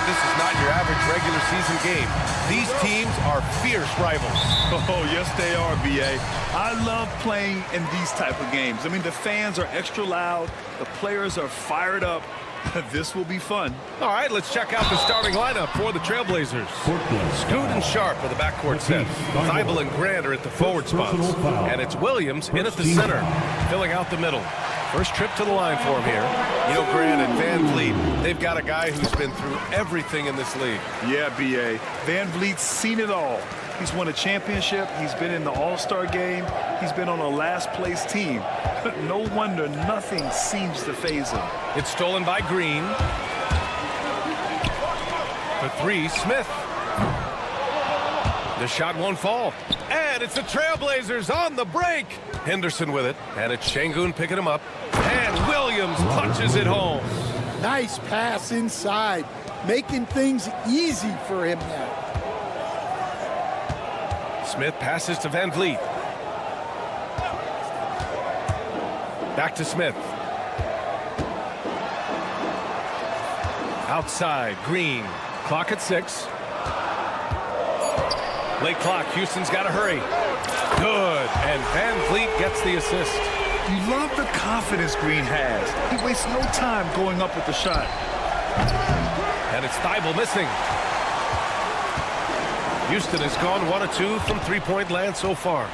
This is not your average regular season game. These teams are fierce rivals. Oh, yes, they are, B.A. I love playing in these type of games. I mean, the fans are extra loud. The players are fired up. This will be fun. All right, let's check out the starting lineup for the Trailblazers. Scoot and Sharp are the backcourt set. Thibault and Grant are at the forward spots. And it's Williams in at the center, filling out the middle. First trip to the line for him here. You know, Grant and Van Vliet, they've got a guy who's been through everything in this league. Yeah, B.A. Van Vliet's seen it all. He's won a championship. He's been in the All-Star game. He's been on a last-place team. No wonder nothing seems to faze him. It's stolen by Green. For three, Smith. The shot won't fall. And it's the Trailblazers on the break. Henderson with it. And it's Şengün picking him up. And Williams punches it home. Nice pass inside, making things easy for him now. Smith passes to Van Vliet. Back to Smith. Outside, Green. Clock at 6. Late clock, Houston's got to hurry. Good, and Van Vliet gets the assist. You love the confidence Green has. He wastes no time going up with the shot. And it's Thibault missing. Houston has gone 1 of 2 from three-point land so far.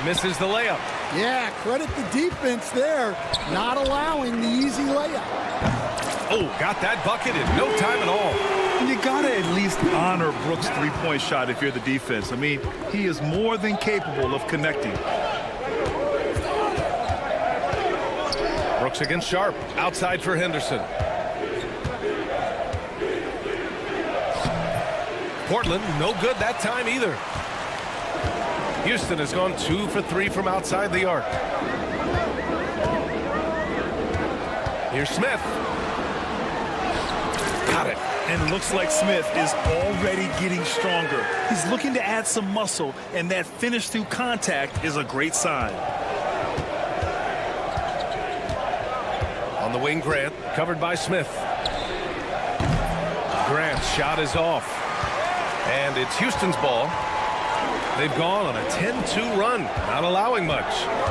Misses the layup. Yeah, credit the defense there, not allowing the easy layup. Oh, got that bucket in no time at all. And you got to at least honor Brooks' three-point shot if you're the defense. I mean, he is more than capable of connecting. Brooks against Sharp. Outside for Henderson. Portland, no good that time either. Houston has gone 2 for 3 from outside the arc. Here's Smith. Got it. And it looks like Smith is already getting stronger. He's looking to add some muscle, and that finish through contact is a great sign. On the wing, Grant, covered by Smith. Grant's shot is off. And it's Houston's ball. They've gone on a 10-2 run, not allowing much.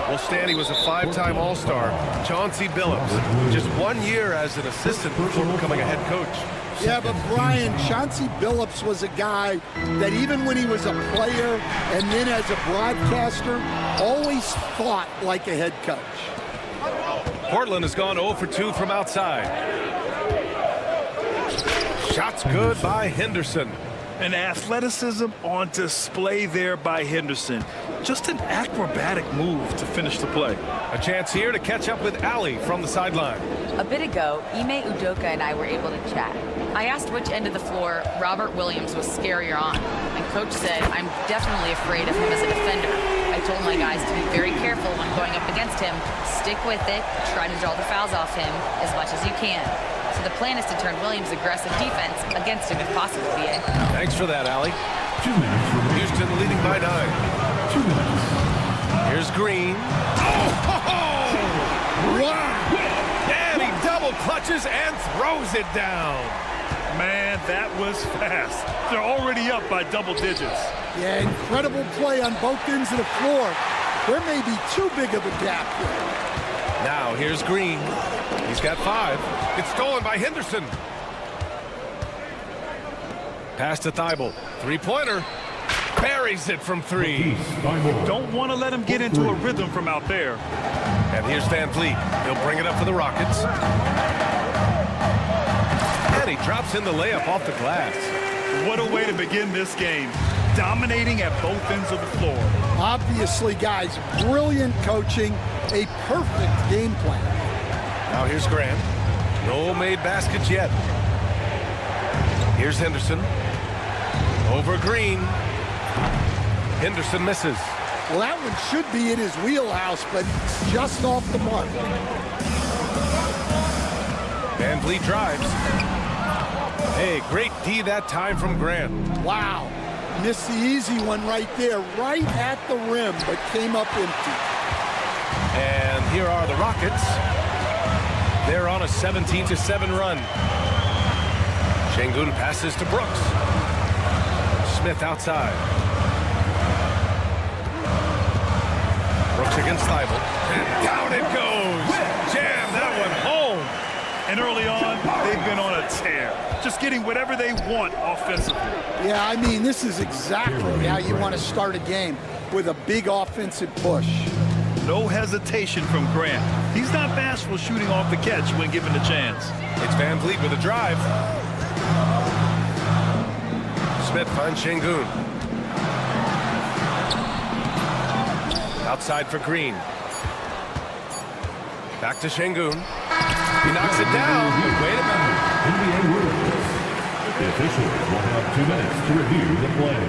Well, Stanley was a 5-time All-Star. Chauncey Billups, just 1 year as an assistant before becoming a head coach. Yeah, but Brian, Chauncey Billups was a guy that even when he was a player and then as a broadcaster, always thought like a head coach. Portland has gone 0 for 2 from outside. Shots good by Henderson. And athleticism on display there by Henderson. Just an acrobatic move to finish the play. A chance here to catch up with Allie from the sideline. A bit ago, Ime Udoka and I were able to chat. I asked which end of the floor Robert Williams was scarier on, and Coach said, I'm definitely afraid of him as a defender. I told my guys to be very careful when going up against him, stick with it, try to draw the fouls off him as much as you can. So the plan is to turn Williams' aggressive defense against him if possible, BA. Thanks for that, Allie. 2 minutes. Houston leading by 9. 2 minutes. Here's Green. Wow! And he double clutches and throws it down. Man, that was fast. They're already up by double digits. Yeah, incredible play on both ends of the floor. There may be too big of a gap here. Now here's Green. He's got 5. It's stolen by Henderson. Pass to Thibault. Three-pointer. Buries it from three. Don't want to let him get into a rhythm from out there. And here's Van Vliet. He'll bring it up for the Rockets. And he drops in the layup off the glass. What a way to begin this game. Dominating at both ends of the floor. Obviously, guys, brilliant coaching, a perfect game plan. Now here's Grant. No made baskets yet. Here's Henderson. Over Green. Henderson misses. Well, that one should be in his wheelhouse, but just off the mark. Van Vliet drives. Hey, great D that time from Grant. Wow. Missed the easy one right there, right at the rim, but came up empty. And here are the Rockets. They're on a 17-7 run. Şengün passes to Brooks. Smith outside. Brooks against Thibault. And down it goes. Jam that one home. And early on, they've been on a tear. Just getting whatever they want offensively. Yeah, I mean, this is exactly how you want to start a game, with a big offensive push. No hesitation from Grant. He's not bashful shooting off the catch when given the chance. It's Van Vliet with a drive. Smith finds Şengün. Outside for Green. Back to Şengün. He knocks it down. Wait a minute. NBA rules. The officials will have 2 minutes to review the play.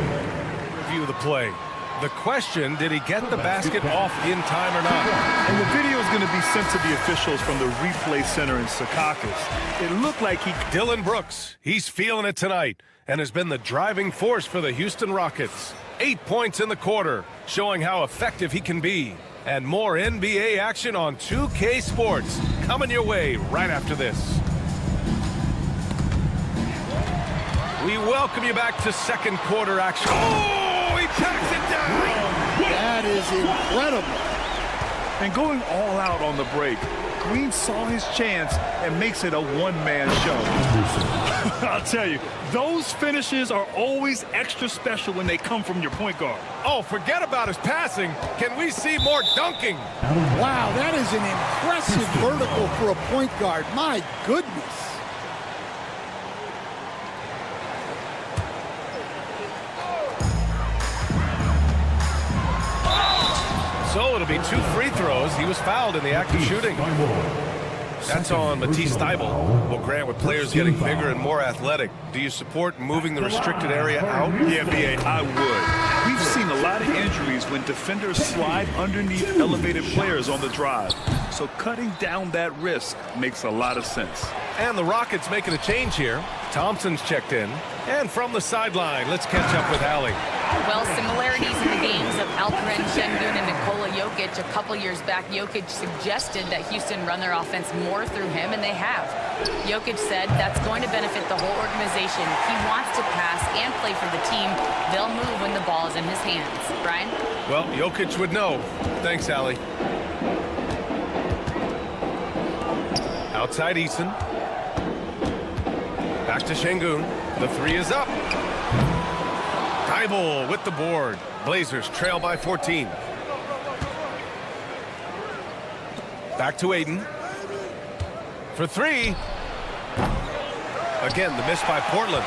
Review the play. The question, did he get the basket off in time or not? And the video is going to be sent to the officials from the replay center in Secaucus. It looked like he... Dillon Brooks, he's feeling it tonight and has been the driving force for the Houston Rockets. 8 points in the quarter, showing how effective he can be. And more NBA action on 2K Sports coming your way right after this. We welcome you back to second quarter action. Oh, he packs it down. That is incredible. And going all out on the break, Green saw his chance and makes it a one-man show. I'll tell you, those finishes are always extra special when they come from your point guard. Oh, forget about his passing. Can we see more dunking? Wow, that is an impressive vertical for a point guard. My goodness. So it'll be 2 free throws. He was fouled in the act of shooting. That's on Matisse Thibault. Well, Grant, with players getting bigger and more athletic, do you support moving the restricted area out? Yeah, B.A., I would. We've seen a lot of injuries when defenders slide underneath elevated players on the drive. So cutting down that risk makes a lot of sense. And the Rockets making a change here. Thompson's checked in. And from the sideline, let's catch up with Allie. Well, similarities in the games of Alperen Şengün and Nikola Jokic. A couple years back, Jokic suggested that Houston run their offense more through him, and they have. Jokic said that's going to benefit the whole organization. He wants to pass and play for the team. They'll move when the ball is in his hands. Brian? Well, Jokic would know. Thanks, Allie. Outside Eason. Back to Şengün. The three is up. Thibault with the board. Blazers trail by 14. Back to Aiden. For three. Again, the miss by Portland.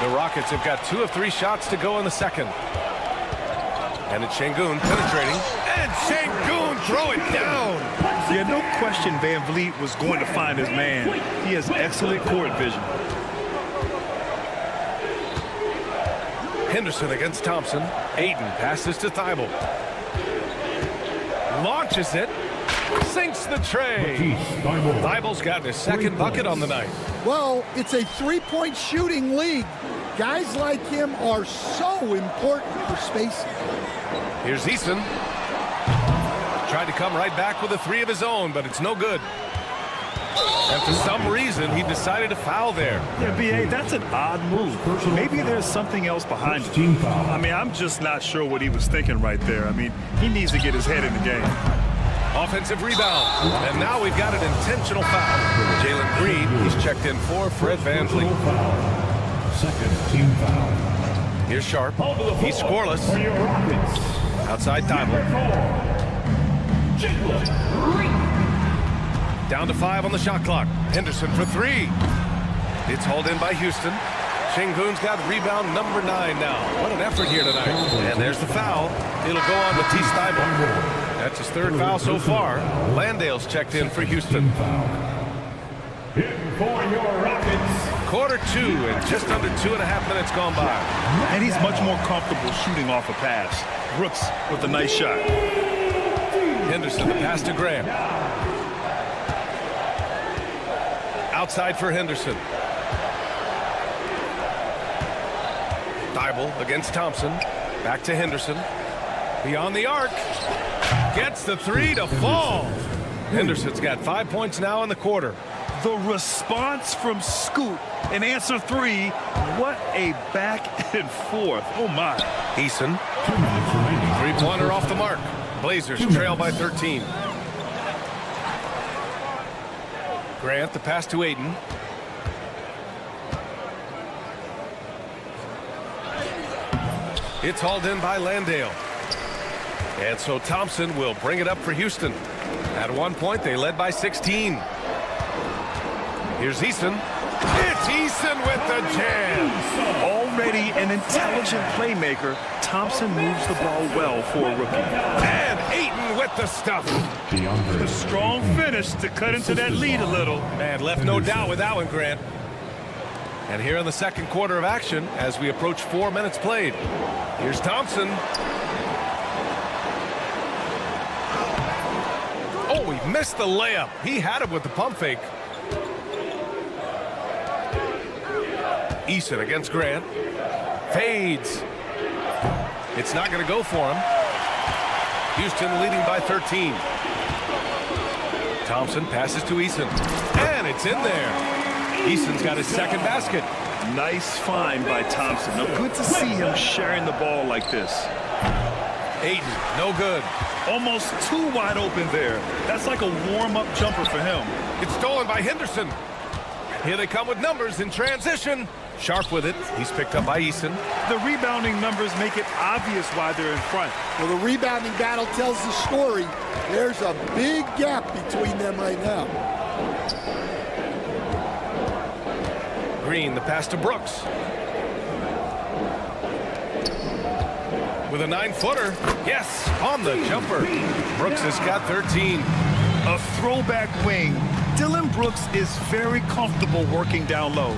The Rockets have got 2 of 3 shots to go in the second. And it's Şengün penetrating. And Şengün throw it down. Yeah, no question Van Vliet was going to find his man. He has excellent court vision. Henderson against Thompson. Aiden passes to Thibault. Launches it. Sinks the tray. Thibault's gotten his second bucket on the night. Well, it's a three-point shooting league. Guys like him are so important for spacing. Here's Eason. Tried to come right back with a 3 of his own, but it's no good. And for some reason, he decided to foul there. Yeah, B.A., that's an odd move. Maybe there's something else behind it. I mean, I'm just not sure what he was thinking right there. I mean, he needs to get his head in the game. Offensive rebound. And now we've got an intentional foul. Jalen Green, he's checked in for Fred VanVleet. Second team foul. Here's Sharp. He's scoreless. Outside Thibault. Down to 5 on the shot clock. Henderson for 3. It's hauled in by Houston. Şengün's got rebound number 9 now. What an effort here tonight. And there's the foul. It'll go on with Thibault. That's his 3rd foul so far. Landale's checked in for Houston. For your Rockets. Quarter 2 and just under 2.5 minutes gone by. And he's much more comfortable shooting off a pass. Brooks with a nice shot. Henderson, the pass to Graham. Outside for Henderson. Thibault against Thompson. Back to Henderson. Beyond the arc. Gets the 3 to fall. Henderson's got 5 points now in the quarter. The response from Scoot in answer 3. What a back and forth. Oh, my. Eason. 2 minutes remaining. 3-pointer off the mark. Blazers trail by 13. Grant, the pass to Ayton. It's hauled in by Landale. And so Thompson will bring it up for Houston. At one point, they led by 16. Here's Eason. It's Eason with the jam. Already an intelligent playmaker, Thompson moves the ball well for a rookie. And Ayton with the stuff. The strong finish to cut into that lead a little. And left no doubt with that one, Grant. And here in the second quarter of action, as we approach 4 minutes played. Here's Thompson. Oh, he missed the layup. He had it with the pump fake. Eason against Grant. Fades. It's not going to go for him. Houston leading by 13. Thompson passes to Eason. And it's in there. Eason's got his second basket. Nice find by Thompson. Now, good to see him sharing the ball like this. Ayton, no good. Almost too wide open there. That's like a warm-up jumper for him. It's stolen by Henderson. Here they come with numbers in transition. Sharp with it. He's picked up by Eason. The rebounding numbers make it obvious why they're in front. Well, the rebounding battle tells the story. There's a big gap between them right now. Green, the pass to Brooks. With a 9-footer. Yes, on the jumper. Brooks has got 13. A throwback wing. Dylan Brooks is very comfortable working down low.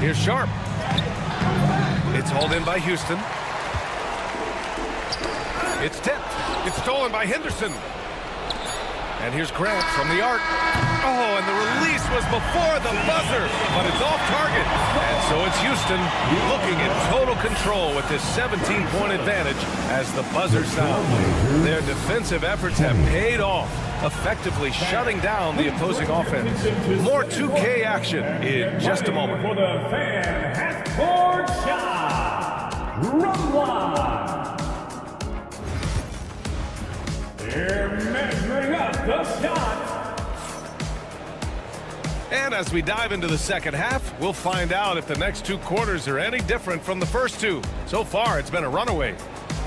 Here's Sharp. It's hauled in by Houston. It's tipped. It's stolen by Henderson. And here's Grant from the arc. Oh, and the release was before the buzzer, but it's off target. And so it's Houston looking in total control with this 17-point advantage as the buzzer sounds. Their defensive efforts have paid off, effectively shutting down the opposing offense. More 2K action in just a moment. For the fan half-court shot. Run one. They're measuring up the shot. And as we dive into the second half, we'll find out if the next 2 quarters are any different from the first 2. So far, it's been a runaway.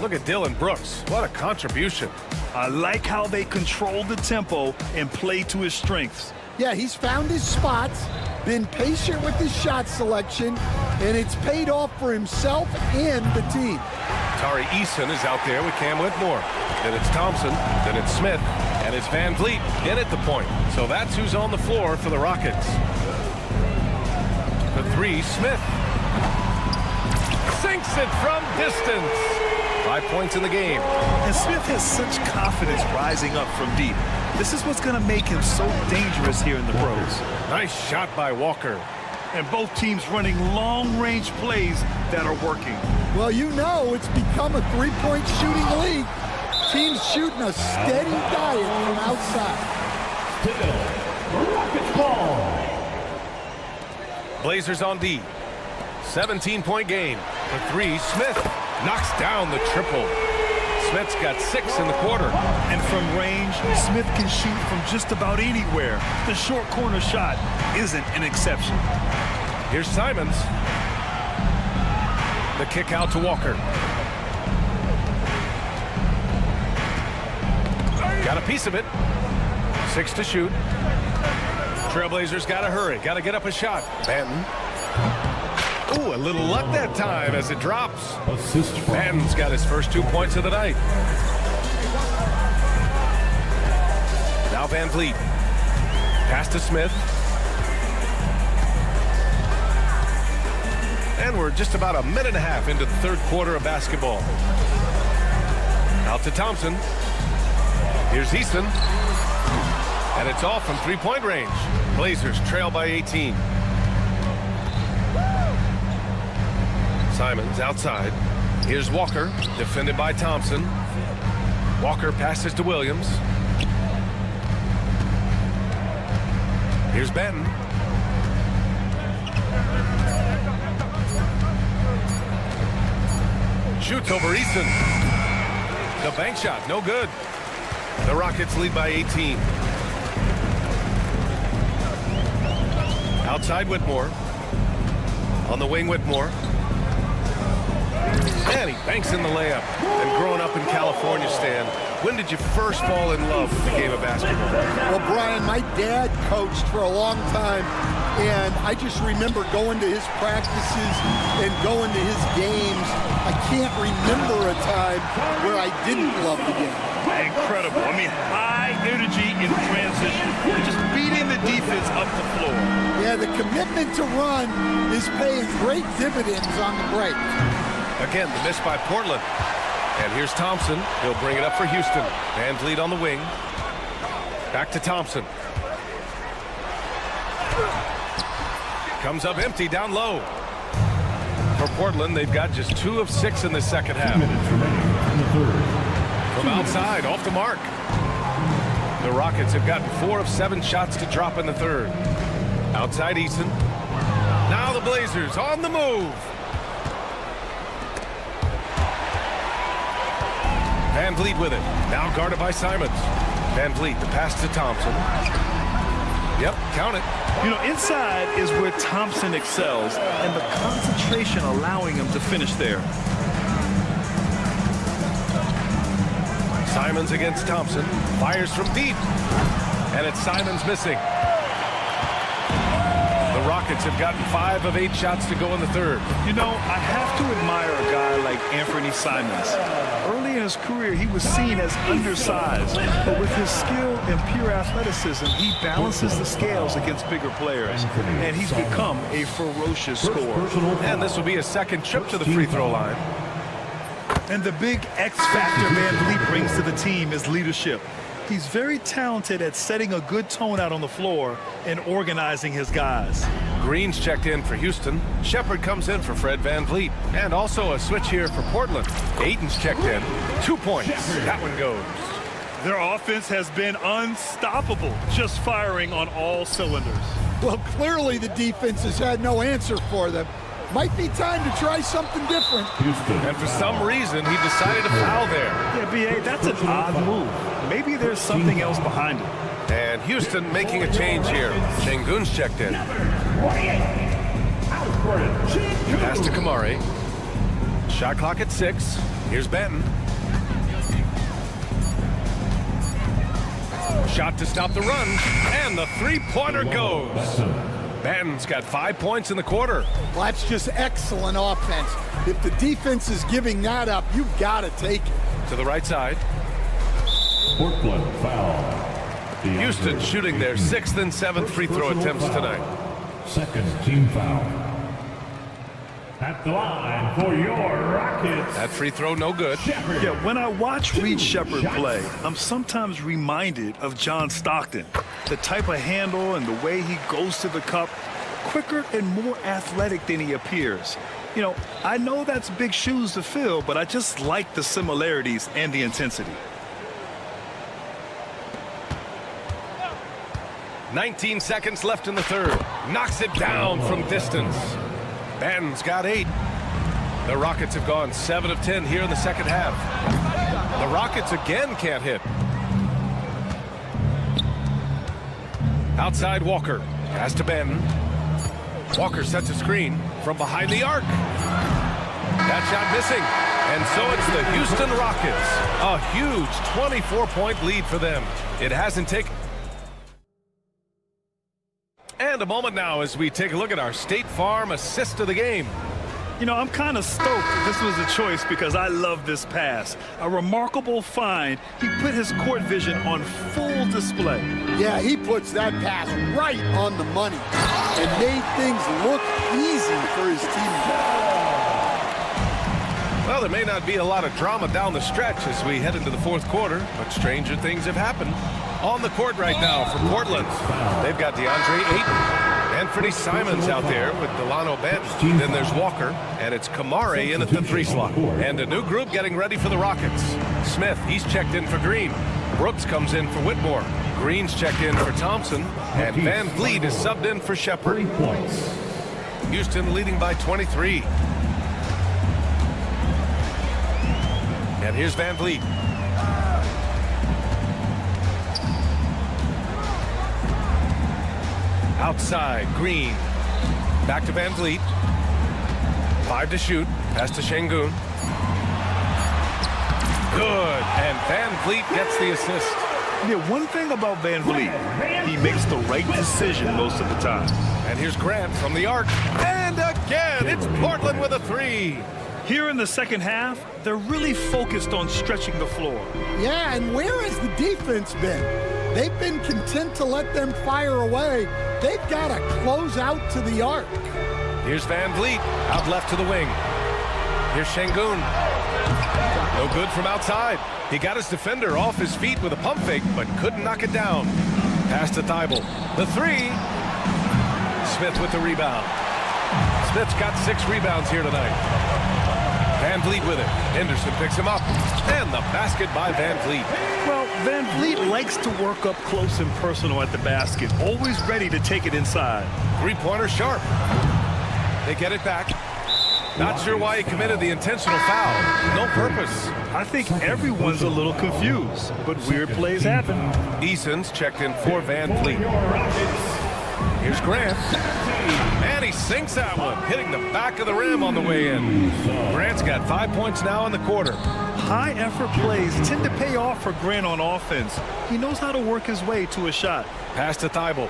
Look at Dylan Brooks. What a contribution. I like how they control the tempo and play to his strengths. Yeah, he's found his spots, been patient with his shot selection, and it's paid off for himself and the team. Tari Eason is out there with Cam Whitmore. Then it's Thompson, then it's Smith, and it's VanVleet in at the point. So that's who's on the floor for the Rockets. The 3, Smith. Sinks it from distance. 5 points in the game. And Smith has such confidence rising up from deep. This is what's going to make him so dangerous here in the pros. Nice shot by Walker. And both teams running long-range plays that are working. Well, you know it's become a three-point shooting league. Teams shooting a steady diet from outside. Rockets ball. Blazers on D. 17-point game. The 3, Smith knocks down the triple. Smith's got 6 in the quarter. And from range, Smith can shoot from just about anywhere. The short corner shot isn't an exception. Here's Simons. The kick out to Walker. Got a piece of it. 6 to shoot. Trailblazers got to hurry. Got to get up a shot. Banton. Ooh, a little luck that time as it drops. Banton's got his first 2 points of the night. Now Van Vliet. Pass to Smith. And we're just about a minute and a half into the third quarter of basketball. Out to Thompson. Here's Easton. And it's off from three-point range. Blazers trail by 18. Simons outside. Here's Walker, defended by Thompson. Walker passes to Williams. Here's Benton. Shoots over Easton. The bank shot, no good. The Rockets lead by 18. Outside Whitmore. On the wing, Whitmore. And he banks in the layup. And growing up in California, Stan, when did you first fall in love with the game of basketball? Well, Brian, my dad coached for a long time, and I just remember going to his practices and going to his games. I can't remember a time where I didn't love the game. Incredible. I mean, high energy in transition. Just beating the defense up the floor. Yeah, the commitment to run is paying great dividends on the break. Again, the miss by Portland. And here's Thompson. He'll bring it up for Houston. Van Vliet on the wing. Back to Thompson. Comes up empty down low. For Portland, they've got just 2 of 6 in the second half. From outside, off the mark. The Rockets have gotten 4 of 7 shots to drop in the third. Outside Easton. Now the Blazers on the move. Van Vliet with it. Now guarded by Simons. Van Vliet, the pass to Thompson. Yep, count it. You know, inside is where Thompson excels, and the concentration allowing him to finish there. Simons against Thompson. Fires from deep. And it's Simons missing. The Rockets have gotten 5 of 8 shots to go in the third. You know, I have to admire a guy like Anthony Simons. Early in his career, he was seen as undersized, but with his skill and pure athleticism, he balances the scales against bigger players, and he's become a ferocious scorer. And this will be his second trip to the free throw line. And the big X factor Van Vliet brings to the team is leadership. He's very talented at setting a good tone out on the floor and organizing his guys. Green's checked in for Houston. Shepard comes in for Fred Van Vliet. And also a switch here for Portland. Aiton's checked in. 2 points. That one goes. Their offense has been unstoppable, just firing on all cylinders. Well, clearly the defense has had no answer for them. Might be time to try something different. And for some reason, he decided to foul there. Yeah, B.A., that's an odd move. Maybe there's something else behind it. And Houston making a change here. Şengün's checked in. Pass to Kamari. Shot clock at 6. Here's Benton. Shot to stop the run. And the three-pointer goes. Benton's got 5 points in the quarter. Well, that's just excellent offense. If the defense is giving that up, you've got to take it. To the right side. Portland foul. Houston shooting their 6th and 7th free throw attempts tonight. Second team foul. At the line for your Rockets. That free throw no good. Yeah, when I watch Reed Shepard play, I'm sometimes reminded of John Stockton. The type of handle and the way he goes to the cup, quicker and more athletic than he appears. You know, I know that's big shoes to fill, but I just like the similarities and the intensity. 19 seconds left in the third. Knocks it down from distance. Banton's got 8. The Rockets have gone 7 of 10 here in the second half. The Rockets again can't hit. Outside Walker. Pass to Ben. Walker sets a screen from behind the arc. That shot missing. And so it's the Houston Rockets. A huge 24-point lead for them. It hasn't taken... And a moment now as we take a look at our State Farm assist of the game. You know, I'm kind of stoked this was a choice because I love this pass. A remarkable find. He put his court vision on full display. Yeah, he puts that pass right on the money and made things look easy for his team. Well, there may not be a lot of drama down the stretch as we head into the fourth quarter, but stranger things have happened. On the court right now for Portland, they've got DeAndre Ayton. Anthony Simons out there with Delano Banton. Then there's Walker, and it's Kamare in at the 3 slot. And a new group getting ready for the Rockets. Smith, he's checked in for Green. Brooks comes in for Whitmore. Green's checked in for Thompson. And Van Vliet is subbed in for Shepard. Houston leading by 23. And here's Van Vliet. Outside, Green. Back to Van Vliet. 5 to shoot. Pass to Şengün. Good. And Van Vliet gets the assist. Yeah, one thing about Van Vliet, he makes the right decision most of the time. And here's Grant from the arc. And again, it's Portland with a 3. Here in the second half, they're really focused on stretching the floor. Yeah, and where has the defense been? They've been content to let them fire away. They've got to close out to the arc. Here's Van Vliet, out left to the wing. Here's Şengün. No good from outside. He got his defender off his feet with a pump fake, but couldn't knock it down. Pass to Thibault. The 3. Smith with the rebound. Smith's got 6 rebounds here tonight. Van Vliet with it. Henderson picks him up. And the basket by Van Vliet. Well, Van Vliet likes to work up close and personal at the basket, always ready to take it inside. 3-pointer Sharp. They get it back. Not sure why he committed the intentional foul. No purpose. I think everyone's a little confused, but weird plays happen. Eason's checked in for Van Vliet. Here's Grant. And he sinks that one, hitting the back of the rim on the way in. Grant's got 5 points now in the quarter. High-effort plays tend to pay off for Grant on offense. He knows how to work his way to a shot. Pass to Thibault.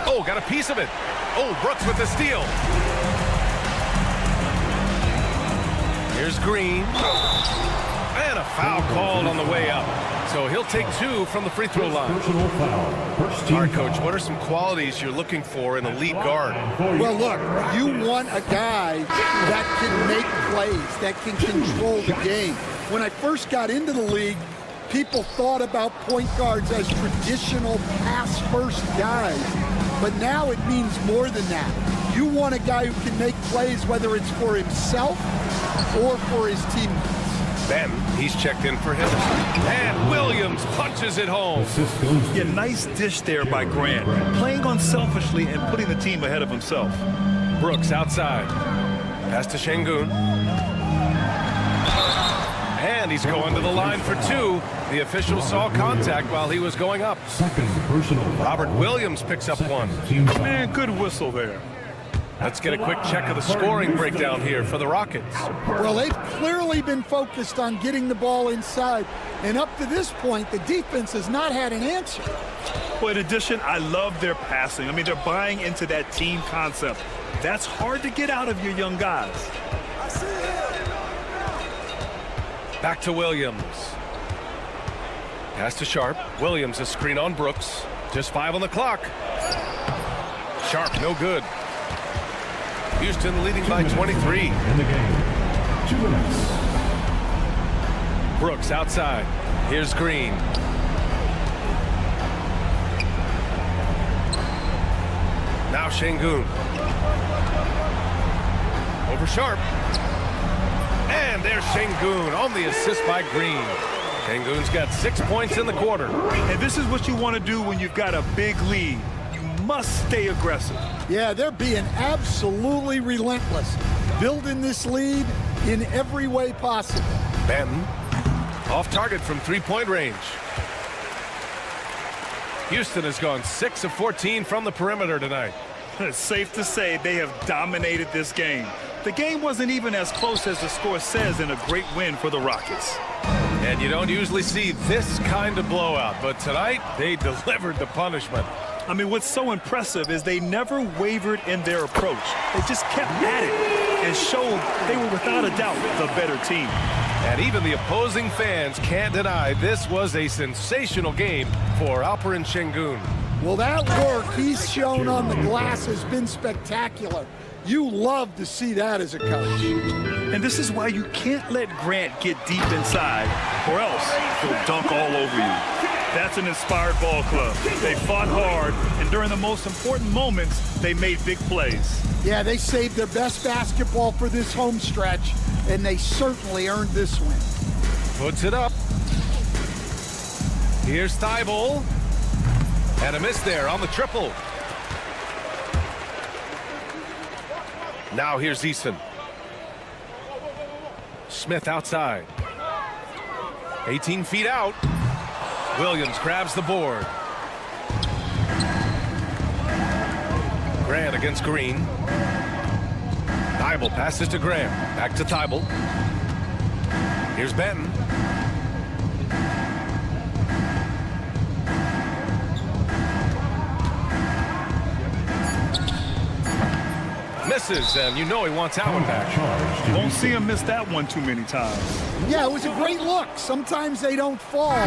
Oh, got a piece of it. Oh, Brooks with the steal. Here's Green. And a foul called on the way up. So he'll take 2 from the free throw line. All right, Coach, what are some qualities you're looking for in a lead guard? Well, look, you want a guy that can make plays, that can control the game. When I first got into the league, people thought about point guards as traditional pass-first guys. But now it means more than that. You want a guy who can make plays, whether it's for himself or for his teammates. Ben, he's checked in for Henderson. And Williams punches it home. Yeah, nice dish there by Grant. Playing unselfishly and putting the team ahead of himself. Brooks outside. Pass to Şengün. And he's going to the line for 2. The official saw contact while he was going up. Robert Williams picks up 1. Man, good whistle there. Let's get a quick check of the scoring breakdown here for the Rockets. Well, they've clearly been focused on getting the ball inside. And up to this point, the defense has not had an answer. Well, in addition, I love their passing. I mean, they're buying into that team concept. That's hard to get out of your young guys. Back to Williams. Pass to Sharp. Williams, a screen on Brooks. Just 5 on the clock. Sharp, no good. Houston leading by 23. In the game. 2 minutes. Brooks outside. Here's Green. Now Şengün. Over Sharp. And there's Şengün on the assist by Green. Şengün's got 6 points in the quarter. And this is what you want to do when you've got a big lead. You must stay aggressive. Yeah, they're being absolutely relentless, building this lead in every way possible. Ben Off target from three-point range. Houston has gone 6 of 14 from the perimeter tonight. It's safe to say they have dominated this game. The game wasn't even as close as the score says in a great win for the Rockets. And you don't usually see this kind of blowout, but tonight they delivered the punishment. I mean, what's so impressive is they never wavered in their approach. They just kept at it and showed they were without a doubt the better team. And even the opposing fans can't deny this was a sensational game for Alperen Şengün. Well, that work he's shown on the glass has been spectacular. You love to see that as a coach. And this is why you can't let Grant get deep inside, or else he'll dunk all over you. That's an inspired ball club. They fought hard, and during the most important moments, they made big plays. Yeah, they saved their best basketball for this home stretch, and they certainly earned this win. Puts it up. Here's Thibault. And a miss there on the triple. Now here's Eason. Smith outside. 18 feet out. Williams grabs the board. Grant against Green. Thibault passes to Graham. Back to Thibault. Here's Benton. Misses, and you know he wants that one back. Won't see him miss that one too many times. Yeah, it was a great look. Sometimes they don't fall.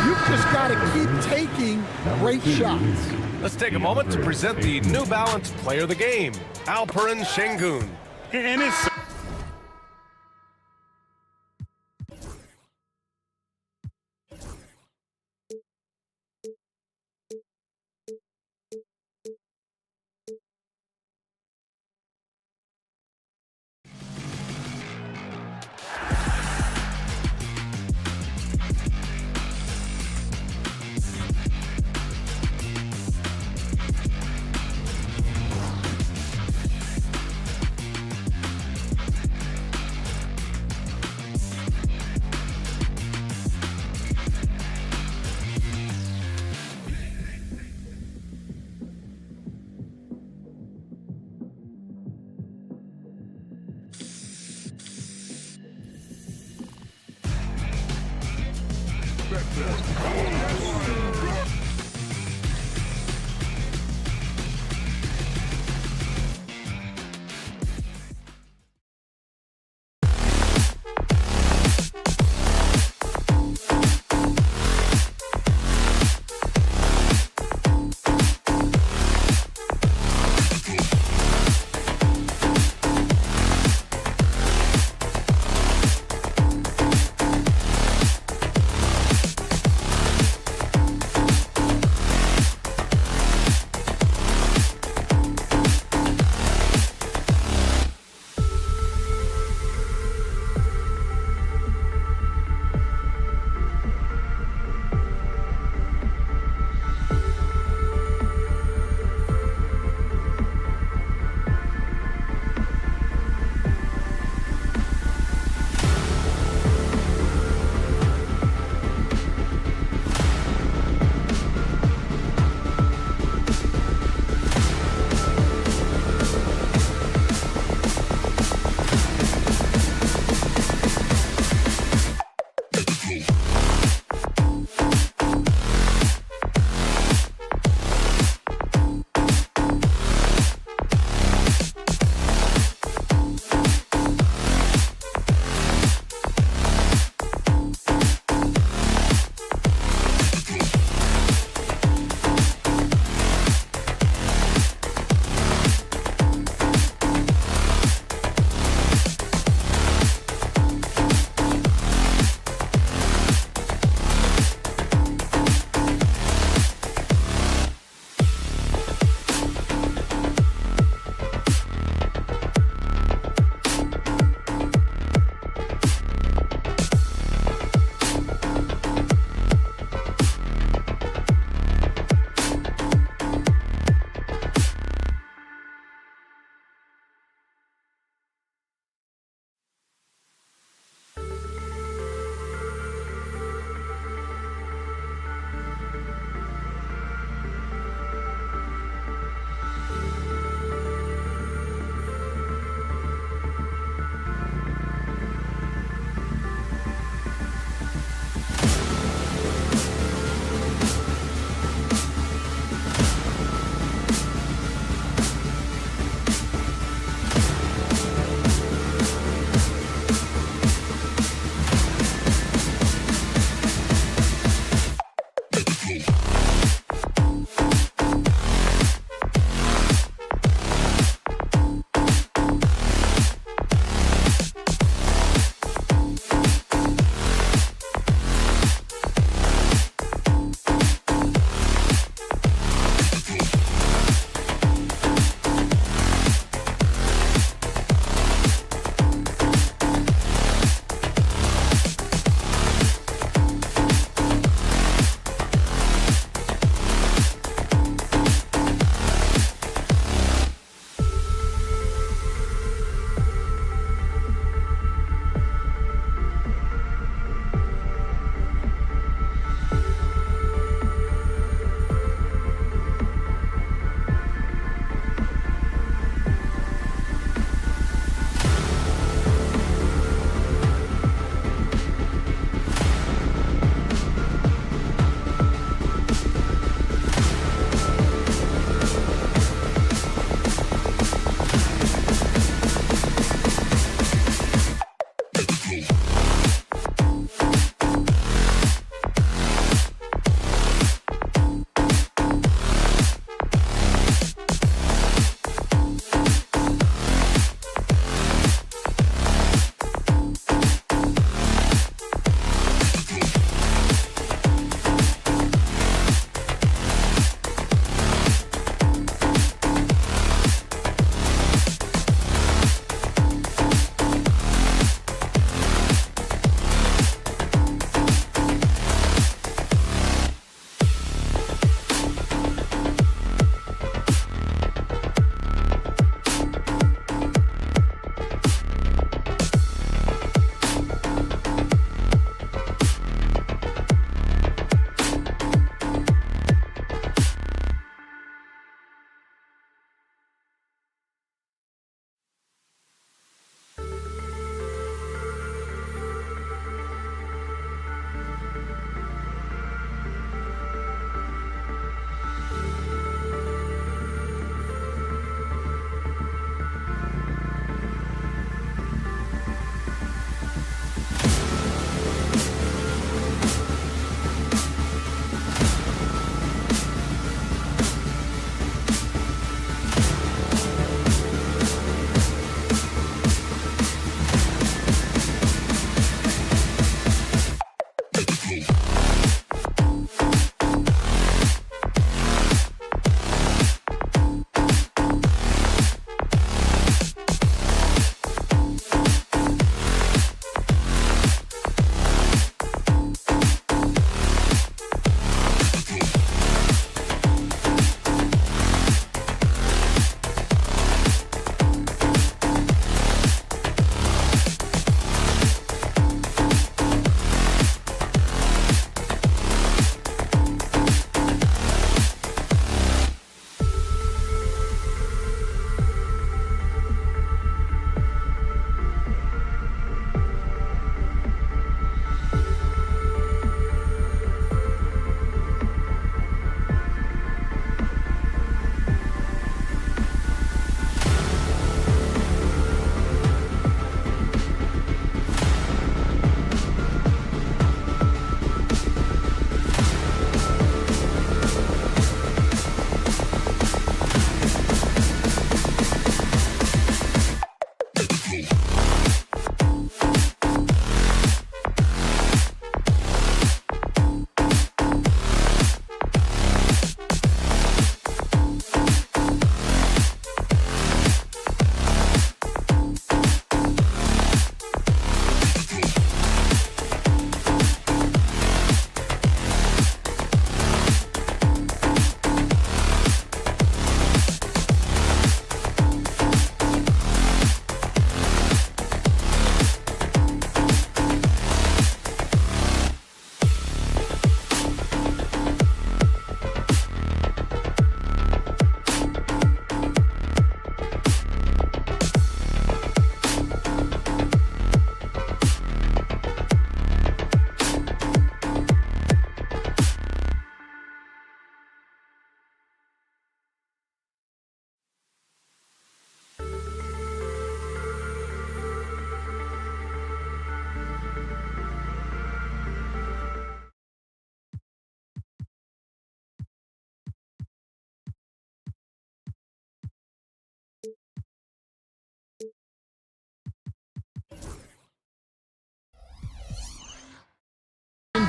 You've just got to keep taking great shots. Let's take a moment to present the New Balance Player of the Game, Alperen Şengün. And it's...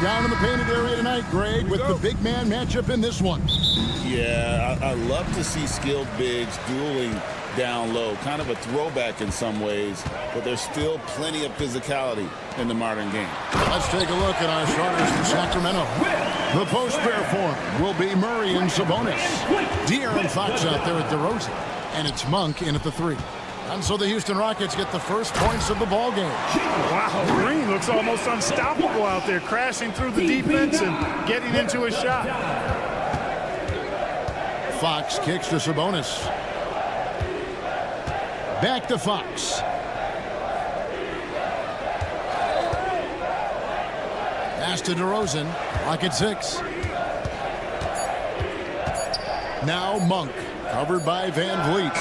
down in the painted area tonight, Greg, with the big man matchup in this one. Yeah, I love to see skilled bigs dueling down low. Kind of a throwback in some ways, but there's still plenty of physicality in the modern game. Let's take a look at our starters for Sacramento. The post pair form will be Murray and Sabonis. De'Aaron Fox out there at DeRozan. And it's Monk in at the 3. And so the Houston Rockets get the first points of the ball game. Wow, Green looks almost unstoppable out there, crashing through the defense and getting into a shot. Fox kicks to Sabonis. Back to Fox. Pass to DeRozan. Rocket 6. Now Monk, covered by Van Vliet.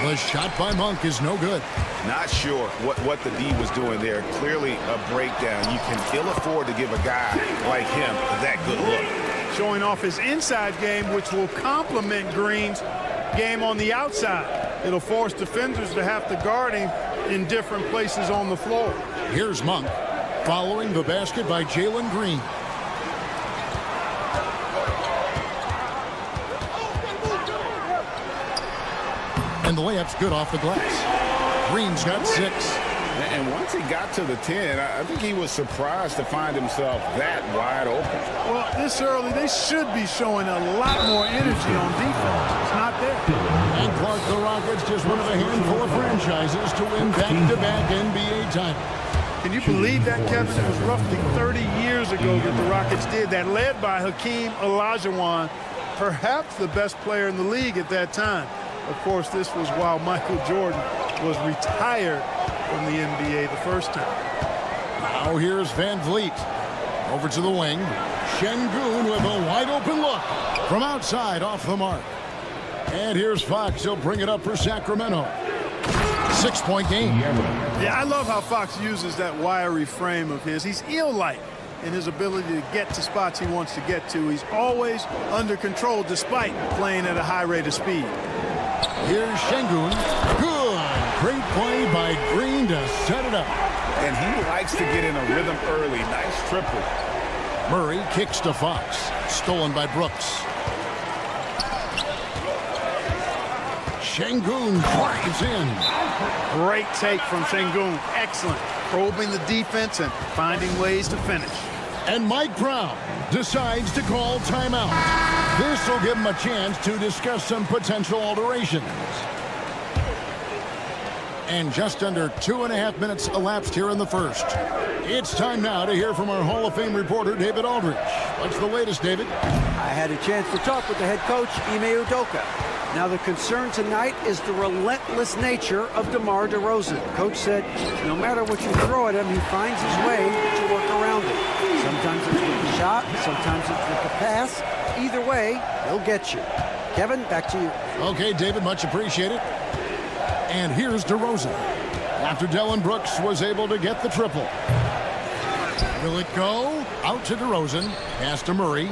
The shot by Monk is no good. Not sure what the D was doing there. Clearly a breakdown. You can ill afford to give a guy like him that good look. Showing off his inside game, which will complement Green's game on the outside. It'll force defenders to have to guard him in different places on the floor. Here's Monk, following the basket by Jalen Green. And the layup's good off the glass. Green's got 6. And once he got to the 10, I think he was surprised to find himself that wide open. Well, this early, they should be showing a lot more energy on defense. It's not there. And Clark, the Rockets, just one of a handful of franchises to win back-to-back NBA titles. Can you believe that, Kevin? It was roughly 30 years ago that the Rockets did that, led by Hakeem Olajuwon, perhaps the best player in the league at that time. Of course, this was while Michael Jordan was retired from the NBA the first time. Now here's Van Vliet. Over to the wing. Şengün with a wide open look. From outside, off the mark. And here's Fox. He'll bring it up for Sacramento. 6-point game. Yeah, I love how Fox uses that wiry frame of his. He's eel-like in his ability to get to spots he wants to get to. He's always under control despite playing at a high rate of speed. Here's Şengün. Good. Great play by Green to set it up. And he likes to get in a rhythm early. Nice triple. Murray kicks to Fox. Stolen by Brooks. Şengün drives in. Great take from Şengün. Excellent. Probing the defense and finding ways to finish. And Mike Brown decides to call timeout. This will give him a chance to discuss some potential alterations. And just under 2.5 minutes elapsed here in the first. It's time now to hear from our Hall of Fame reporter, David Aldridge. What's the latest, David? I had a chance to talk with the head coach, Ime Udoka. Now the concern tonight is the relentless nature of DeMar DeRozan. Coach said no matter what you throw at him, he finds his way to work around it. Sometimes it's with the shot, sometimes it's with the pass. Either way, he'll get you. Kevin, back to you. Okay, David, much appreciated. And here's DeRozan. After Dillon Brooks was able to get the triple. Will it go? Out to DeRozan. Pass to Murray.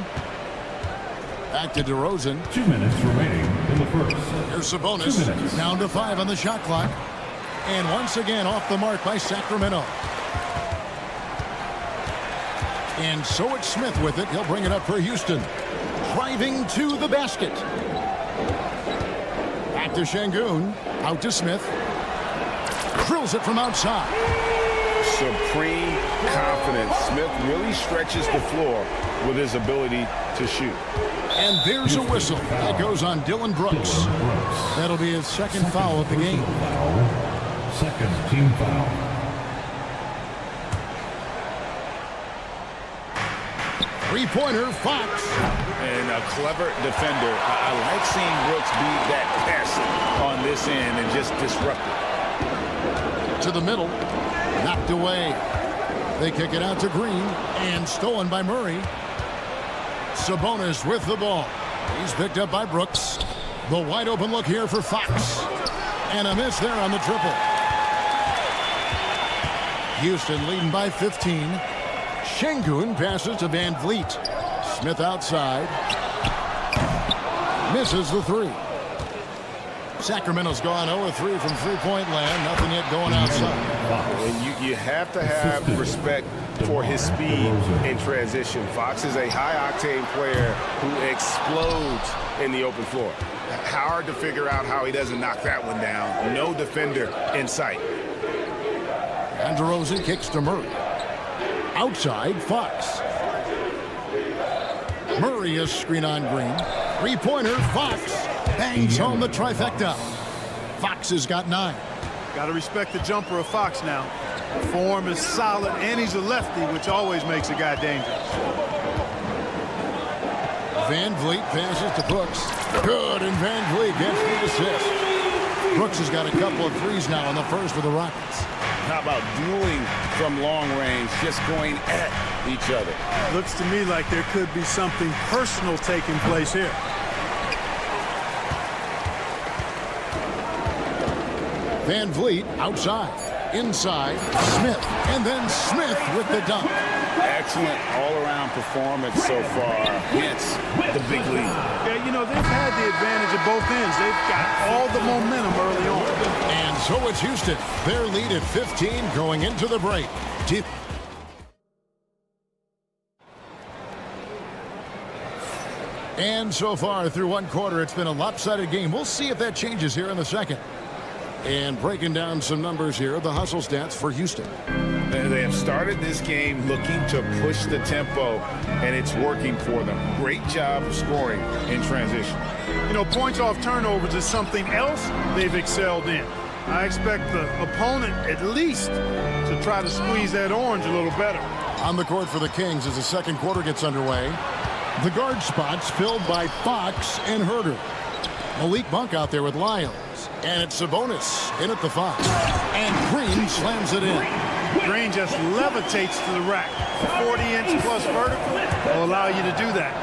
Back to DeRozan. 2 minutes remaining in the first. Here's Sabonis. Down to 5 on the shot clock. And once again off the mark by Sacramento. And so it's Smith with it. He'll bring it up for Houston. Driving to the basket. Back to Şengün. Out to Smith. Drills it from outside. Supreme confidence. Smith really stretches the floor with his ability to shoot. And there's a whistle. That goes on Dillon Brooks. That'll be his second foul of the game. Second team foul. Three-pointer, Fox. And a clever defender. I like seeing Brooks beat that pass on this end and just disrupt it. To the middle. Knocked away. They kick it out to Green. And stolen by Murray. Sabonis with the ball. He's picked up by Brooks. The wide open look here for Fox. And a miss there on the triple. Houston leading by 15. Şengün passes to Van Vliet. Smith outside. Misses the 3. Sacramento's gone 0-3 from three-point land. Nothing yet going outside. And you have to have respect for his speed in transition. Fox is a high-octane player who explodes in the open floor. Hard to figure out how he doesn't knock that one down. No defender in sight. And DeRozan kicks to Murray. Outside, Fox. Murray is screen on Green. Three-pointer, Fox bangs home the trifecta. Fox has got 9. Got to respect the jumper of Fox now. Form is solid, and he's a lefty, which always makes a guy dangerous. Van Vliet passes to Brooks. Good, and Van Vliet gets the assist. Brooks has got a couple of threes now in the first for the Rockets. How about dueling from long range, just going at each other? Looks to me like there could be something personal taking place here. Van Vliet outside. Inside, Smith. And then Smith with the dunk. Excellent all-around performance so far. Hence the big lead. Yeah, you know, they've had the advantage at both ends. They've got all the momentum early on. And so it's Houston. Their lead at 15 going into the break. And so far through one quarter, it's been a lopsided game. We'll see if that changes here in the second. And breaking down some numbers here, the hustle stats for Houston. They have started this game looking to push the tempo, and it's working for them. Great job of scoring in transition. You know, points off turnovers is something else they've excelled in. I expect the opponent at least to try to squeeze that orange a little better. On the court for the Kings as the second quarter gets underway. The guard spots filled by Fox and Herter. Malik Monk out there with Lyles. And it's Sabonis in at the Fox. And Green slams it in. Green just levitates to the rack. 40-inch plus vertical will allow you to do that.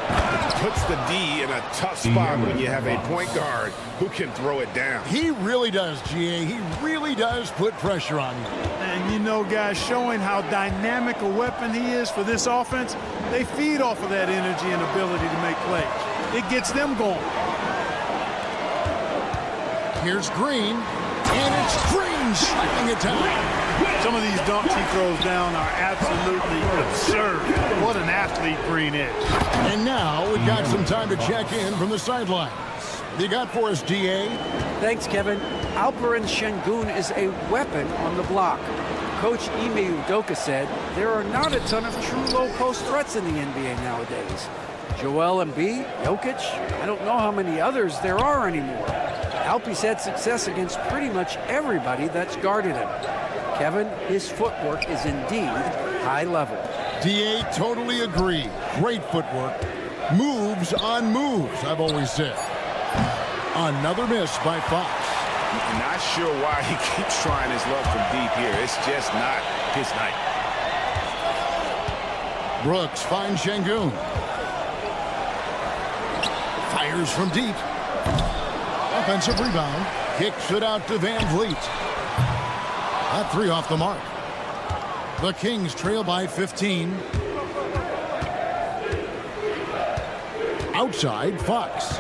Puts the D in a tough spot when you have a point guard who can throw it down. He really does, GA. He really does put pressure on you. And you know, guys, showing how dynamic a weapon he is for this offense, they feed off of that energy and ability to make plays. It gets them going. Here's Green, and it's Green slapping it down. Some of these dunks he throws down are absolutely absurd. What an athlete Green is. And now we've got some time to check in from the sidelines. You got for us, DA? Thanks, Kevin. Alperen Şengün is a weapon on the block. Coach Ime Udoka said there are not a ton of true low-post threats in the NBA nowadays. Joel Embiid, Jokic, I don't know how many others there are anymore. Alpe's had success against pretty much everybody that's guarded him. Kevin, his footwork is indeed high level. DA, totally agree. Great footwork. Moves on moves, I've always said. Another miss by Fox. I'm not sure why he keeps trying his luck from deep here. It's just not his night. Brooks finds Şengün. Fires from deep. Offensive rebound. Kicks it out to Van Vliet. That three off the mark. The Kings trail by 15. Outside, Fox.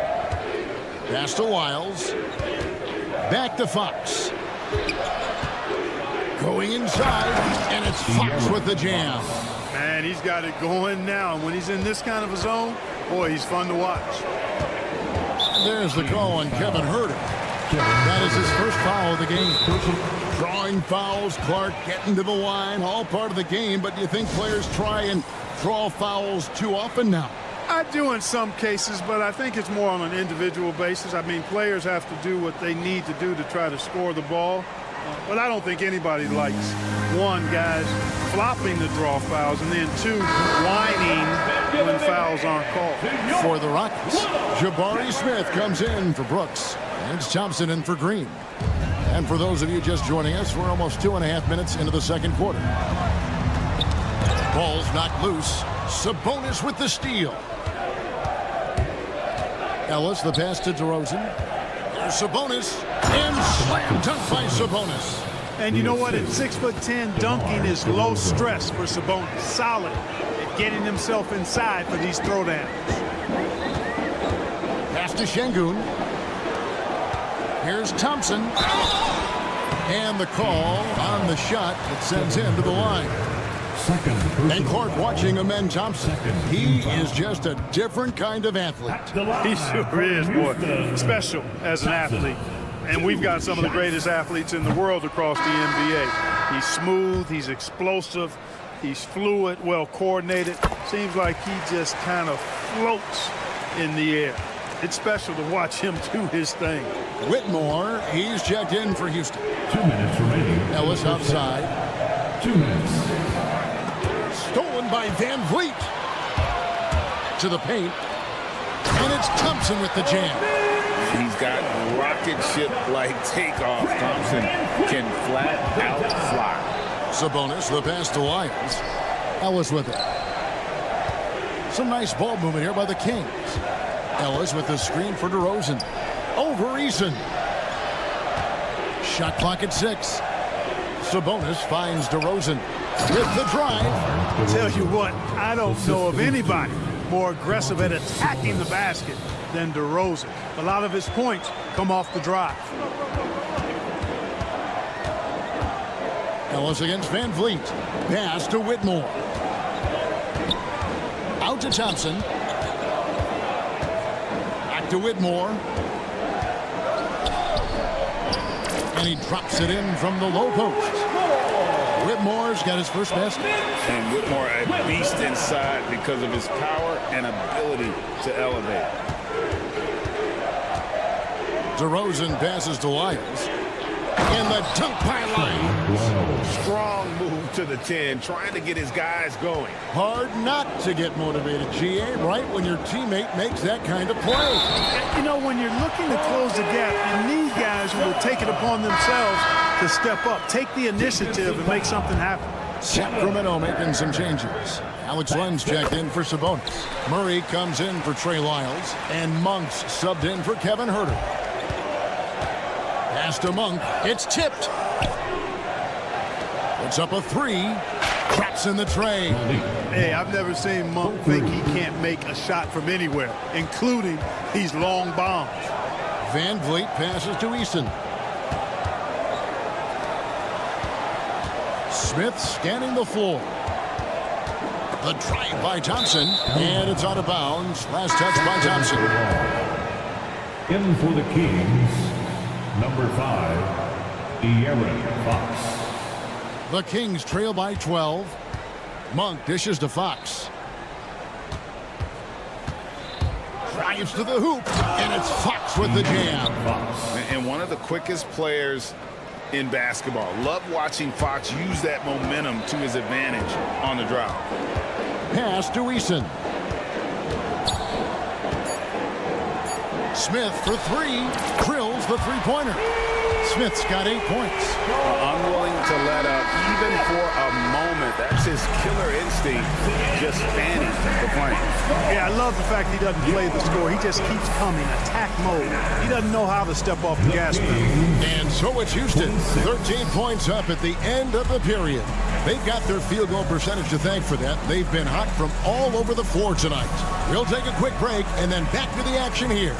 Pass to Lyles. Back to Fox. Going inside, and it's Fox with the jam. Man, he's got it going now. When he's in this kind of a zone, boy, he's fun to watch. There's the call on Kevin Herter. That is his first foul of the game. Drawing fouls, Clark getting to the line, all part of the game, but do you think players try and draw fouls too often now? I do in some cases, but I think it's more on an individual basis. I mean, players have to do what they need to do to try to score the ball. But I don't think anybody likes, one, guys flopping the draw fouls, and then two, whining when fouls aren't called. For the Rockets, Jabari Smith comes in for Brooks. And it's Thompson in for Green. And for those of you just joining us, we're almost 2.5 minutes into the second quarter. Ball's knocked loose. Sabonis with the steal. Ellis, the pass to DeRozan. There's Sabonis. And slam dunk by Sabonis. And you know what? At 6'10", dunking is low stress for Sabonis. Solid at getting himself inside for these throwdowns. Pass to Şengün. Here's Thompson. And the call on the shot that sends him to the line. And Clark watching Amen Thompson. He is just a different kind of athlete. He sure is, boy. Special as an athlete. And we've got some of the greatest athletes in the world across the NBA. He's smooth, he's explosive, he's fluid, well coordinated. Seems like he just kind of floats in the air. It's special to watch him do his thing. Whitmore, he's checked in for Houston. 2 minutes remaining. Ellis outside. 2 minutes. Stolen by Van Vliet. To the paint. And it's Thompson with the jam. He's got rocket ship-like takeoff. Thompson can flat out fly. Sabonis, the pass to Lyles. Ellis with it. Some nice ball movement here by the Kings. Ellis with the screen for DeRozan. Over Eason. Shot clock at 6. Sabonis finds DeRozan with the drive. Tell you what, I don't know of anybody more aggressive at attacking the basket than DeRozan. A lot of his points come off the drive. Ellis against Van Vliet. Pass to Whitmore. Out to Thompson. To Whitmore. And he drops it in from the low post. Whitmore's got his first basket. And Whitmore a beast inside because of his power and ability to elevate. DeRozan passes to Lyles. And the dunk by Lyles. Strong move to the 10, trying to get his guys going. Hard not to get motivated, GA, right when your teammate makes that kind of play. You know, when you're looking to close the gap, you need guys who will take it upon themselves to step up, take the initiative, and make something happen. Sacramento making some changes. Alex Len's checked in for Sabonis. Murray comes in for Trey Lyles. And Monk's subbed in for Kevin Huerter. Pass to Monk. It's tipped. Puts up a 3. Traps in the tray. Hey, I've never seen Monk think he can't make a shot from anywhere, including these long bombs. Van Vliet passes to Eason. Smith scanning the floor. The drive by Thompson. And it's out of bounds. Last touch by Thompson. In for the Kings, number 5, De'Aaron Fox. The Kings trail by 12. Monk dishes to Fox. Drives to the hoop. And it's Fox with the jam. And one of the quickest players in basketball. Love watching Fox use that momentum to his advantage on the drive. Pass to Eason. Smith for 3. Drills the three-pointer. Smith's got 8 points. Unwilling to let up even for a moment. That's his killer instinct, just fanning the flame. Yeah, I love the fact he doesn't play the score. He just keeps coming, attack mode. He doesn't know how to step off the gas pedal. And so it's Houston, 13 points up at the end of the period. They've got their field goal percentage to thank for that. They've been hot from all over the floor tonight. We'll take a quick break and then back to the action here.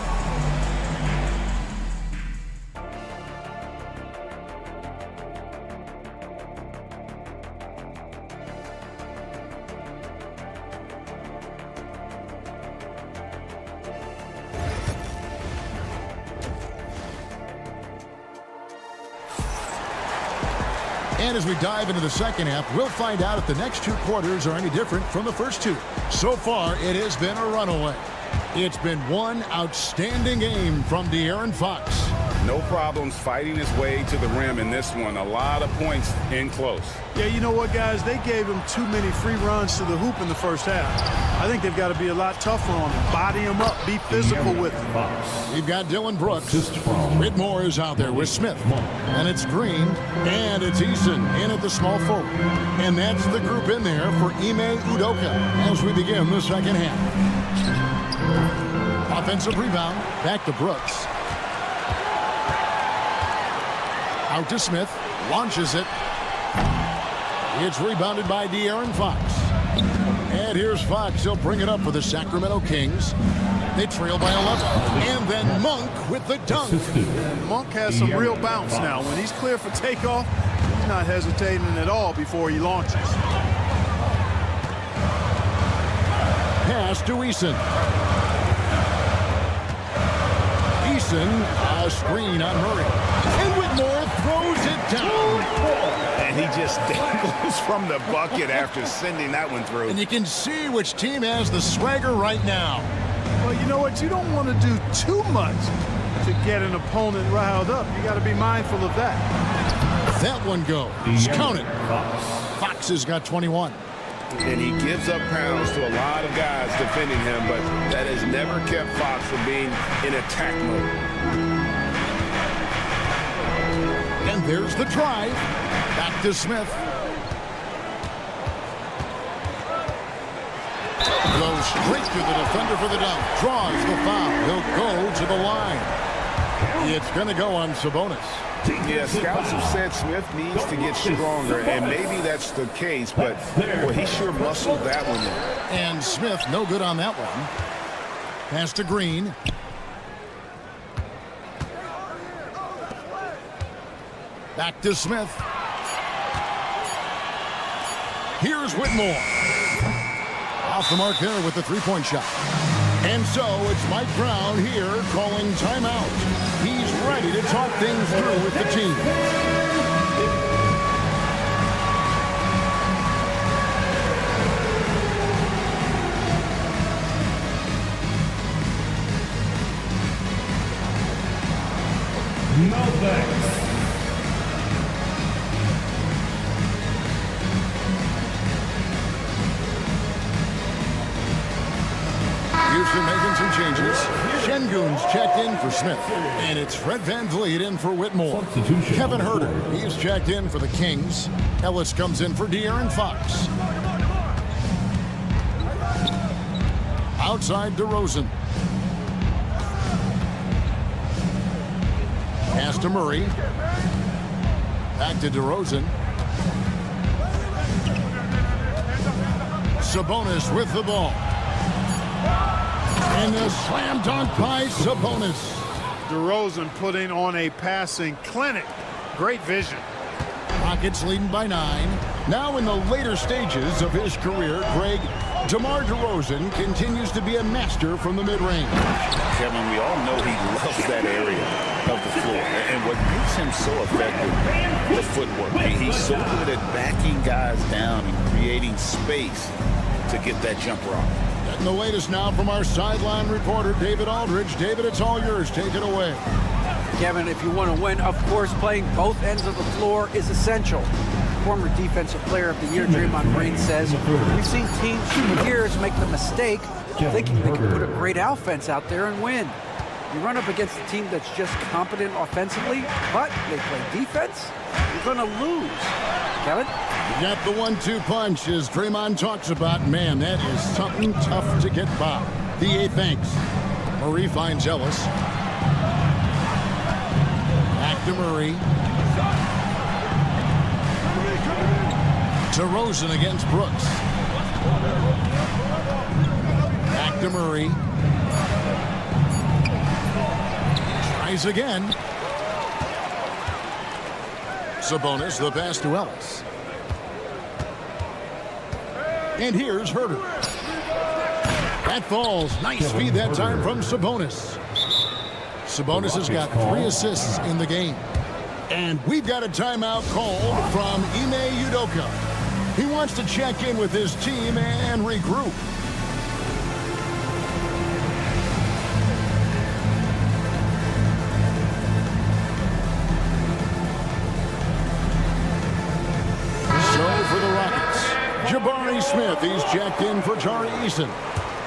And as we dive into the second half, we'll find out if the next 2 quarters are any different from the first 2. So far, it has been a runaway. It's been one outstanding game from De'Aaron Fox. No problems fighting his way to the rim in this one. A lot of points in close. Yeah, you know what, guys? They gave him too many free runs to the hoop in the first half. I think they've got to be a lot tougher on him. Body him up. Be physical with him. We've got Dylan Brooks. Whitmore is out there with Smith. And it's Green. And it's Eason in at the small forward. And that's the group in there for Ime Udoka as we begin the second half. Offensive rebound. Back to Brooks. Out to Smith. Launches it. It's rebounded by De'Aaron Fox. And here's Fox. He'll bring it up for the Sacramento Kings. They trail by 11. And then Monk with the dunk. Monk has some real bounce now. When he's clear for takeoff, he's not hesitating at all before he launches. pass to Eason. Eason, a screen on Murray. And Whitmore throws it down. And he just dangles from the bucket after sending that one through. And you can see which team has the swagger right now. Well, you know what? You don't want to do too much to get an opponent riled up. You got to be mindful of that. That one goes. Count it. Fox has got 21. And he gives up pounds to a lot of guys defending him, but that has never kept Fox from being in attack mode. And there's the drive. Back to Smith. Goes straight to the defender for the dunk. Draws the foul. He'll go to the line. It's going to go on Sabonis. Yeah, scouts have said Smith needs to get stronger, and maybe that's the case, but boy, he sure muscled that one in. And Smith, no good on that one. Pass to Green. Back to Smith. Here's Whitmore. Off the mark there with the three-point shot. And so it's Mike Brown here calling timeout. He's ready to talk things through with the team. No thanks. Houston making some changes. Şengün's checked in for Smith. And it's Fred VanVleet in for Whitmore. Kevin Huerter, he's checked in for the Kings. Ellis comes in for De'Aaron Fox. Outside DeRozan. Pass to Murray. Back to DeRozan. Sabonis with the ball. And a slam dunk by Sabonis. DeRozan putting on a passing clinic. Great vision. Rockets leading by 9. Now in the later stages of his career, Greg, DeMar DeRozan continues to be a master from the mid-range. Kevin, we all know he loves that area of the floor. And what makes him so effective, the footwork. He's so good at backing guys down and creating space to get that jumper off. And the latest now from our sideline reporter, David Aldridge. David, it's all yours. Take it away. Kevin, if you want to win, of course, playing both ends of the floor is essential. Former Defensive Player of the Year, Draymond Green, says, we've seen teams for years make the mistake of thinking they can put a great offense out there and win. You run up against a team that's just competent offensively, but they play defense, you're going to lose. Kevin? You got the 1-2 punch, as Draymond talks about. Man, that is something tough to get by. DA thanks. Murray finds Ellis. Back to Murray. DeRozan against Brooks. Back to Murray. Tries again. Sabonis, the pass to Ellis. And here's Huerter. That falls. Nice feed that time from Sabonis. Sabonis has got 3 assists in the game. And we've got a timeout called from Ime Udoka. He wants to check in with his team and regroup. So for the Rockets, Jabari Smith, he's checked in for Tari Eason.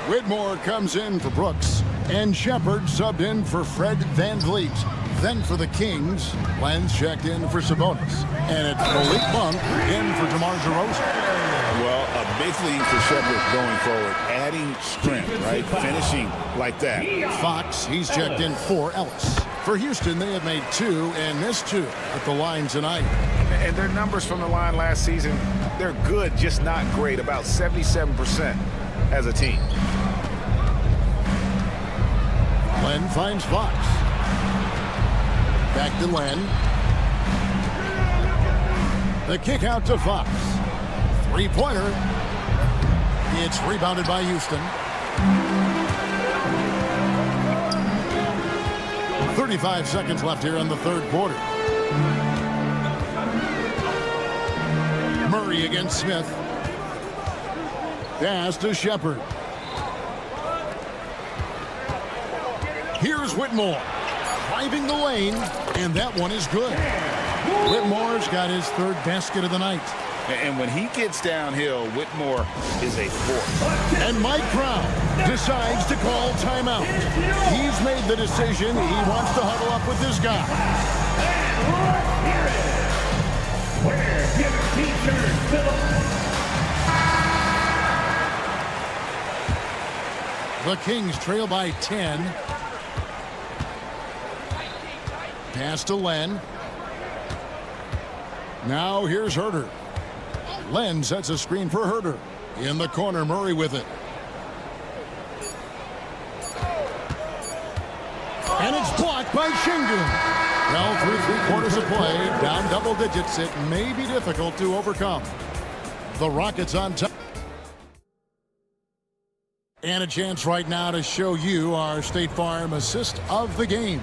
Whitmore comes in for Brooks. And Shepard subbed in for Fred VanVleet. Then for the Kings, Lenz checked in for Sabonis. And it's Malik Monk in for DeMar DeRozan. Well, a big thing for Shepard going forward, adding strength, right? Finishing like that. Fox, he's checked in for Ellis. For Houston, they have made 2 and missed 2 at the line tonight. And their numbers from the line last season, they're good, just not great, about 77% as a team. Len finds Fox. Back to Len. The kick out to Fox. Three-pointer. It's rebounded by Houston. .35 seconds left here in the third quarter. Murray against Smith. Pass to Shepard. Here's Whitmore. Driving the lane, and that one is good. Whitmore's got his third basket of the night. And when he gets downhill, Whitmore is a force. And Mike Brown decides to call timeout. He's made the decision. He wants to huddle up with this guy. The Kings trail by 10. Pass to Len. Now here's Herter. Len sets a screen for Herter. In the corner, Murray with it. And it's blocked by Şengün. Well, through 3/4 of play, down double digits, it may be difficult to overcome. The Rockets on top. And a chance right now to show you our State Farm assist of the game.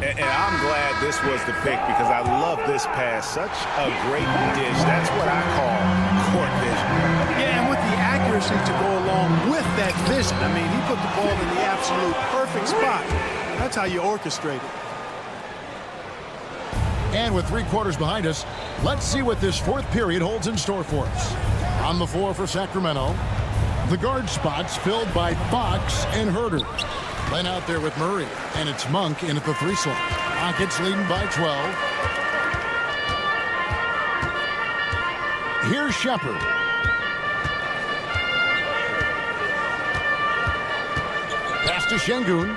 And I'm glad this was the pick because I love this pass. Such a great dish. That's what I call court vision. Yeah, and with the accuracy to go along with that vision. I mean, he put the ball in the absolute perfect spot. That's how you orchestrate it. And with 3/4 behind us, let's see what this fourth period holds in store for us. On the floor for Sacramento, the guard spots filled by Fox and Herter. Len out there with Murray, and it's Monk in at the 3 slot. Rockets leading by 12. Here's Shepard. Pass to Şengün.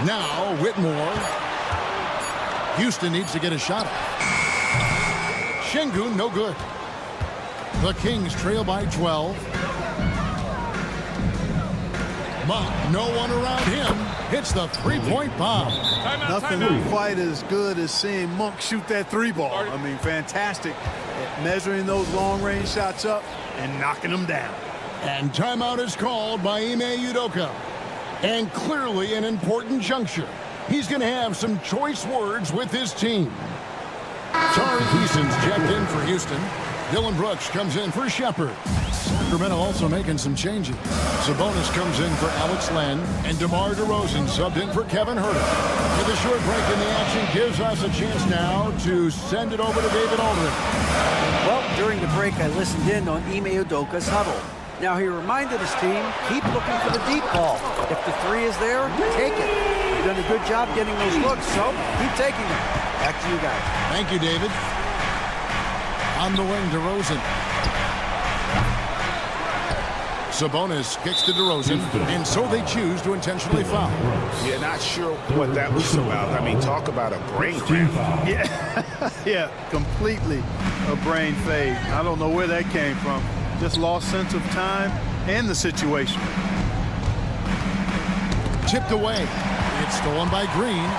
Now Whitmore. Houston needs to get a shot up. Şengün, no good. The Kings trail by 12. Monk, no one around him, hits the three-point bomb. Nothing quite as good as seeing Monk shoot that 3 ball. I mean, fantastic at measuring those long-range shots up and knocking them down. And timeout is called by Ime Udoka. And clearly an important juncture. He's going to have some choice words with his team. Tari Eason's checked in for Houston. Dylan Brooks comes in for Shepard. Sacramento also making some changes. Sabonis comes in for Alex Len, and DeMar DeRozan subbed in for Kevin Herter. With a short break in the action gives us a chance now to send it over to David Aldridge. Well, during the break, I listened in on Ime Udoka's huddle. Now, he reminded his team, keep looking for the deep ball. If the 3 is there, take it. You've done a good job getting those looks, so keep taking them. Back to you guys. Thank you, David. On the wing, DeRozan. Sabonis kicks to DeRozan, and so they choose to intentionally foul. Yeah, not sure what that was about. I mean, talk about a brain cramp. Yeah, yeah, completely a brain fade. I don't know where that came from. Just lost sense of time and the situation. Tipped away. It's stolen by Green.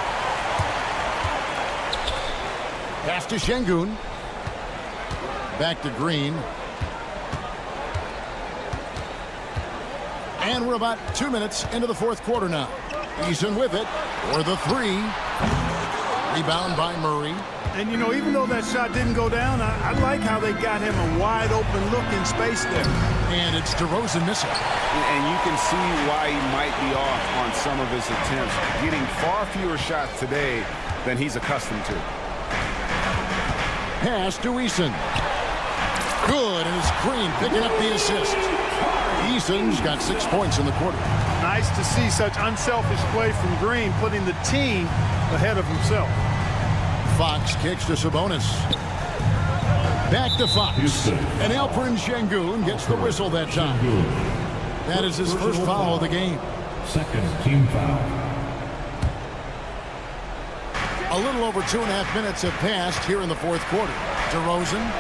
Pass to Şengün. Back to Green. And we're about 2 minutes into the fourth quarter now. Eason with it for the 3. Rebound by Murray. And, you know, even though that shot didn't go down, I like how they got him a wide open look in space there. And it's DeRozan missing. And you can see why he might be off on some of his attempts. Getting far fewer shots today than he's accustomed to. Pass to Eason. Good, and it's Green picking up the assist. Eason's got 6 points in the quarter. Nice to see such unselfish play from Green, putting the team ahead of himself. Fox kicks to Sabonis. Back to Fox. And Alperen Şengün gets the whistle that time. That is his first foul of the game. Second team foul. A little over 2.5 minutes have passed here in the fourth quarter. DeRozan.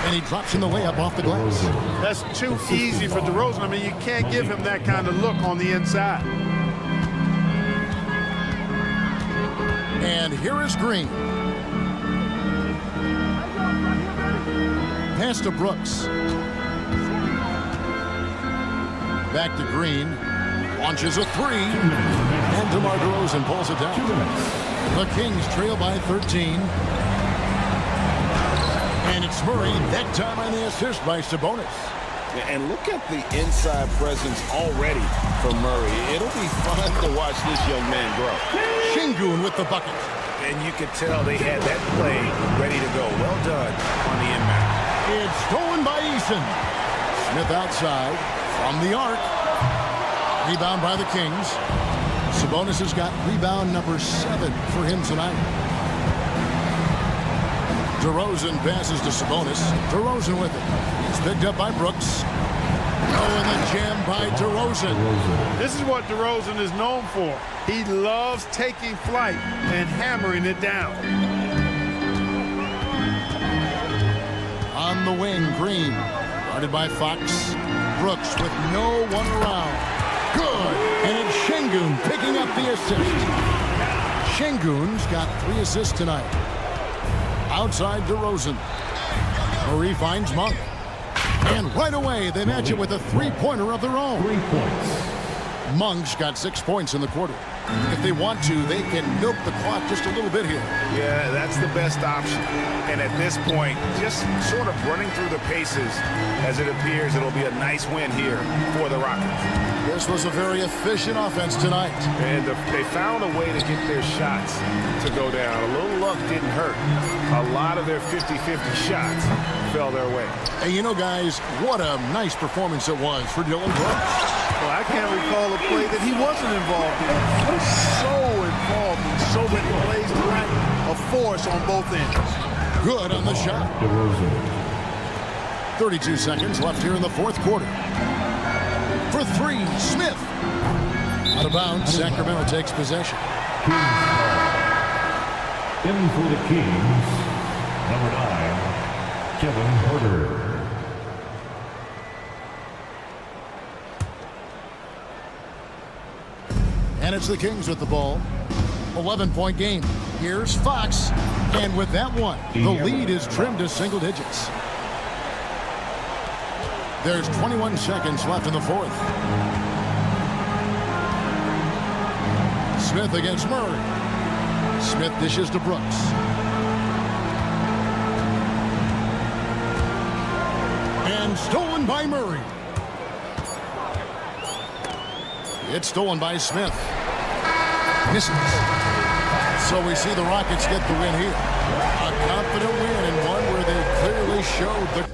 And he drops in the layup off the glass. That's too easy for DeRozan. I mean, you can't give him that kind of look on the inside. And here is Green. Pass to Brooks. Back to Green. Launches a three. And DeMar DeRozan pulls it down. The Kings trail by 13. And it's Murray, that time on the assist by Sabonis. And look at the inside presence already from Murray. It'll be fun to watch this young man grow. Şengün with the bucket. And you could tell they had that play ready to go. Well done on the inbound. It's stolen by Eason. Smith outside from the arc. Rebound by the Kings. Sabonis has got rebound number 7 for him tonight. DeRozan passes to Sabonis. DeRozan with it. He's picked up by Brooks. Oh, and the jam by DeRozan. This is what DeRozan is known for. He loves taking flight and hammering it down. On the wing, Green. Guarded by Fox. Brooks with no one around. Good. And it's Şengün picking up the assist. Şengün's got 3 assists tonight. Outside DeRozan. Murray finds Monk. And right away, they match it with a three-pointer of their own. 3 points. Monk's got 6 points in the quarter. If they want to, they can milk the clock just a little bit here. Yeah, that's the best option. And at this point, just sort of running through the paces as it appears it'll be a nice win here for the Rockets. This was a very efficient offense tonight. And they found a way to get their shots to go down. A little luck didn't hurt. A lot of their 50-50 shots fell their way. And you know, guys, what a nice performance it was for Dillon Brooks. Well, I can't recall a play that he wasn't involved in. He was so involved in so many plays tonight. A force on both ends. Good on the shot. DeRozan. 32 seconds left here in the fourth quarter. For 3, Smith. Out of bounds, Sacramento takes possession. Kings foul. In for the Kings, number 9, Kevin Porter. And it's the Kings with the ball. 11-point game. Here's Fox. And with that one, the lead is trimmed to single digits. There's 21 seconds left in the fourth. Smith against Murray. Smith dishes to Brooks. And stolen by Murray. It's stolen by Smith. Misses. So we see the Rockets get the win here. A confident win and one where they clearly showed the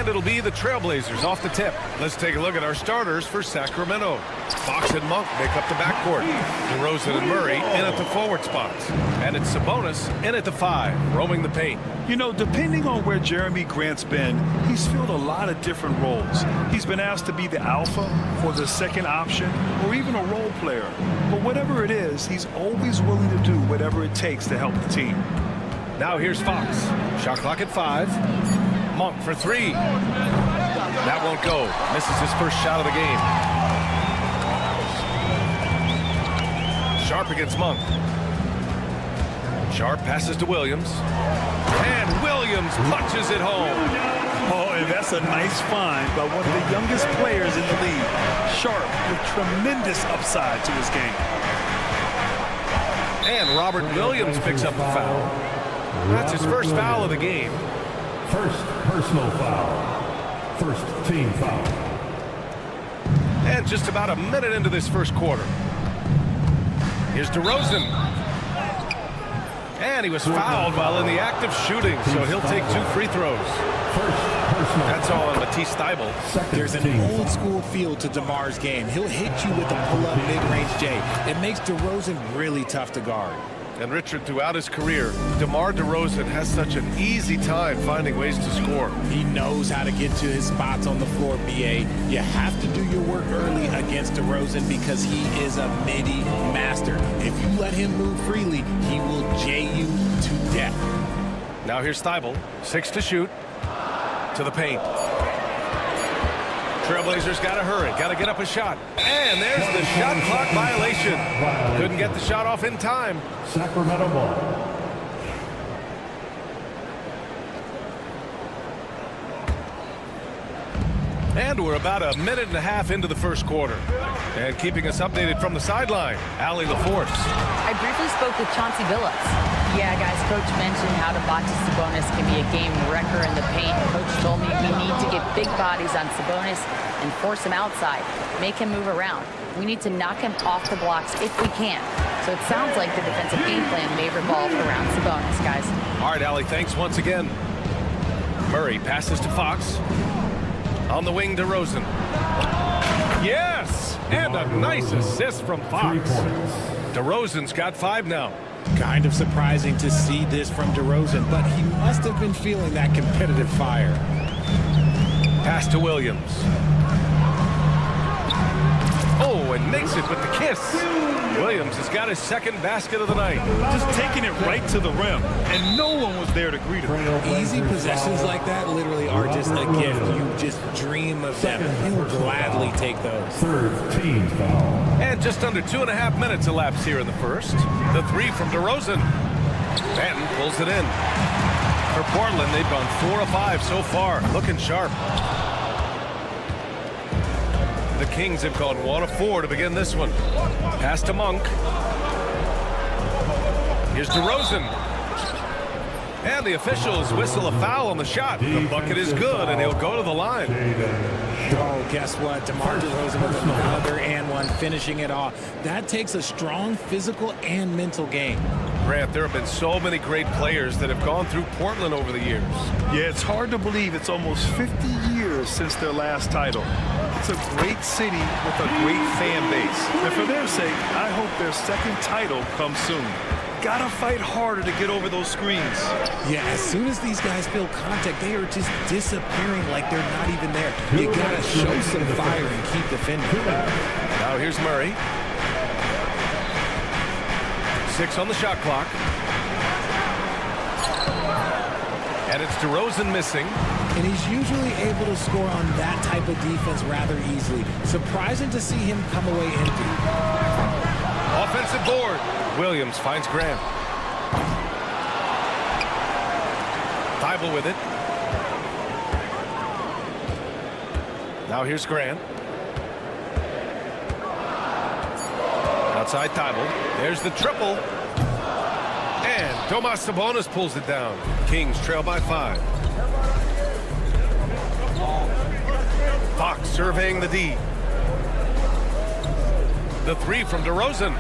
And it'll be the Trailblazers off the tip. Let's take a look at our starters for Sacramento. Fox and Monk make up the backcourt. DeRozan and Murray in at the forward spots. And it's Sabonis in at the 5, roaming the paint. You know, depending on where Jeremy Grant's been, he's filled a lot of different roles. He's been asked to be the alpha or the second option or even a role player. But whatever it is, he's always willing to do whatever it takes to help the team. Now here's Fox. Shot clock at 5. Monk for 3. That won't go. Misses his first shot of the game. Sharp against Monk. Sharp passes to Williams. And Williams punches it home. Oh, and that's a nice find by one of the youngest players in the league. Sharp with tremendous upside to his game. And Robert Williams picks up a foul. That's his first foul of the game. First personal foul. First team foul. And just about a minute into this first quarter. Here's DeRozan. And he was fouled while in the act of shooting, so he'll take 2 free throws. That's all on Matisse Thybulle. There's an old school feel to DeMar's game. He'll hit you with a pull-up mid-range J. It makes DeRozan really tough to guard. And Richard, throughout his career, DeMar DeRozan has such an easy time finding ways to score. He knows how to get to his spots on the floor, BA. You have to do your work early against DeRozan because he is a midi master. If you let him move freely, he will J you to death. Now here's Thybulle, 6 to shoot, to the paint. Trailblazers got to hurry, got to get up a shot. And there's the shot clock violation. Couldn't get the shot off in time. Sacramento ball. And we're about a minute and a half into the first quarter. And keeping us updated from the sideline, Allie LaForce. I briefly spoke with Chauncey Billups. Yeah, guys, Coach mentioned how Domantas Sabonis can be a game wrecker in the paint. Coach told me we need to get big bodies on Sabonis and force him outside, make him move around. We need to knock him off the blocks if we can. So it sounds like the defensive game plan may revolve around Sabonis, guys. All right, Allie, thanks once again. Murray passes to Fox. On the wing, DeRozan. Yes! And a nice assist from Fox. DeRozan's got 5 now. Kind of surprising to see this from DeRozan, but he must have been feeling that competitive fire. Pass to Williams. Oh, and makes it with the kiss. Williams has got his second basket of the night. Just taking it right to the rim, and no one was there to greet him. Easy possessions like that literally are just a gift. You just dream of them. You'll gladly take those. Third team foul. And just under 2.5 minutes elapsed here in the first. The 3 from DeRozan. Banton pulls it in. For Portland, they've gone 4 of 5 so far. Looking sharp. The Kings have gone 1 of 4 to begin this one. Pass to Monk. Here's DeRozan. And the officials whistle a foul on the shot. The bucket is good, and he'll go to the line. Oh, guess what? DeMar DeRozan with another and one, finishing it off. That takes a strong physical and mental game. Grant, there have been so many great players that have gone through Portland over the years. Yeah, it's hard to believe it's almost 50 years since their last title. It's a great city with a great fan base. And for their sake, I hope their second title comes soon. Gotta fight harder to get over those screens. Yeah, as soon as these guys feel contact, they are just disappearing like they're not even there. You gotta show some fire and keep defending. Now here's Murray. 6 on the shot clock. And it's DeRozan missing. And he's usually able to score on that type of defense rather easily. Surprising to see him come away empty. Offensive board. Williams finds Grant. Thybulle with it. Now here's Grant. Outside Thybulle. There's the triple. And Domas Sabonis pulls it down. Kings trail by 5. Fox surveying the D. The 3 from DeRozan.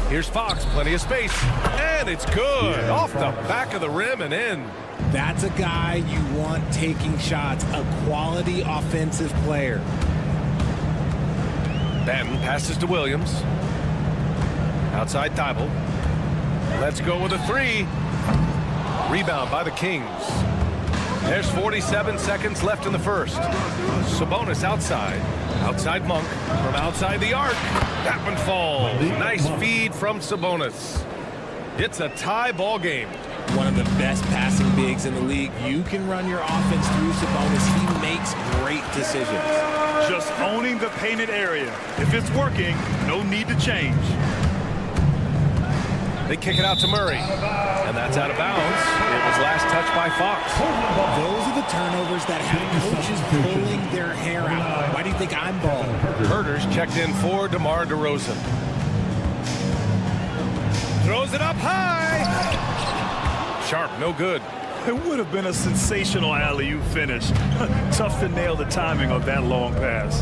Here's Fox, plenty of space. And it's good. Off the back of the rim and in. That's a guy you want taking shots, a quality offensive player. Benton passes to Williams. Outside Thibault. Let's go with a three. Rebound by the Kings. There's 47 seconds left in the first. Sabonis outside. Outside Monk from outside the arc. That one falls. Nice feed from Sabonis. It's a tie ball game. One of the best passing bigs in the league. You can run your offense through Sabonis. He makes great decisions. Just owning the painted area. If it's working, no need to change. They kick it out to Murray. And that's out of bounds. It was last touched by Fox. Those are the turnovers that have coaches pulling their hair out. Why do you think I'm balling? Herder's checked in for DeMar DeRozan. Throws it up high. Sharp, no good. It would have been a sensational alley-oop finish. Tough to nail the timing of that long pass.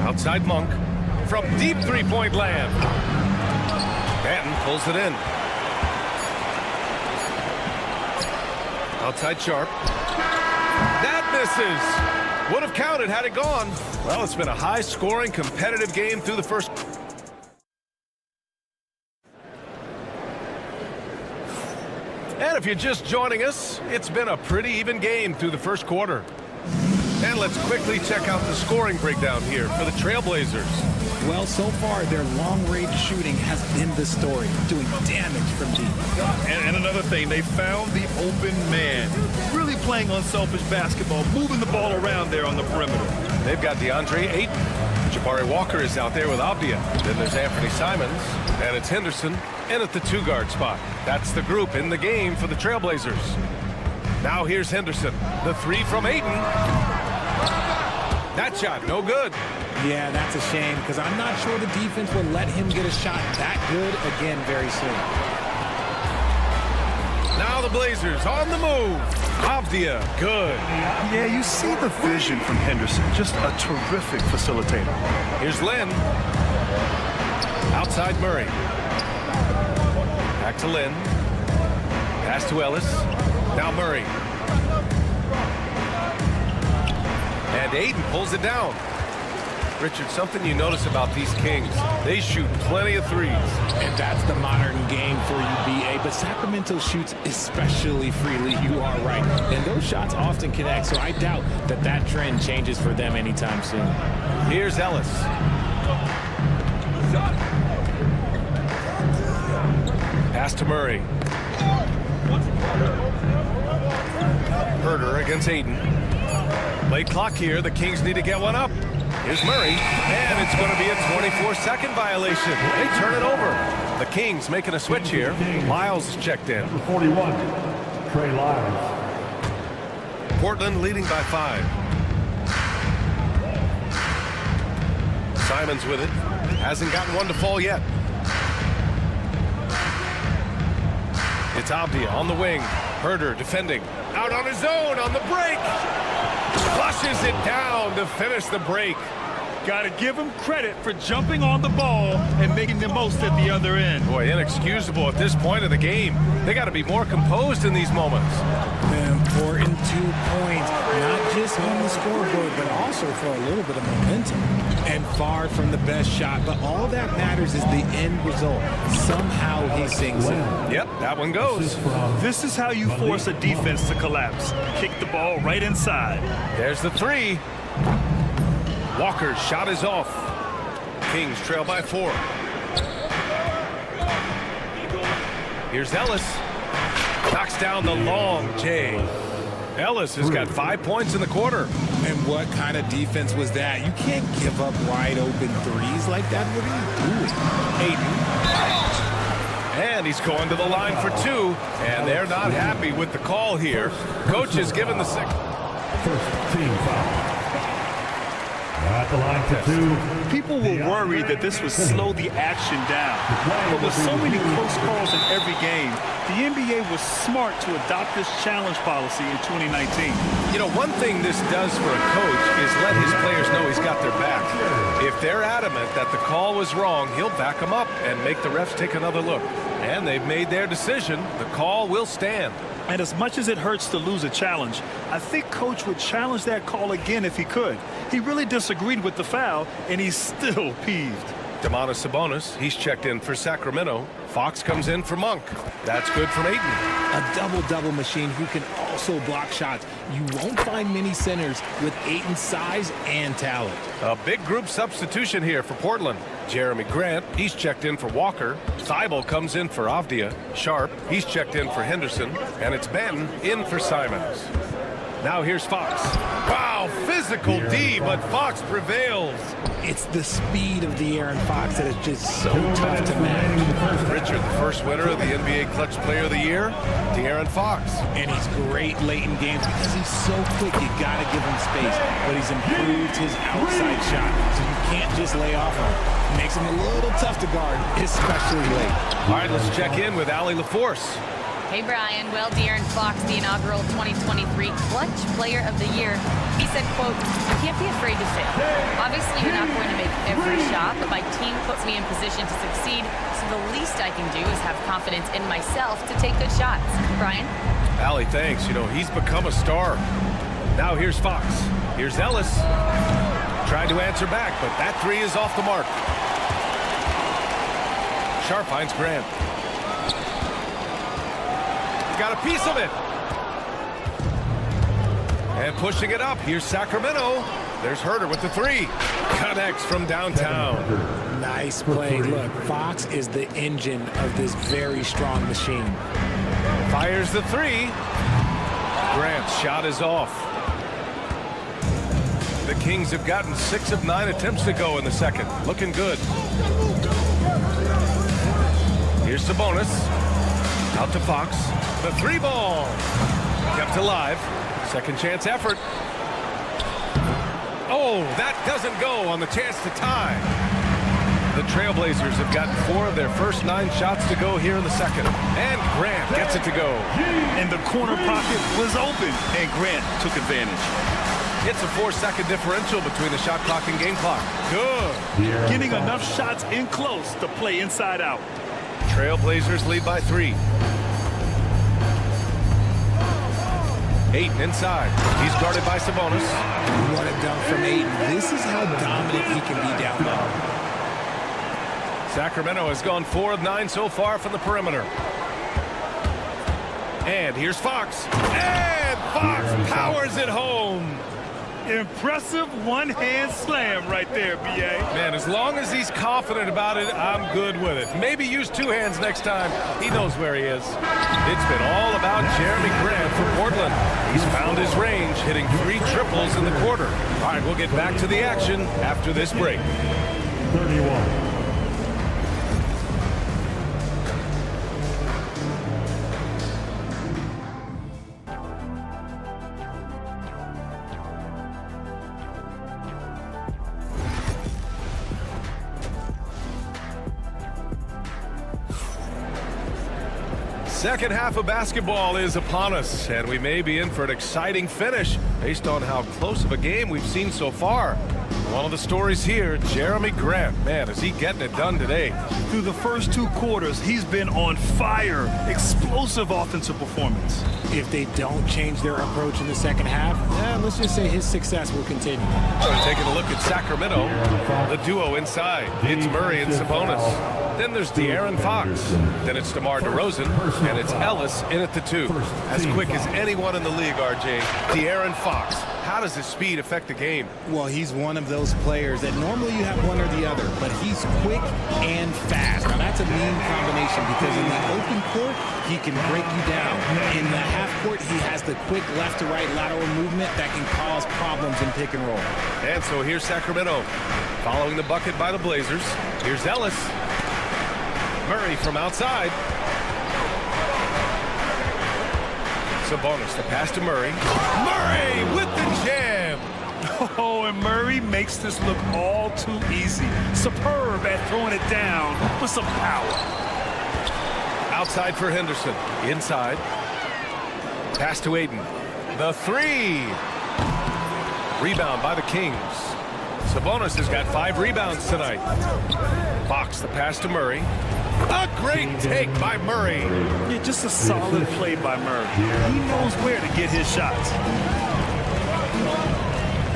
Outside Monk from deep three-point land. Banton pulls it in. Outside Sharp. That misses. Would have counted had it gone. Well, it's been a high-scoring, competitive game through the first. And if you're just joining us, it's been a pretty even game through the first quarter. And let's quickly check out the scoring breakdown here for the Trailblazers. Well, so far, their long-range shooting has been the story, doing damage from deep. And another thing, they found the open man. Really playing unselfish basketball, moving the ball around there on the perimeter. They've got DeAndre Ayton. Jabari Walker is out there with Abdia. Then there's Anthony Simons. And it's Henderson in at the two-guard spot. That's the group in the game for the Trailblazers. Now here's Henderson. The three from Ayton. That shot, no good. Yeah, that's a shame, because I'm not sure the defense will let him get a shot that good again very soon. Now the Blazers on the move. Abdia, good. Yeah, you see the vision from Henderson. Just a terrific facilitator. Here's Lynn. Outside Murray. Back to Lynn. Pass to Ellis. Now Murray. And Ayton pulls it down. Richard, something you notice about these Kings, they shoot plenty of threes. And that's the modern game for you, BA. But Sacramento shoots especially freely. You are right. And those shots often connect, so I doubt that that trend changes for them anytime soon. Here's Ellis. Pass to Murray. Herder against Ayton. Late clock here. The Kings need to get one up. Here's Murray, and it's going to be a 24-second violation. They turn it over. The Kings making a switch here. Lyles checked in. Number 41, Trey Lyles. Portland leading by 5. Simons with it. Hasn't gotten one to fall yet. It's Abdia on the wing. Herder defending. Out on his own on the break. Flushes it down to finish the break. Got to give him credit for jumping on the ball and making the most at the other end. Boy, inexcusable at this point of the game. They got to be more composed in these moments. An important 2 points, not just on the scoreboard, but also for a little bit of momentum. And far from the best shot, but all that matters is the end result. Somehow he sinks it. Yep, that one goes. This is how you force a defense to collapse. Kick the ball right inside. There's the three. Walker's shot is off. Kings trail by 4. Here's Ellis. Knocks down the long J. Ellis has got 5 points in the quarter. And what kind of defense was that? You can't give up wide open threes like that. What are you doing? Ayton. And he's going to the line for 2. And they're not happy with the call here. Coach has given the second. First team foul. At the line for 2. People were worried that this would slow the action down. But with so many close calls in every game, the NBA was smart to adopt this challenge policy in 2019. You know, one thing this does for a coach is let his players know he's got their back. If they're adamant that the call was wrong, he'll back them up and make the refs take another look. And they've made their decision. The call will stand. And as much as it hurts to lose a challenge, I think Coach would challenge that call again if he could. He really disagreed with the foul, and he's still peeved. Domantas Sabonis, he's checked in for Sacramento. Fox comes in for Monk. That's good from Ayton. A double-double machine who can also block shots. You won't find many centers with Ayton's size and talent. A big group substitution here for Portland. Jeremy Grant, he's checked in for Walker. Thibault comes in for Avdia. Sharp, he's checked in for Henderson. And it's Ben in for Simons. Now here's Fox. Wow, physical D, but Fox prevails. It's the speed of De'Aaron Fox that is just so tough to match. Richard, the first winner of the NBA Clutch Player of the Year, De'Aaron Fox. And he's great late in games because he's so quick, you gotta give him space. But he's improved his outside shot, so you can't just lay off him. Makes him a little tough to guard, especially late. All right, let's check in with Allie LaForce. Hey, Brian. Well, De'Aaron Fox, the inaugural 2023 Clutch Player of the Year, he said, quote, "You can't be afraid to fail. Obviously, you're not going to make every shot, but my team puts me in position to succeed, so the least I can do is have confidence in myself to take good shots." Brian? Allie, thanks. You know, he's become a star. Now here's Fox. Here's Ellis. Trying to answer back, but that three is off the mark. Sharp finds Grant. Got a piece of it. And pushing it up. Here's Sacramento. There's Herter with the three. Connects from downtown. Nice play. Look, Fox is the engine of this very strong machine. Fires the three. Grant's shot is off. The Kings have gotten 6 of 9 attempts to go in the second. Looking good. Here's Sabonis. Out to Fox. The three ball. Kept alive. Second chance effort. Oh, that doesn't go on the chance to tie. The Trailblazers have gotten 4 of their first 9 shots to go here in the second. And Grant gets it to go. And the corner pocket was open, and Grant took advantage. It's a 4-second differential between the shot clock and game clock. Good. Getting enough shots in close to play inside out. Trailblazers lead by 3. Ayton inside. He's guarded by Sabonis. What a dunk from Ayton. This is how dominant he can be down low. Sacramento has gone 4 of 9 so far from the perimeter. And here's Fox. And Fox powers it home. Impressive one-hand slam right there, B.A. Man, as long as he's confident about it, I'm good with it. Maybe use 2 hands next time. He knows where he is. It's been all about Jeremy Grant for Portland. He's found his range, hitting 3 triples in the quarter. All right, we'll get back to the action after this break. 31. Second half of basketball is upon us, and we may be in for an exciting finish based on how close of a game we've seen so far. One of the stories here, Jeremy Grant. Man, is he getting it done today. Through the first 2 quarters, he's been on fire. Explosive offensive performance. If they don't change their approach in the second half, let's just say his success will continue. Taking a look at Sacramento, the duo inside. It's Murray and Sabonis. Then there's De'Aaron Fox. Then it's DeMar DeRozan, and it's Ellis in at the 2. As quick as anyone in the league, RJ. De'Aaron Fox. How does his speed affect the game? Well, he's one of those players that normally you have one or the other, but he's quick and fast. Now, that's a mean combination because in the open court, he can break you down. In the half court, he has the quick left-to-right lateral movement that can cause problems in pick and roll. And so here's Sacramento. Following the bucket by the Blazers. Here's Ellis. Murray from outside. Sabonis, the pass to Murray. Murray with the jam. Oh, and Murray makes this look all too easy. Superb at throwing it down with some power. Outside for Henderson. Inside. Pass to Ayton. The 3. Rebound by the Kings. Sabonis has got 5 rebounds tonight. Fox, the pass to Murray. A great take by Murray. Yeah, just a solid play by Murray. He knows where to get his shots.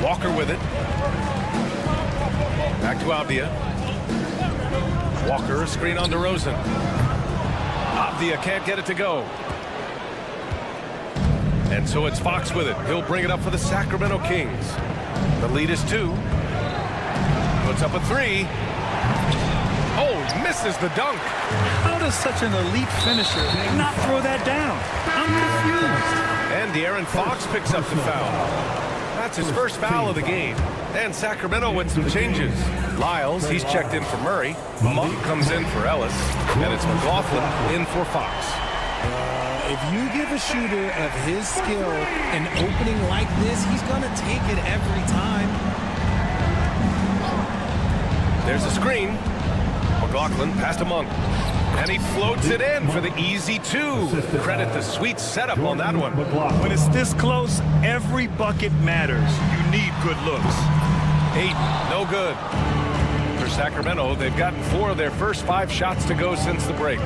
Walker with it. Back to Avdia. Walker, a screen on DeRozan. Avdia can't get it to go. And so it's Fox with it. He'll bring it up for the Sacramento Kings. The lead is 2. Puts up a 3. Oh, misses the dunk. How does such an elite finisher not throw that down? I'm confused. And De'Aaron Fox picks up the foul. That's his first foul of the game. And Sacramento with some changes. Lyles, he's checked in for Murray. Monk comes in for Ellis. And it's McLaughlin in for Fox. If you give a shooter of his skill an opening like this, he's going to take it every time. There's a screen. McLaughlin past to Monk. And he floats it in for the easy 2. Credit the sweet setup on that one. When it's this close, every bucket matters. You need good looks. 8, no good. For Sacramento, they've gotten 4 of their first 5 shots to go since the break.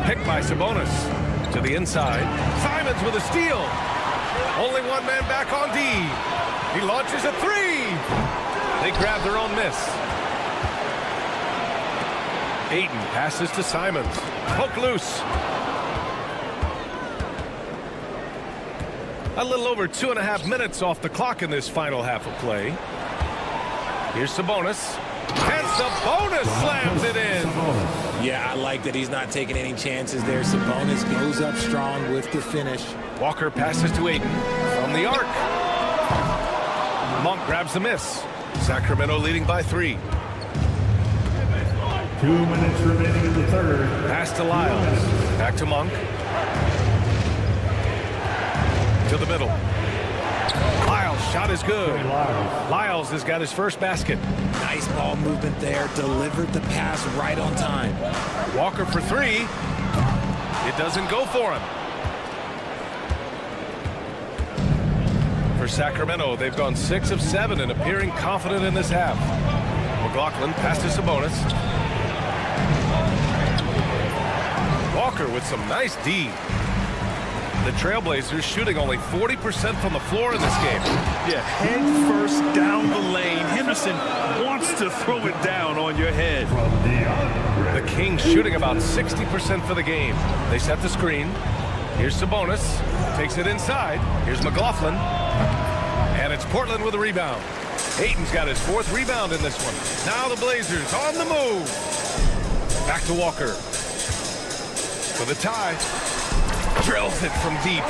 Picked by Sabonis to the inside. Simons with a steal. Only one man back on D. He launches a 3. They grab their own miss. Ayton passes to Simons. Poke loose. A little over 2.5 minutes off the clock in this final half of play. Here's Sabonis. And Sabonis slams it in. Yeah, I like that he's not taking any chances there. Sabonis goes up strong with the finish. Walker passes to Ayton from the arc. Monk grabs the miss. Sacramento leading by 3. 2 minutes remaining in the third. Pass to Lyles. Back to Monk. To the middle. Lyles' shot is good. Lyles has got his first basket. Nice ball movement there. Delivered the pass right on time. Walker for 3. It doesn't go for him. For Sacramento, they've gone 6 of 7 and appearing confident in this half. McLaughlin pass to Sabonis. Walker with some nice D. The Trailblazers shooting only 40% from the floor in this game. Yeah, head first down the lane. Henderson wants to throw it down on your head. The Kings shooting about 60% for the game. They set the screen. Here's Sabonis. Takes it inside. Here's McLaughlin. And it's Portland with a rebound. Ayton's got his 4th rebound in this one. Now the Blazers on the move. Back to Walker. For the tie. Drills it from deep.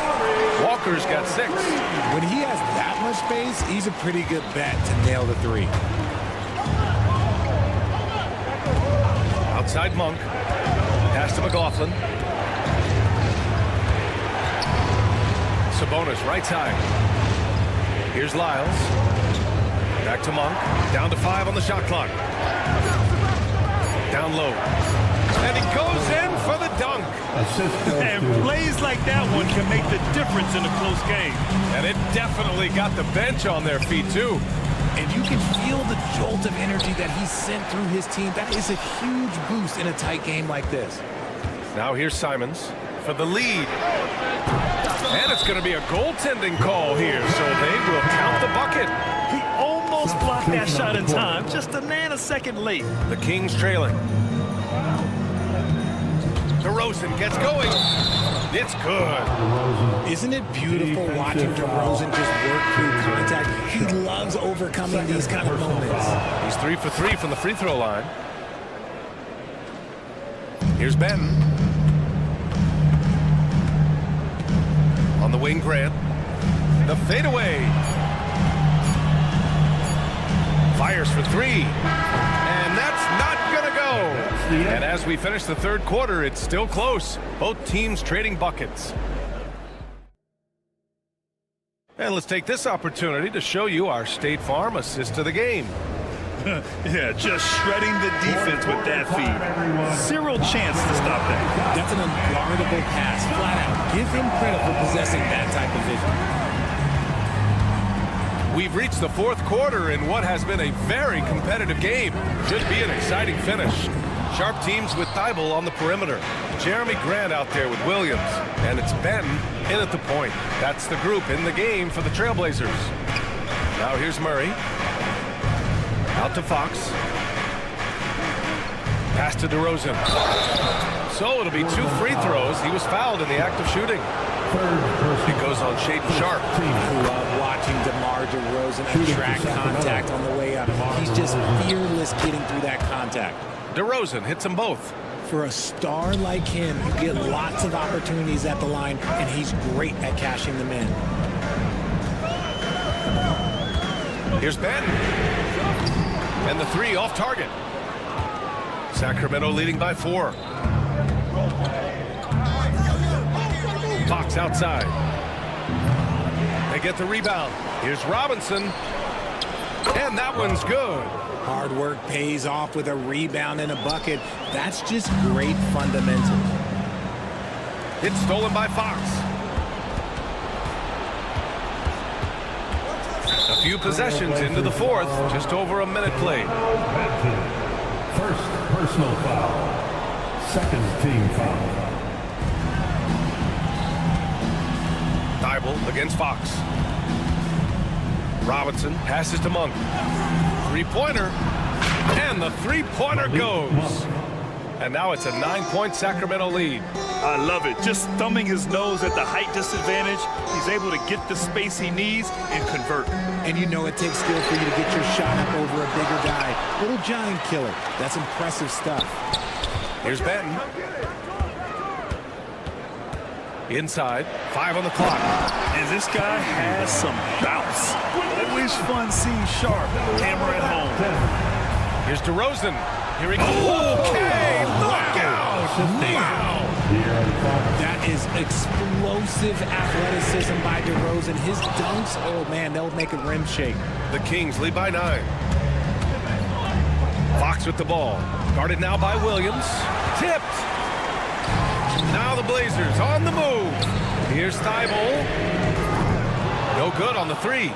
Walker's got 6. When he has that much space, he's a pretty good bet to nail the 3. Outside Monk. Pass to McLaughlin. Sabonis right side. Here's Lyles. Back to Monk. Down to 5 on the shot clock. Down low. And he goes in for the dunk. And plays like that one can make the difference in a close game. And it definitely got the bench on their feet, too. And you can feel the jolt of energy that he sent through his team. That is a huge boost in a tight game like this. Now here's Simons for the lead. And it's going to be a goaltending call here, so they will count the bucket. He almost blocked that shot in time, just a nanosecond late. The Kings trailing. DeRozan gets going. It's good. Isn't it beautiful watching DeRozan just work through contact? He loves overcoming these kind of moments. He's 3 for 3 from the free throw line. Here's Benton. On the wing, Grant. The fadeaway. Fires for 3. And that's not going to go. And as we finish the third quarter, it's still close. Both teams trading buckets. And let's take this opportunity to show you our State Farm assist of the game. Yeah, just shredding the defense with that feed. Zero chance to stop that. That's an unguardable pass, flat out. Give him credit for possessing that type of vision. We've reached the fourth quarter in what has been a very competitive game. Should be an exciting finish. Sharp teams with Thibault on the perimeter. Jeremy Grant out there with Williams. And it's Ben in at the point. That's the group in the game for the Trailblazers. Now here's Murray. Out to Fox. Pass to DeRozan. So it'll be 2 free throws. He was fouled in the act of shooting. It goes on Shaedon Sharpe. Love watching DeMar DeRozan attract contact on the way up. He's just fearless getting through that contact. DeRozan hits them both. For a star like him, you get lots of opportunities at the line, and he's great at cashing them in. Here's Ben. And the 3 off target. Sacramento leading by 4. Fox outside. They get the rebound. Here's Robinson. And that one's good. Hard work pays off with a rebound and a bucket. That's just great fundamentals. It's stolen by Fox. A few possessions into the 4th. Just over a minute played. First personal foul. Second team foul. Thibault against Fox. Robinson passes to Monk. Three-pointer. And the three-pointer goes. And now it's a 9-point Sacramento lead. I love it. Just thumbing his nose at the height disadvantage, he's able to get the space he needs and convert. And you know it takes skill for you to get your shot up over a bigger guy. Little giant killer. That's impressive stuff. Here's Benton. Inside, 5 on the clock. And this guy has some bounce. Always fun seeing Sharpe hammer at home. Here's DeRozan. Here he goes. Okay, look out. Wow. That is explosive athleticism by DeRozan. His dunks, oh man, they'll make a rim shake. The Kings lead by 9. Fox with the ball. Guarded now by Williams. Tipped. Now the Blazers on the move. Here's Thibault. No good on the 3.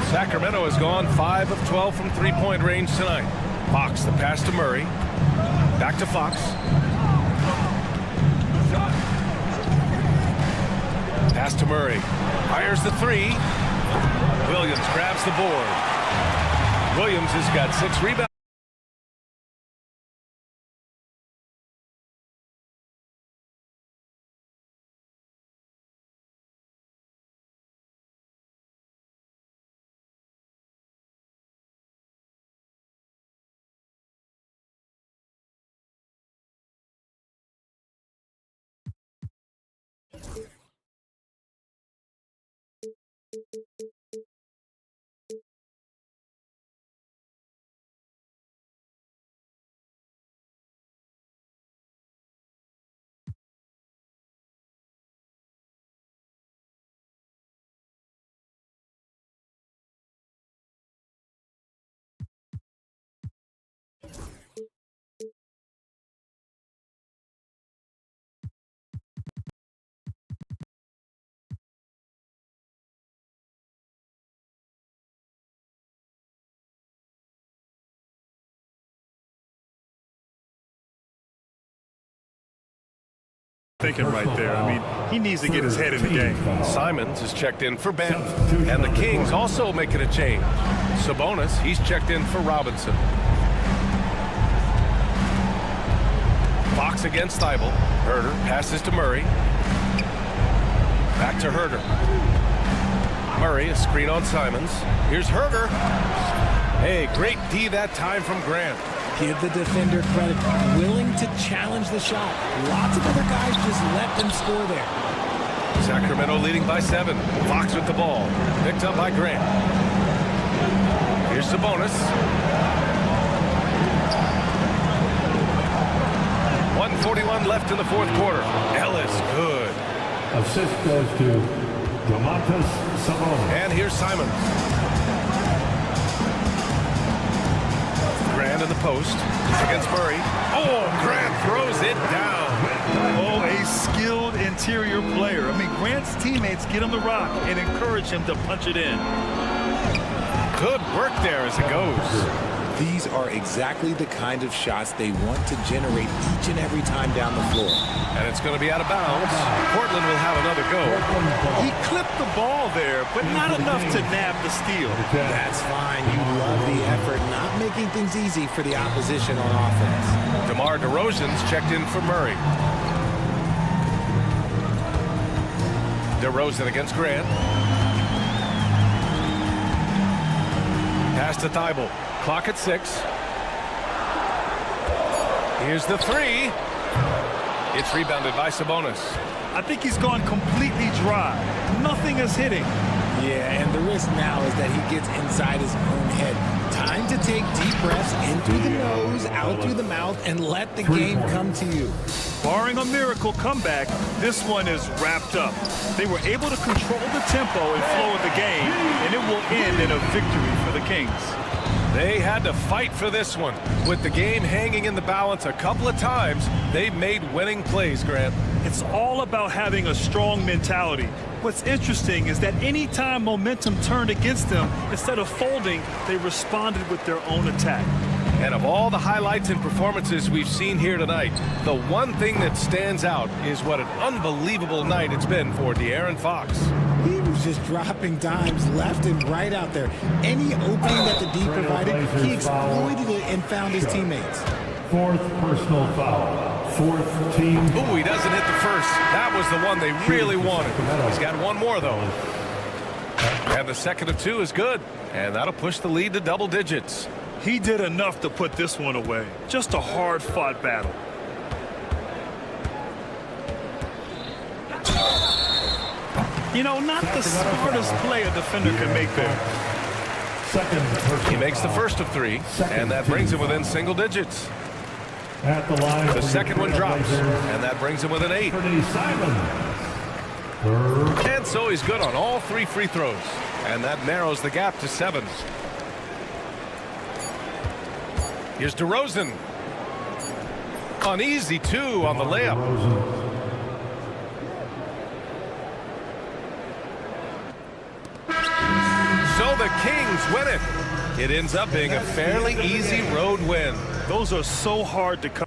Sacramento has gone 5 of 12 from three-point range tonight. Fox, the pass to Murray. Back to Fox. Pass to Murray. Fires the 3. Williams grabs the board. Williams has got 6 rebounds. Thinking right there. I mean, he needs to get his head in the game. Simons is checked in for Ben. And the Kings also making a change. Sabonis, he's checked in for Robinson. Fox against Thibault. Herter passes to Murray. Back to Herter. Murray, a screen on Simons. Here's Herter. Hey, great D that time from Grant. Give the defender credit. Willing to challenge the shot. Lots of other guys just let them score there. Sacramento leading by 7. Fox with the ball. Picked up by Grant. Here's Sabonis. 1:41 left in the 4th quarter. Ellis, good. Assist goes to Domantas Sabonis. And here's Simons. Grant in the post against Murray. Oh, Grant throws it down. Oh, a skilled interior player. I mean, Grant's teammates get him the rock and encourage him to punch it in. Good work there as it goes. These are exactly the kind of shots they want to generate each and every time down the floor. And it's going to be out of bounds. Portland will have another go. He clipped the ball there, but not enough to nab the steal. That's fine. You love the effort, not making things easy for the opposition on offense. DeMar DeRozan's checked in for Murray. DeRozan against Grant. Pass to Thibault. Clock at 6. Here's the 3. It's rebounded by Sabonis. I think he's gone completely dry. Nothing is hitting. Yeah, and the risk now is that he gets inside his own head. Time to take deep breaths in through the nose, out through the mouth, and let the game come to you. Barring a miracle comeback, this one is wrapped up. They were able to control the tempo and flow of the game, and it will end in a victory for the Kings. They had to fight for this one. With the game hanging in the balance a couple of times, they've made winning plays, Grant. It's all about having a strong mentality. What's interesting is that any time momentum turned against them, instead of folding, they responded with their own attack. And of all the highlights and performances we've seen here tonight, the one thing that stands out is what an unbelievable night it's been for De'Aaron Fox. He was just dropping dimes left and right out there. Any opening that the D provided, he exploited it and found his teammates. 4th personal foul. 4th team. Ooh, he doesn't hit the first. That was the one they really wanted. He's got one more, though. And the second of 2 is good. And that'll push the lead to double digits. He did enough to put this one away. Just a hard-fought battle. You know, not the smartest play a defender can make there. He makes the first of 3, and that brings him within single digits. At the line. The second one drops, and that brings him within 8. And so he's good on all 3 free throws, and that narrows the gap to 7. Here's DeRozan. An easy 2 on the layup. So the Kings win it. It ends up being a fairly easy road win. Those are so hard to come.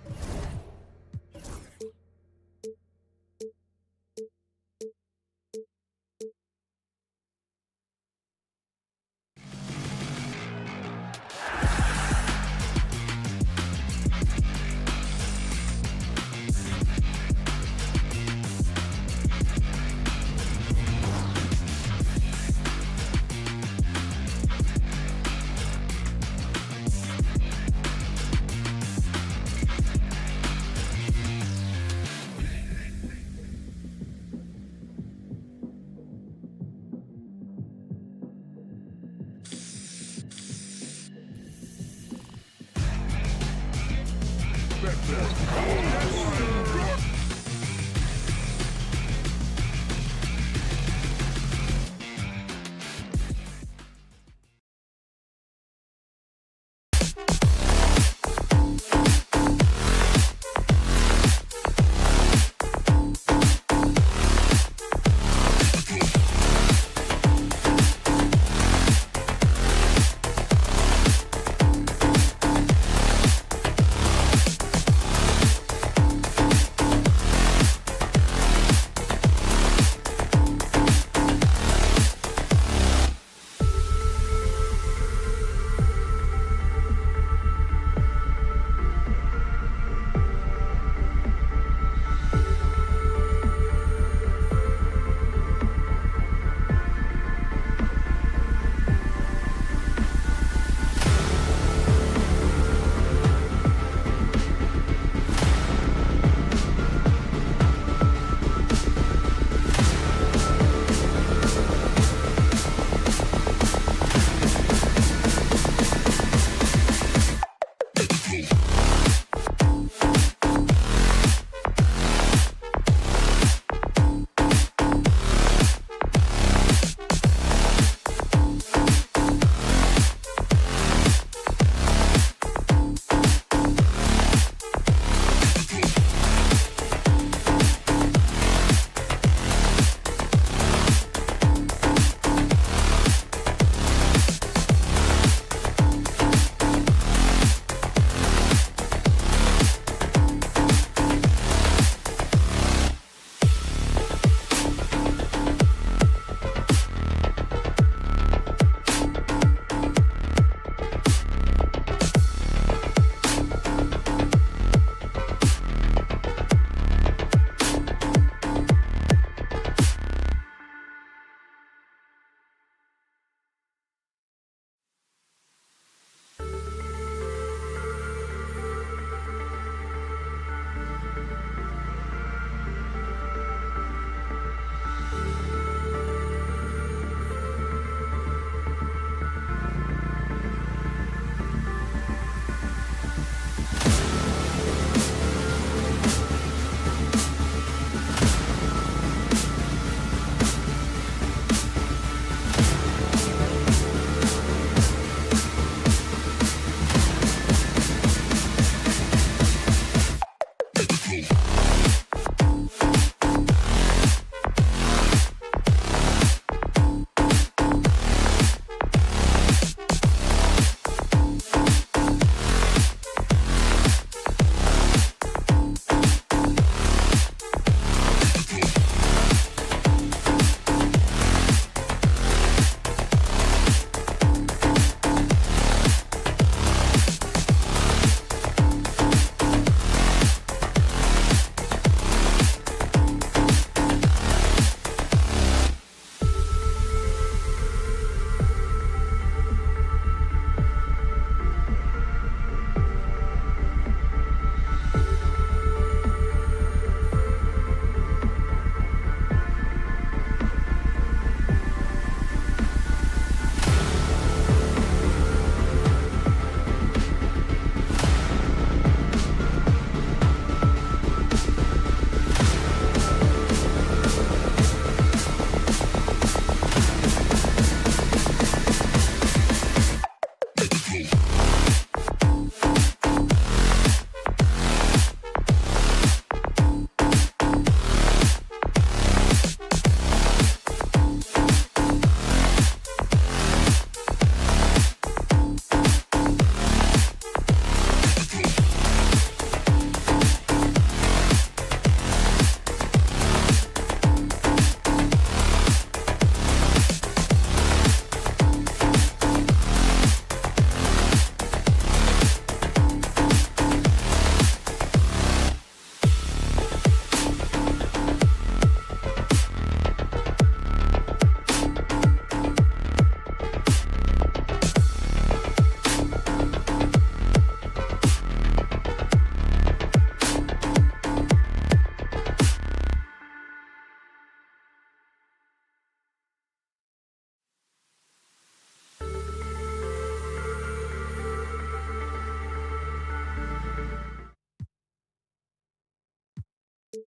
And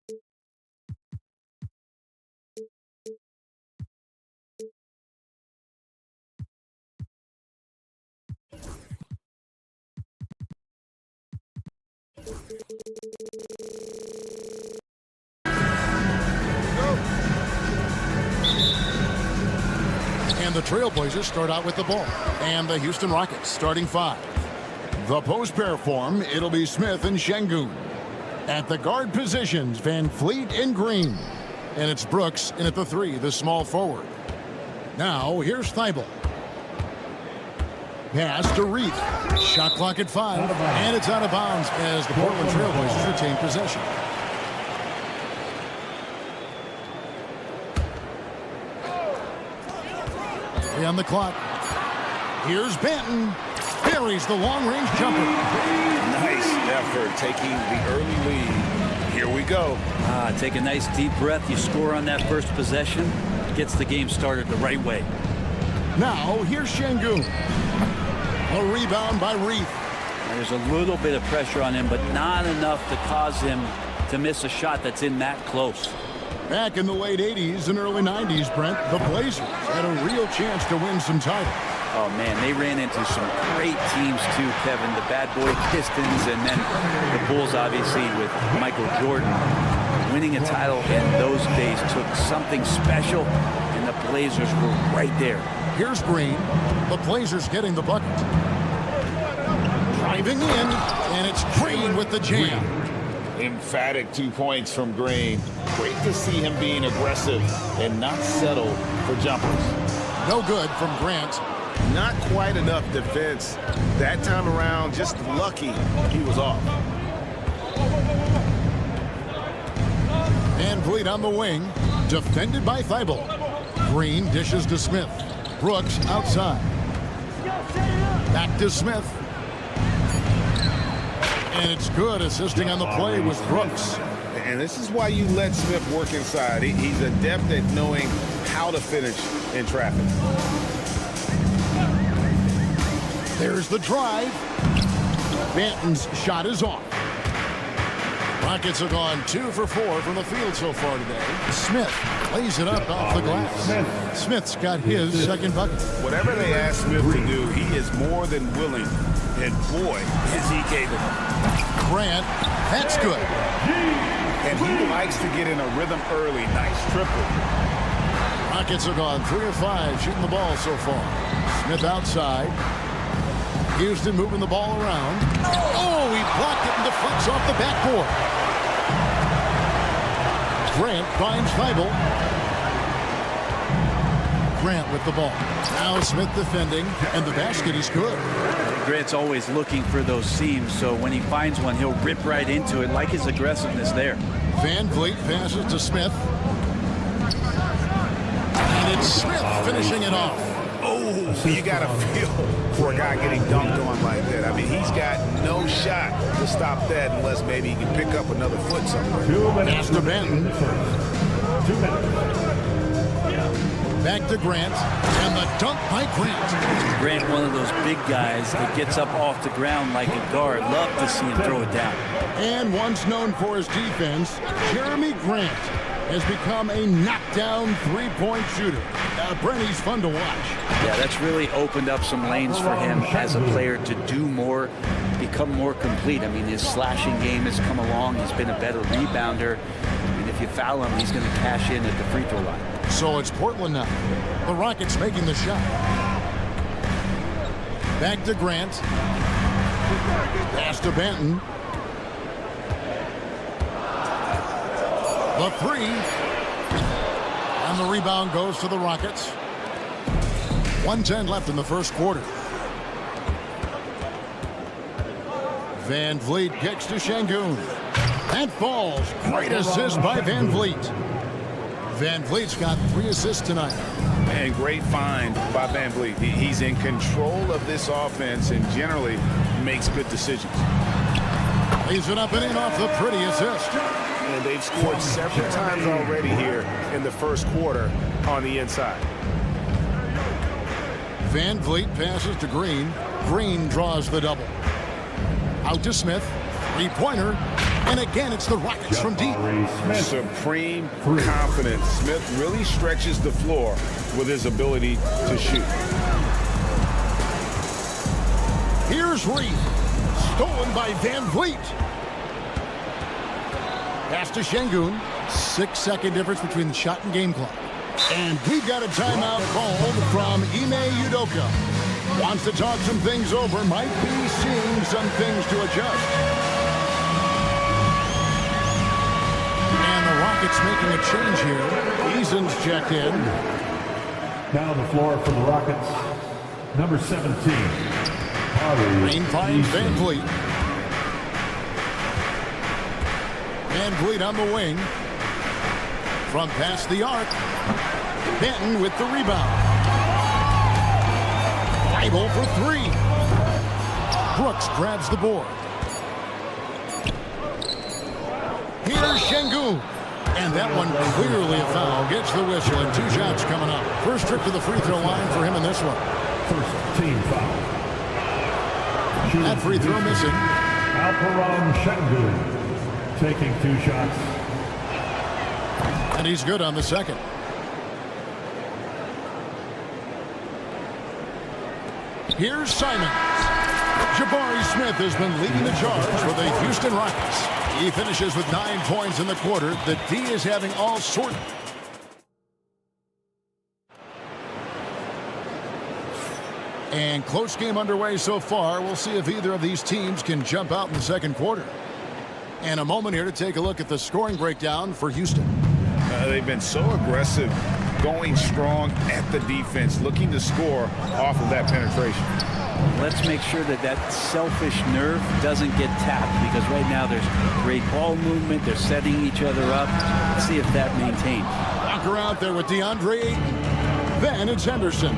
the Trailblazers start out with the ball. And the Houston Rockets starting 5. The post pair form, it'll be Smith and Şengün. At the guard positions, Van Fleet and Green. And it's Brooks in at the 3, the small forward. Now, here's Thibault. Pass to Reith. Shot clock at 5. And it's out of bounds as the Portland Trailblazers retain possession. On the clock. Here's Banton. Buries the long-range jumper. Nice effort taking the early lead. Here we go. Take a nice deep breath. You score on that first possession. Gets the game started the right way. Now, here's Şengün. A rebound by Reith. There's a little bit of pressure on him, but not enough to cause him to miss a shot that's in that close. Back in the late 80s and early 90s, Brent, the Blazers had a real chance to win some titles. Oh, man, they ran into some great teams, too, Kevin. The Bad Boy Pistons and then the Bulls, obviously, with Michael Jordan. Winning a title in those days took something special, and the Blazers were right there. Here's Green. The Blazers getting the bucket. Driving in, and it's Green with the jam. Emphatic 2 points from Green. Great to see him being aggressive and not settle for jumpers. No good from Grant. Not quite enough defense. That time around, just lucky he was off. Van Vliet on the wing. Defended by Thibault. Green dishes to Smith. Brooks outside. Back to Smith. And it's good. Assisting on the play was Brooks. And this is why you let Smith work inside. He's adept at knowing how to finish in traffic. There's the drive. Banton's shot is off. Rockets have gone 2 for 4 from the field so far today. Smith lays it up off the glass. Smith's got his second bucket. Whatever they ask Smith to do, he is more than willing. And boy, is he capable. Grant, that's good. And he likes to get in a rhythm early. Nice triple. Rockets have gone 3 of 5 shooting the ball so far. Smith outside. Houston moving the ball around. Oh, he blocked it and deflects off the backboard. Grant finds Thibault. Grant with the ball. Now Smith defending, and the basket is good. Grant's always looking for those seams, so when he finds one, he'll rip right into it, like his aggressiveness there. Van Vliet passes to Smith. And it's Smith finishing it off. Oh, you got to feel for a guy getting dunked on like that. I mean, he's got no shot to stop that unless maybe he can pick up another foot somewhere. Pass to Banton. 2 minutes. Back to Grant, and the dunk by Grant. Grant, one of those big guys that gets up off the ground like a guard. Love to see him throw it down. And once known for his defense, Jeremy Grant has become a knockdown three-point shooter. Brent, he's fun to watch. Yeah, that's really opened up some lanes for him as a player to do more, become more complete. I mean, his slashing game has come along. He's been a better rebounder. And if you foul him, he's going to cash in at the free throw line. So it's Portland now. The Rockets making the shot. Back to Grant. Pass to Banton. The 3. And the rebound goes to the Rockets. 1:10 left in the first quarter. Van Vliet kicks to Şengün. That falls. Great assist by Van Vliet. Van Vliet's got 3 assists tonight. And great find by Van Vliet. He's in control of this offense and generally makes good decisions. Lays it up and in off the pretty assist. And they've scored several times already here in the first quarter on the inside. Van Vliet passes to Green. Green draws the double. Out to Smith. 3-pointer. And again, it's the Rockets from deep. Supreme confidence. Smith really stretches the floor with his ability to shoot. Here's Reed. Stolen by Van Vliet. Pass to Şengün. 6-second difference between the shot and game clock. And we've got a timeout called from Ime Udoka. Wants to talk some things over. Might be seeing some things to adjust. And the Rockets making a change here. Eason's checked in. Now on the floor for the Rockets, number 17. Green finds Van Vliet. Van Vliet on the wing. From past the arc. Benton with the rebound. Bible for three. Brooks grabs the board. Here's Şengün. And that one clearly a foul. Gets the whistle and 2 shots coming up. First trip to the free throw line for him in this one. First team foul. That free throw missing. Alperen Şengün taking 2 shots. And he's good on the second. Here's Simons. Jabari Smith has been leading the charge for the Houston Rockets. He finishes with 9 points in the quarter. The D is having all sorts. And close game underway so far. We'll see if either of these teams can jump out in the second quarter. And a moment here to take a look at the scoring breakdown for Houston. They've been so aggressive, going strong at the defense, looking to score off of that penetration. Let's make sure that that selfish nerve doesn't get tapped, because right now there's great ball movement. They're setting each other up. Let's see if that maintains. Walker out there with DeAndre Ayton. Then it's Henderson.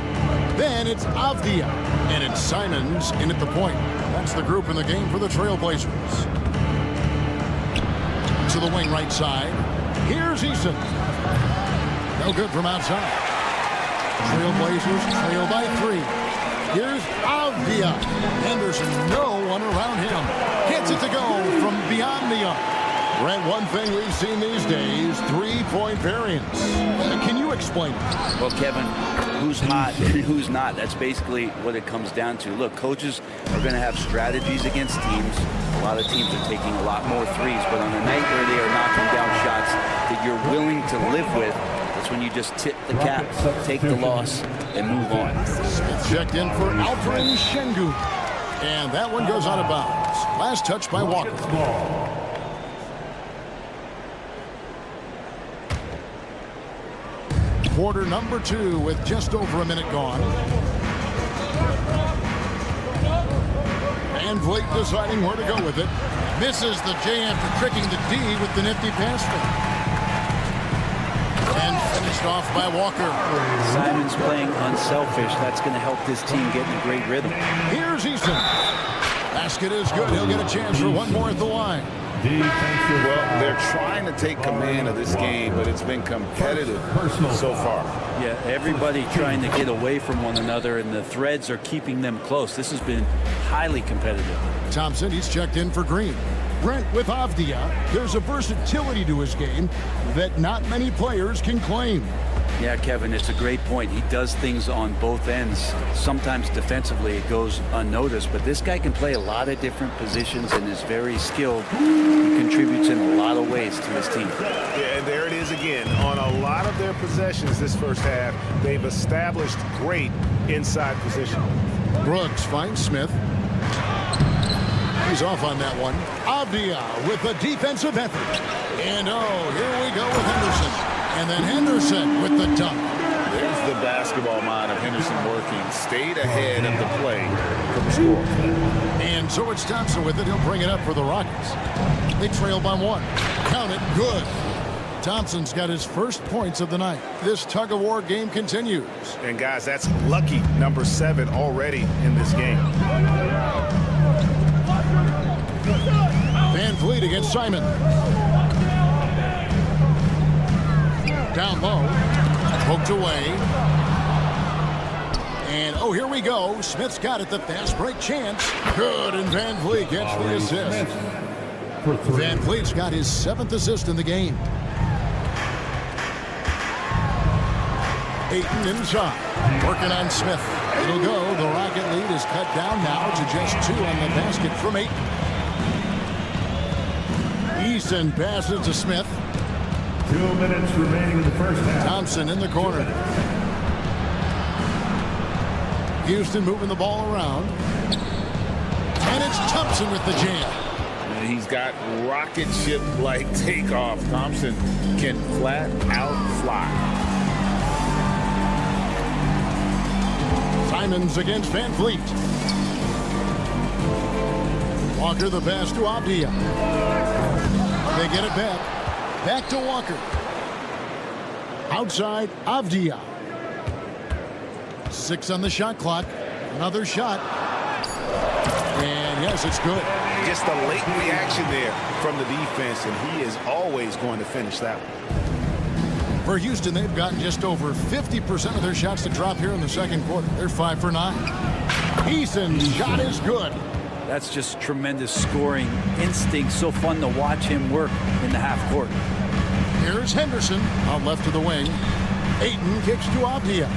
Then it's Avdia. And it's Simons in at the point. That's the group in the game for the Trailblazers. To the wing right side. Here's Eason. No good from outside. Trailblazers trail by 3. Here's Avdia. Henderson, no one around him. Gets it to go from beyond the arc. Brent, one thing we've seen these days, 3-point variance. Can you explain it? Well, Kevin, who's hot and who's not? That's basically what it comes down to. Look, coaches are going to have strategies against teams. A lot of teams are taking a lot more threes, but on a night where they are knocking down shots that you're willing to live with, that's when you just tip the cap, take the loss, and move on. Smith checked in for Alperen Şengün. And that one goes out of bounds. Last touch by Walker. Quarter number 2 with just over a minute gone. Van Vliet deciding where to go with it. Misses the J after tricking the D with the nifty pass fake. And finished off by Walker. Simons playing unselfish. That's going to help this team get in a great rhythm. Here's Easton. Basket is good. He'll get a chance for one more at the line. Well, they're trying to take command of this game, but it's been competitive so far. Yeah, everybody trying to get away from one another, and the threads are keeping them close. This has been highly competitive. Thompson, he's checked in for Green. Brent with Avdia, there's a versatility to his game that not many players can claim. Yeah, Kevin, it's a great point. He does things on both ends. Sometimes defensively it goes unnoticed, but this guy can play a lot of different positions and is very skilled. He contributes in a lot of ways to his team. Yeah, and there it is again. On a lot of their possessions this first half, they've established great inside position. Brooks finds Smith. He's off on that one. Avdia with a defensive effort. And here we go with Henderson. And then Henderson with the dunk. There's the basketball mind of Henderson working. Stayed ahead of the play for the score. And so it's Thompson with it. He'll bring it up for the Rockets. They trail by 1. Count it. Good. Thompson's got his first points of the night. This tug-of-war game continues. And, guys, that's lucky number 7 already in this game. Van Vliet against Simon. Down low. Poked away. And, here we go. Smith's got it. The fast break chance. Good, and Van Vliet gets the assist. for 3. Van Vliet's got his 7th assist in the game. Ayton inside, working on Smith. It'll go. The Rocket lead is cut down now to just 2 on the basket from Ayton. Easton passes to Smith. 2 minutes remaining in the first half. Thompson in the corner. Houston moving the ball around. And it's Thompson with the jam. And he's got rocket ship-like takeoff. Thompson can flat out fly. Simons against Van Vliet. Walker the pass to Avdia. They get it back. Back to Walker. Outside, Avdia. 6 on the shot clock. Another shot. And yes, it's good. Just a late reaction there from the defense, and he is always going to finish that one. For Houston, they've gotten just over 50% of their shots to drop here in the second quarter. They're 5 for 9. Eason's shot is good. That's just tremendous scoring instinct. So fun to watch him work in the half court. Here's Henderson out left to the wing. Ayton kicks to Avdia.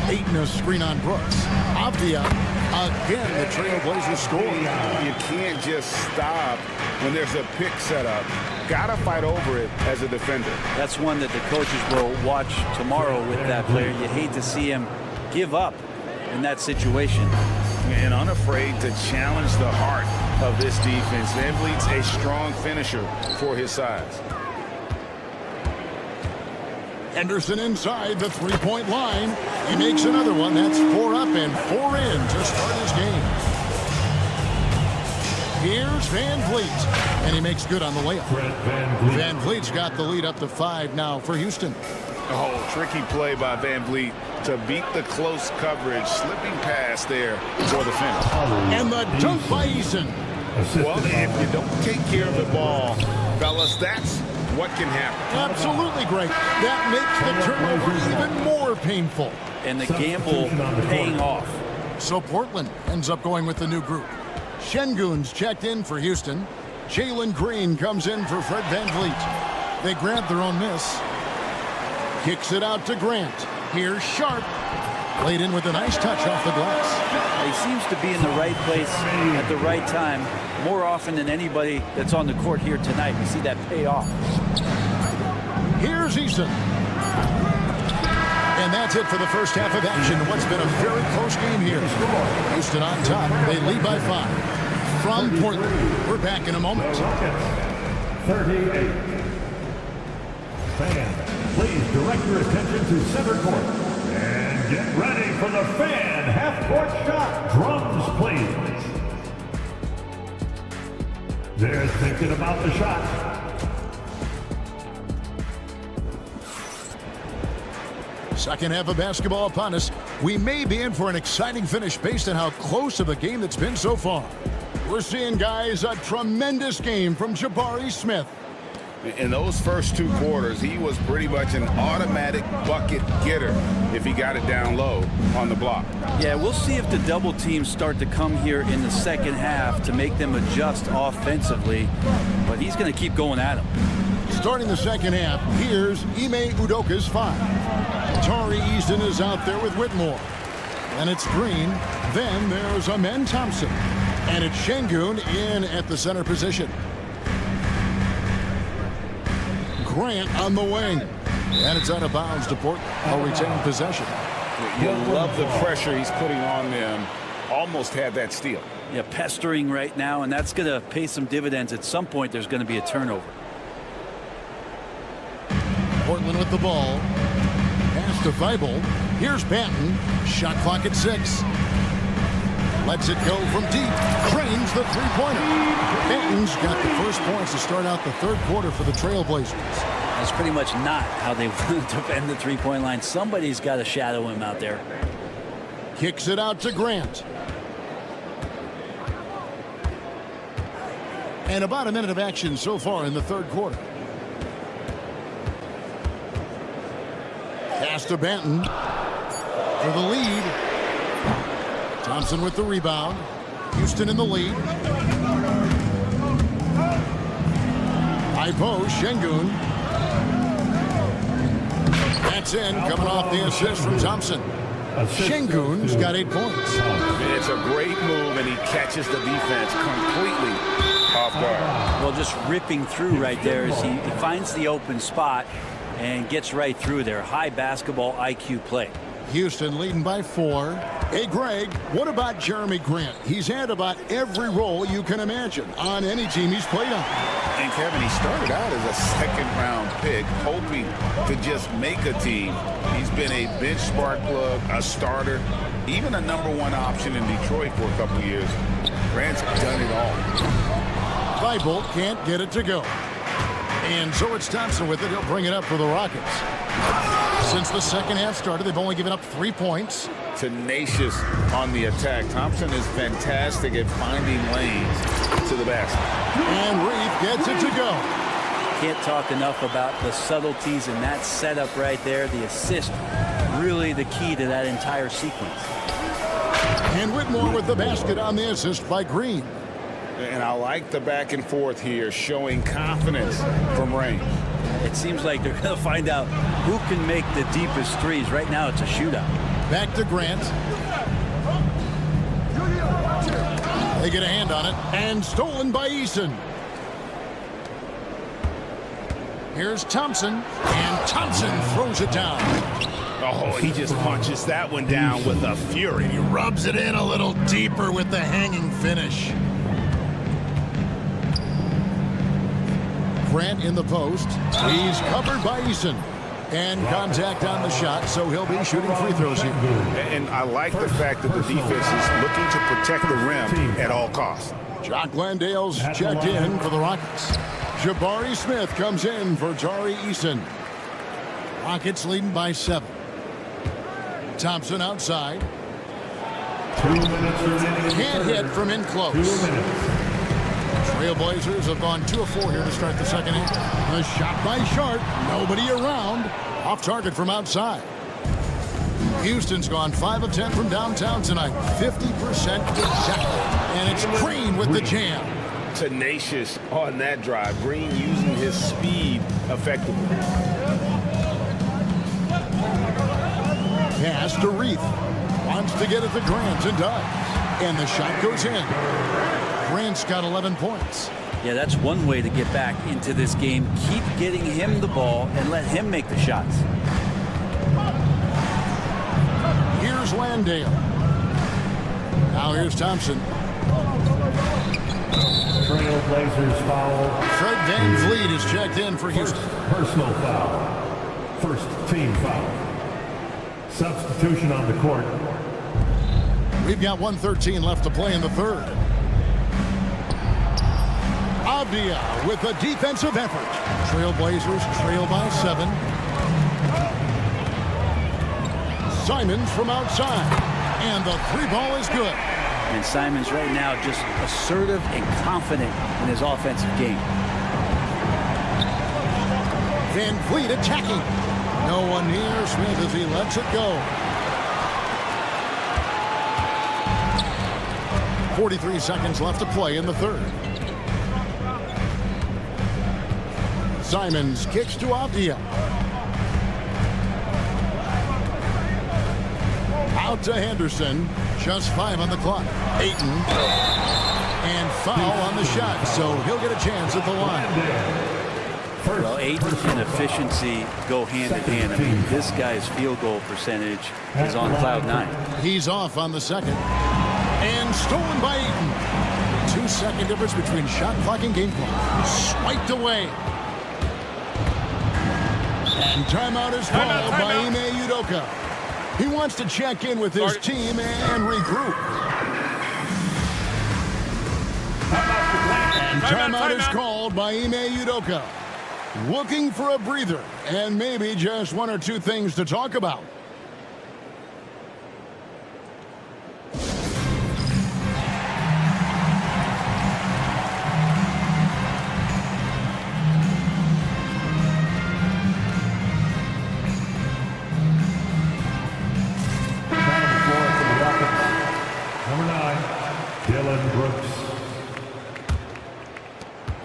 Ayton a screen on Brooks. Avdia again. The Trailblazers score. You can't just stop when there's a pick set up. Gotta fight over it as a defender. That's one that the coaches will watch tomorrow with that player. You hate to see him give up in that situation. And unafraid to challenge the heart of this defense. Van Vliet's a strong finisher for his size. Henderson inside the three-point line. He makes another one. That's 4 up and 4 in to start his game. Here's Van Vliet, and he makes good on the layup. Van Vliet's got the lead up to 5 now for Houston. Oh, tricky play by Van Vliet to beat the close coverage, slipping past there for the finish. And the dunk by Eason. Well, if you don't take care of the ball, fellas, that's what can happen. Absolutely great. That makes the turnover even more painful. And the gamble paying off. So Portland ends up going with the new group. Şengün's checked in for Houston. Jalen Green comes in for Fred Van Vliet. They grab their own miss. Kicks it out to Grant. Here's Sharp. Laid in with a nice touch off the glass. He seems to be in the right place at the right time more often than anybody that's on the court here tonight. We see that pay off. Here's Eason. And that's it for the first half of action. What's been a very close game here. Houston on top. They lead by 5. From Portland. We're back in a moment. 38. Fans, please direct your attention to center court. And get ready for the fan half-court shot. Drums, please. They're thinking about the shot. Second half of basketball upon us. We may be in for an exciting finish based on how close of a game that's been so far. We're seeing, guys, a tremendous game from Jabari Smith. In those first 2 quarters, he was pretty much an automatic bucket getter if he got it down low on the block. Yeah, we'll see if the double teams start to come here in the second half to make them adjust offensively, but he's going to keep going at him. Starting the second half, here's Ime Udoka's 5. Tari Eason is out there with Whitmore. And it's Green. Then there's Amen Thompson. And it's Şengün in at the center position. Grant on the wing. And it's out of bounds to Portland. They'll retain possession. You love the pressure he's putting on them. Almost had that steal. Yeah, pestering right now, and that's going to pay some dividends. At some point, there's going to be a turnover. Portland with the ball. Pass to Feibel. Here's Banton. Shot clock at 6. Lets it go from deep. Trains the three-pointer. Banton's got the first points to start out the third quarter for the Trailblazers. That's pretty much not how they want to defend the three-point line. Somebody's got to shadow him out there. Kicks it out to Grant. And about a minute of action so far in the third quarter. Pass to Banton for the lead. Thompson with the rebound. Houston in the lead. High post, Şengün. That's in, coming off the assist from Thompson. Şengün's got 8 points. It's a great move, and he catches the defense completely off guard. Well, just ripping through right there as he finds the open spot and gets right through there. High basketball IQ play. Houston leading by 4. Hey, Greg, what about Jeremy Grant? He's had about every role you can imagine on any team he's played on. And Kevin, he started out as a second-round pick, hoping to just make a team. He's been a bench spark plug, a starter, even a #1 option in Detroit for a couple of years. Grant's done it all. Thibault can't get it to go. And so it's Thompson with it. He'll bring it up for the Rockets. Since the second half started, they've only given up 3 points. Tenacious on the attack. Thompson is fantastic at finding lanes to the basket. And Reith gets it to go. Can't talk enough about the subtleties in that setup right there. The assist, really the key to that entire sequence. And Whitmore with the basket on the assist by Green. And I like the back and forth here, showing confidence from range. It seems like they're going to find out who can make the deepest threes. Right now, it's a shootout. Back to Grant. They get a hand on it, and stolen by Eason. Here's Thompson, and Thompson throws it down. Oh, he just punches that one down with a fury. He rubs it in a little deeper with the hanging finish. Grant in the post. He's covered by Eason. And contact on the shot, so he'll be shooting free throws here. And I like the fact that the defense is looking to protect the rim at all costs. Jock Landale's checked in for the Rockets. Jabari Smith comes in for Tari Eason. Rockets leading by 7. Thompson outside. Can't hit from in close. Trailblazers have gone 2 of 4 here to start the second half. A shot by Sharp. Nobody around. Off target from outside. Houston's gone 5 of 10 from downtown tonight. 50% exactly. And it's Green with the jam. Tenacious on that drive. Green using his speed effectively. Pass to Reith. Wants to get it to Grant and does. And the shot goes in. Grant's got 11 points. Yeah, that's one way to get back into this game. Keep getting him the ball and let him make the shots. Here's Landale. Now here's Thompson. Trailblazers foul. Fred VanVleet is checked in for Houston. Personal foul. First team foul. Substitution on the court. We've got 1:13 left to play in the third. Avdia with a defensive effort. Trailblazers trail by 7. Simons from outside. And the 3 ball is good. And Simons right now just assertive and confident in his offensive game. VanVleet attacking. No one near Smith as he lets it go. 43 seconds left to play in the third. Simons kicks to Avdia. Out to Henderson. Just 5 on the clock. Ayton. And foul on the shot, so he'll get a chance at the line. Well, Ayton and efficiency go hand in hand. I mean, this guy's field goal percentage is on cloud 9. He's off on the second. And stolen by Ayton. 2-second difference between shot clock and game clock. Swiped away. And timeout is called by Ime Udoka. He wants to check in with his team and regroup. And timeout is called by Ime Udoka. Looking for a breather and maybe just 1 or 2 things to talk about.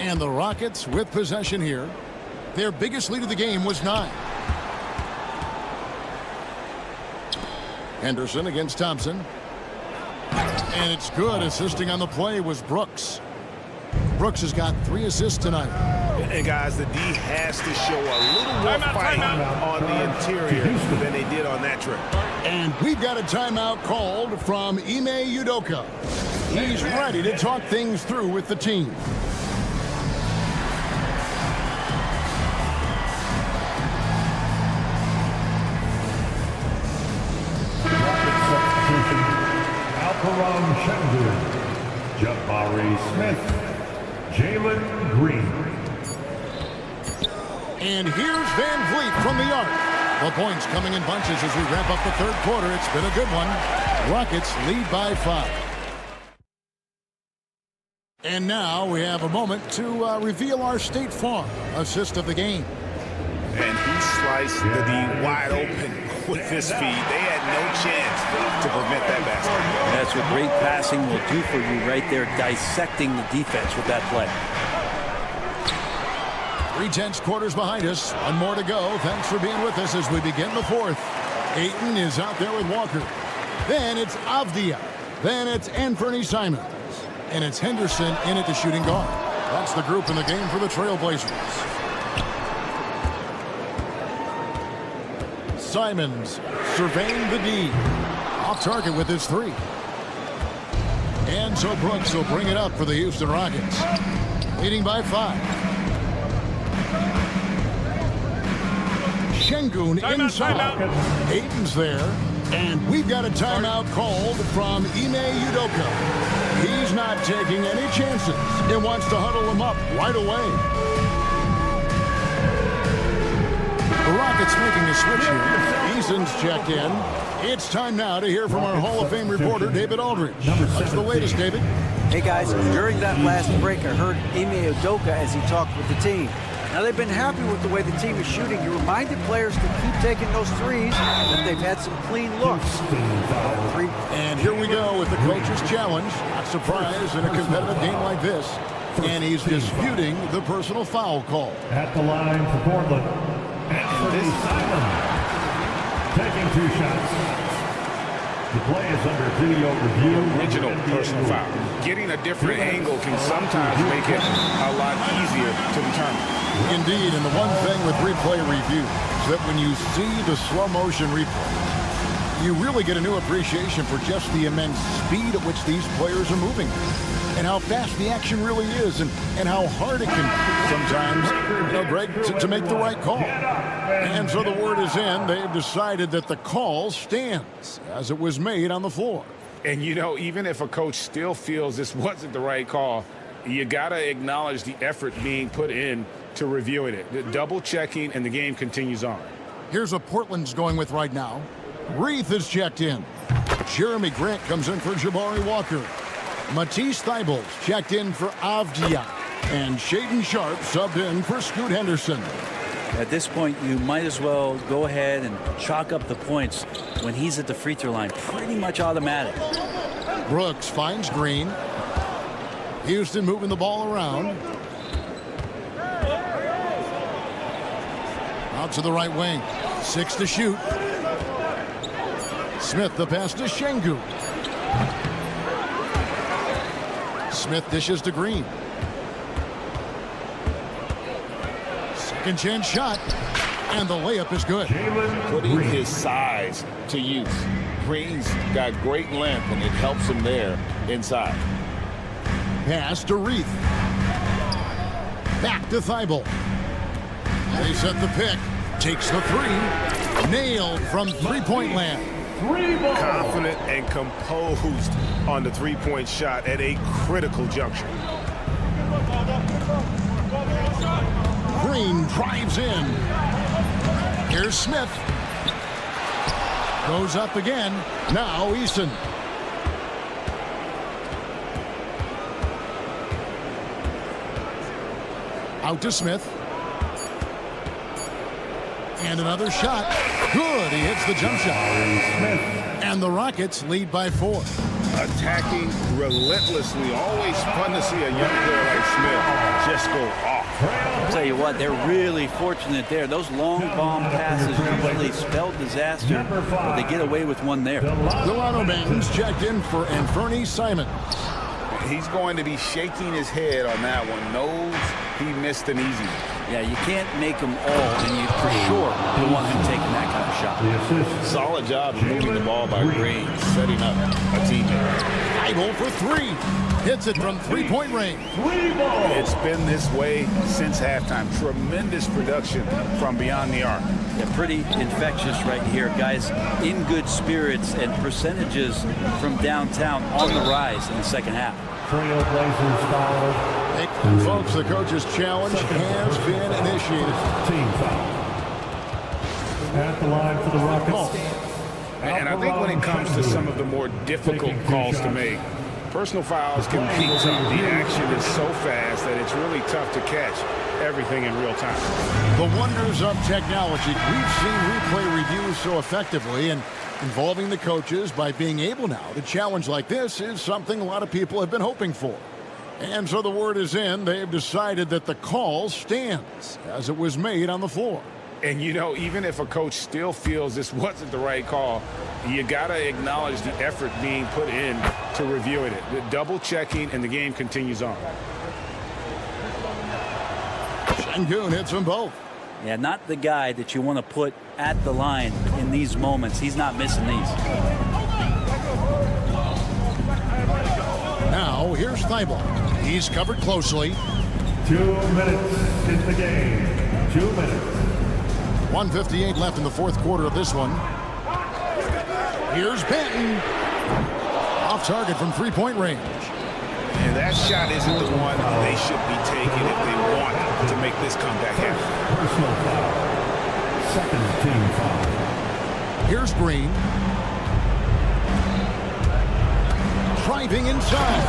And the Rockets with possession here. Their biggest lead of the game was 9. Henderson against Thompson. And it's good. Assisting on the play was Brooks. Brooks has got 3 assists tonight. And guys, the D has to show a little more fight on the interior than they did on that trip. And we've got a timeout called from Ime Udoka. He's ready to talk things through with the team. Alcaron Shengun, Jabari Smith, Jalen Green. And here's Van Vliet from the arc. The points coming in bunches as we wrap up the third quarter. It's been a good one. Rockets lead by 5. And now we have a moment to reveal our State Farm assist of the game. And he sliced the D wide open with his feet. They had no chance to prevent that basket. That's what great passing will do for you right there, dissecting the defense with that play. 3/10 quarters behind us. One more to go. Thanks for being with us as we begin the fourth. Ayton is out there with Walker. Then it's Avdia. Then it's Anthony Simons. And it's Henderson in at the shooting guard. That's the group in the game for the Trailblazers. Simons surveying the D. Off target with his 3. And so Brooks will bring it up for the Houston Rockets. Leading by 5. Shengun inside. Ayton's there. And we've got a timeout called from Ime Udoka. He's not taking any chances and wants to huddle him up right away. The Rockets making a switch here. Eason's checked in. It's time now to hear from our Hall of Fame reporter, David Aldridge. What's the latest, David? Hey, guys, during that last break, I heard Ime Udoka as he talked with the team. Now, they've been happy with the way the team is shooting. He reminded players to keep taking those threes, that they've had some clean looks. And here we go with the coach's challenge. Not surprised in a competitive game like this. And he's disputing the personal foul call. At the line for Portland, Anthony Simons, taking 2 shots. The play is under video review. Original personal foul. Getting a different angle can sometimes make it a lot easier to determine. Indeed, and the one thing with replay review is that when you see the slow motion replay, you really get a new appreciation for just the immense speed at which these players are moving and how fast the action really is and how hard it can sometimes, Greg, to make the right call. And so the word is in. They've decided that the call stands as it was made on the floor. And, even if a coach still feels this wasn't the right call, you got to acknowledge the effort being put in to reviewing it. The double checking, and the game continues on. Here's what Portland's going with right now. Reith is checked in. Jeremy Grant comes in for Jabari Walker. Matisse Thybulle's checked in for Avdia. And Shaedon Sharpe subbed in for Scoot Henderson. At this point, you might as well go ahead and chalk up the points when he's at the free throw line. Pretty much automatic. Brooks finds Green. Houston moving the ball around. Out to the right wing. 6 to shoot. Smith the pass to Shengun. Smith dishes to Green. Second chance shot. And the layup is good. Putting his size to use. Green's got great length, and it helps him there inside. Pass to Reith. Back to Thibault. They set the pick. Takes the 3. Nailed from three-point land. Confident and composed on the three-point shot at a critical juncture. Green drives in. Here's Smith. Goes up again. Now Eason. Out to Smith. And another shot. Good. He hits the jump shot. And the Rockets lead by 4. attacking relentlessly. Always fun to see a young player like Smith just go off. I'll tell you what, they're really fortunate there. Those long bomb passes usually spell disaster, but they get away with one there. Delano Banton's checked in for Anferny Simon. He's going to be shaking his head on that one. Knows he missed an easy one. Yeah, you can't make them all, and you for sure don't want him taking that kind of shot. Solid job of moving the ball by Green, setting up a teammate. Idle for three. Hits it from three-point range. It's been this way since halftime. Tremendous production from beyond the arc. Yeah, pretty infectious right here, guys. In good spirits and percentages from downtown on the rise in the second half. Trailblazers foul. And folks, the coach's challenge has been initiated. Team foul. At the line for the Rockets. And I think when it comes to some of the more difficult calls to make, personal fouls can be tough. The action is so fast that it's really tough to catch everything in real time. The wonders of technology. We've seen replay reviews so effectively, and involving the coaches by being able now to challenge like this is something a lot of people have been hoping for. And so the word is in. They've decided that the call stands as it was made on the floor. And, you know, even if a coach still feels this wasn't the right call, you got to acknowledge the effort being put in to reviewing it. The double checking, and the game continues on. Şengün hits them both. Yeah, not the guy that you want to put at the line in these moments. He's not missing these. Now, here's Thibault. He's covered closely. 2 minutes in the game. 2 minutes. 1:58 left in the fourth quarter of this one. Here's Banton. Off target from three-point range. And that shot isn't the one they should be taking if they want to make this comeback happen. Personal foul. Second team foul. Here's Green. Driving inside.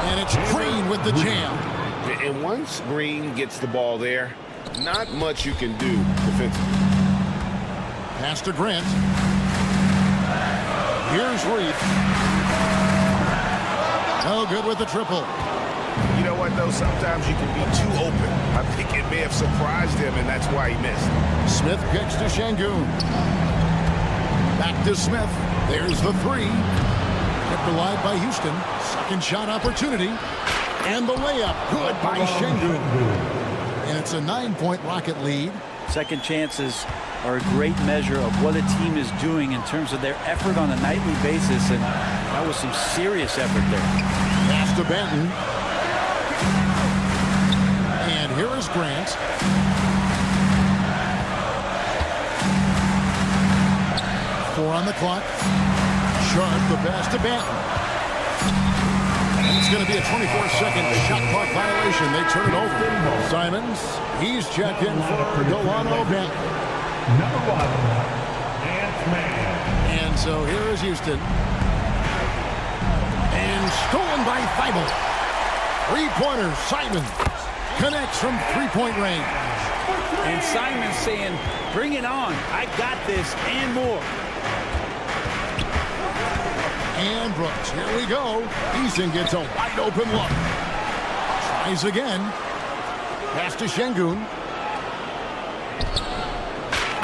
And it's Green with the jam. And once Green gets the ball there, not much you can do defensively. Pass to Grant. Here's Reed. No good with the triple. You know what, though? Sometimes you can be too open. I think it may have surprised him, and that's why he missed. Smith kicks to Şengün. Back to Smith. There's the three. Kept alive by Houston. Second shot opportunity. And the layup. Good by Şengün. And it's a 9-point Rocket lead. Second chances are a great measure of what a team is doing in terms of their effort on a nightly basis, and that was some serious effort there. Pass to Banton. And here is Grant. Four on the clock. Sharp, the pass to Banton. And it's going to be a 24-second shot clock violation. They turn it over. Simons, he's checked in for Delano Banton. Number 1, Ant-Man. And so here is Houston. And stolen by Thibault. Three-pointer, Simons connects from three-point range. And Simon's saying, bring it on. I got this and more. And Brooks, here we go. Eason gets a wide open look. Tries again. Pass to Şengün.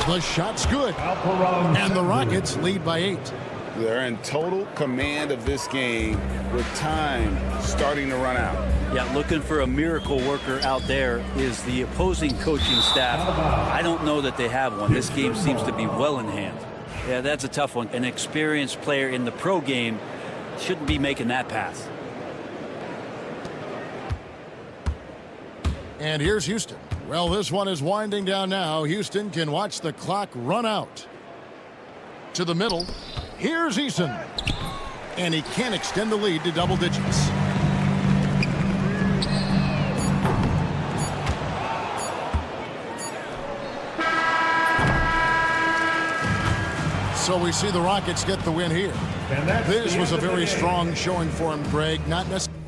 The shot's good. And the Rockets lead by 8. They're in total command of this game with time starting to run out. Yeah, looking for a miracle worker out there is the opposing coaching staff. I don't know that they have one. This game seems to be well in hand. Yeah, that's a tough one. An experienced player in the pro game shouldn't be making that pass. And here's Houston. Well, this one is winding down now. Houston can watch the clock run out. To the middle. Here's Eason. And he can't extend the lead to double digits. So we see the Rockets get the win here. This was a very strong showing for him, Greg. Not necessarily.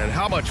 And how much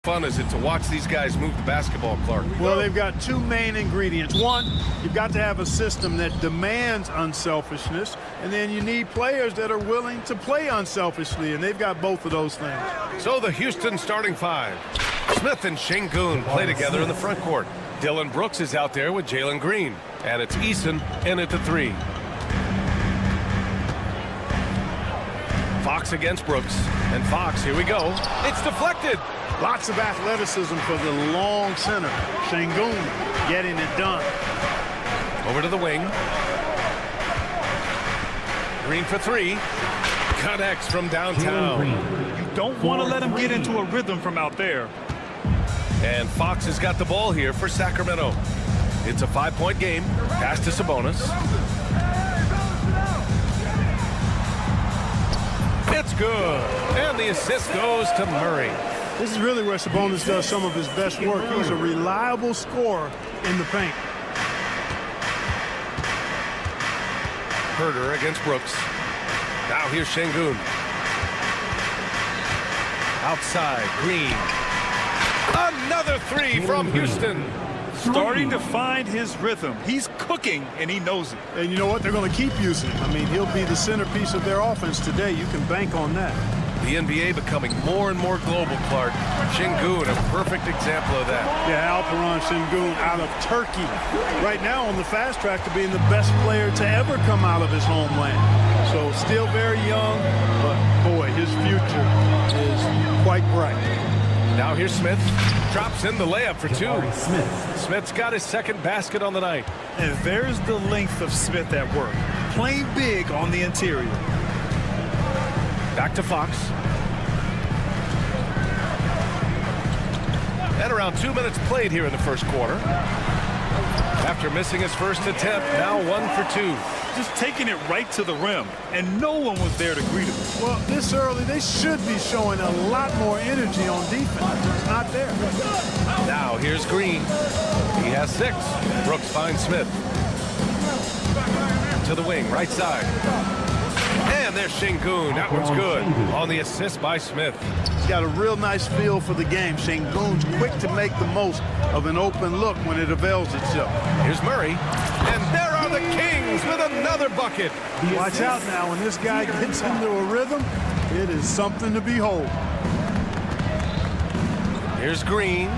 fun is it to watch these guys move the basketball, Clark? Well, they've got two main ingredients. One, you've got to have a system that demands unselfishness, and then you need players that are willing to play unselfishly, and they've got both of those things. So the Houston starting five. Smith and Şengün play together in the front court. Dylan Brooks is out there with Jalen Green. And it's Eason in at the three. Fox against Brooks. And Fox, here we go. It's deflected. Lots of athleticism for the long center. Şengün getting it done. Over to the wing. Green for three. Connects from downtown. You don't want to let him get into a rhythm from out there. And Fox has got the ball here for Sacramento. It's a 5-point game. Pass to Sabonis. It's good. And the assist goes to Murray. This is really where Sabonis does some of his best work. He's a reliable scorer in the paint. Herder against Brooks. Now here's Şengün. Outside, Green. Another three from Houston. Starting to find his rhythm. He's cooking, and he knows it. And you know what? They're going to keep using him. I mean, he'll be the centerpiece of their offense today. You can bank on that. The NBA becoming more and more global, Clark. Şengün, a perfect example of that. Yeah, Alperen Şengün out of Turkey. Right now on the fast track to being the best player to ever come out of his homeland. So still very young, but boy, his future is quite bright. Now here's Smith. Drops in the layup for two. Smith's got his second basket on the night. And there's the length of Smith at work. Playing big on the interior. Back to Fox. And around 2 minutes played here in the first quarter. After missing his first attempt, now 1 for 2. Just taking it right to the rim, and no one was there to greet him. Well, this early, they should be showing a lot more energy on defense. It's not there. Now here's Green. He has 6. Brooks finds Smith. To the wing, right side. And there's Şengün. That one's good. On the assist by Smith. He's got a real nice feel for the game. Şengün's quick to make the most of an open look when it avails itself. Here's Murray. And there are the Kings with another bucket. Watch out now. When this guy gets into a rhythm, it is something to behold. Here's Green.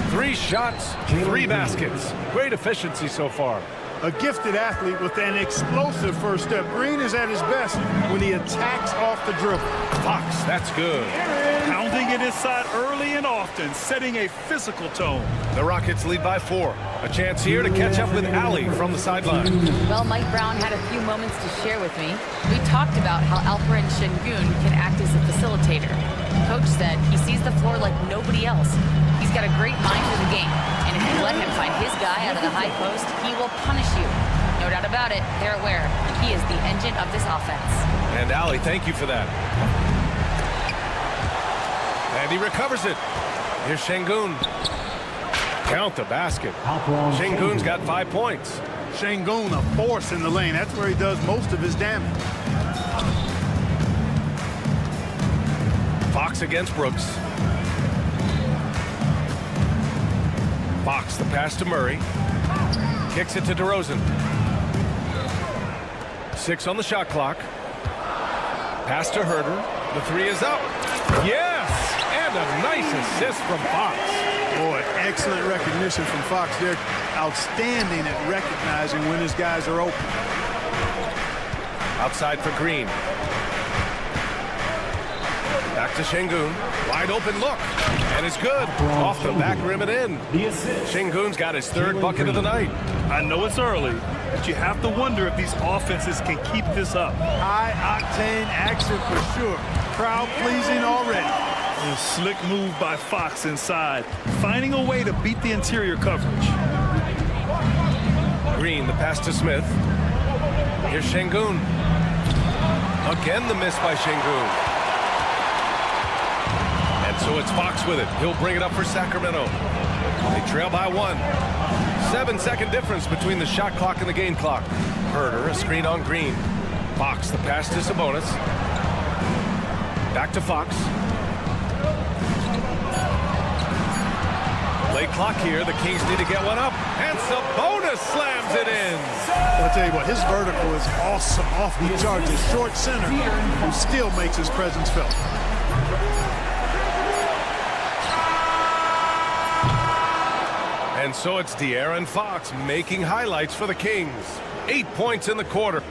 3 shots, 3 baskets. Great efficiency so far. A gifted athlete with an explosive first step. Green is at his best when he attacks off the dribble. Fox, that's good. Pounding it inside early and often, setting a physical tone. The Rockets lead by 4. A chance here to catch up with Allie from the sideline. Well, Mike Brown had a few moments to share with me. We talked about how Alperen Şengün can act as a facilitator. Coach said he sees the floor like nobody else. He's got a great mind for the game, and if you let him find his guy out of the high post, he will punish you. No doubt about it, they're aware he is the engine of this offense. And Allie, thank you for that. And he recovers it. Here's Şengün. Count the basket. Şengün's got 5 points. Şengün, a force in the lane. That's where he does most of his damage. Fox against Brooks. Fox, the pass to Murray. Kicks it to DeRozan. 6 on the shot clock. Pass to Herder. The 3 is up. Yes! And a nice assist from Fox. Boy, excellent recognition from Fox. They're outstanding at recognizing when his guys are open. Outside for Green. Back to Şengün. Wide open look. And it's good. Off the back rim and in. Şengün's got his 3rd bucket of the night. I know it's early, but you have to wonder if these offenses can keep this up. High-octane action for sure. Crowd-pleasing already. A slick move by Fox inside, finding a way to beat the interior coverage. Green, the pass to Smith. Here's Şengün. Again, the miss by Şengün. And so it's Fox with it. He'll bring it up for Sacramento. They trail by 1. 7-second difference between the shot clock and the game clock. Herder, a screen on Green. Fox, the pass to Sabonis. Back to Fox. Play clock here. The Kings need to get one up. And Sabonis slams it in. Well, I'll tell you what, his vertical is awesome off the charts. A short center who still makes his presence felt. And so it's De'Aaron Fox making highlights for the Kings. 8 points in the quarter.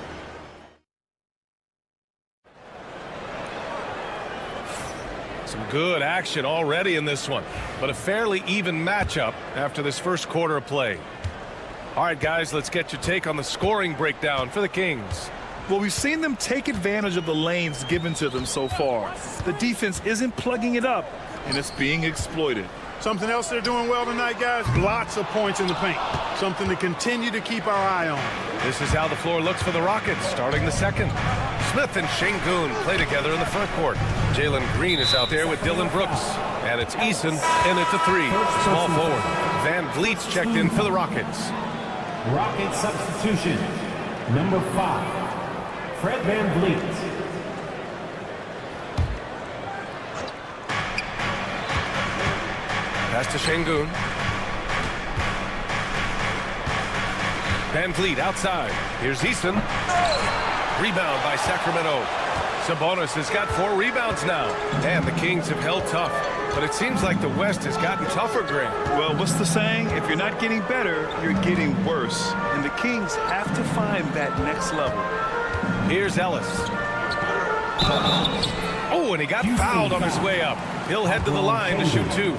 Some good action already in this one, but a fairly even matchup after this first quarter of play. All right, guys, let's get your take on the scoring breakdown for the Kings. Well, we've seen them take advantage of the lanes given to them so far. The defense isn't plugging it up, and it's being exploited. Something else they're doing well tonight, guys, lots of points in the paint. Something to continue to keep our eye on. This is how the floor looks for the Rockets, starting the second. Smith and Şengün play together in the front court. Jalen Green is out there with Dylan Brooks. And it's Eason in at the 3. Small forward. Van Vliet's checked in for the Rockets. Rocket substitution, number 5, Fred Van Vliet. Pass to Şengün. Van Vliet outside. Here's Eason. Rebound by Sacramento. Sabonis has got 4 rebounds now. And the Kings have held tough. But it seems like the West has gotten tougher, Grant. Well, what's the saying? If you're not getting better, you're getting worse. And the Kings have to find that next level. Here's Ellis. Oh, and he got fouled on his way up. He'll head to the line to shoot 2.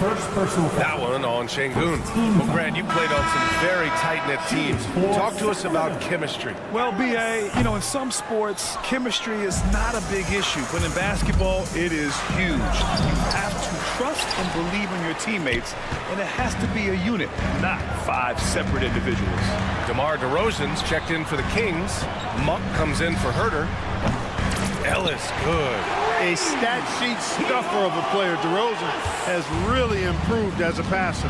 First personal foul. That one on Şengün. Well, Grant, you played on some very tight-knit teams. Talk to us about chemistry. Well, B.A., you know, in some sports, chemistry is not a big issue. But in basketball, it is huge. You have to trust and believe in your teammates, and it has to be a unit, not 5 separate individuals. DeMar DeRozan's checked in for the Kings. Monk comes in for Herder. Ellis, good. A stat sheet stuffer of a player. DeRozan has really improved as a passer.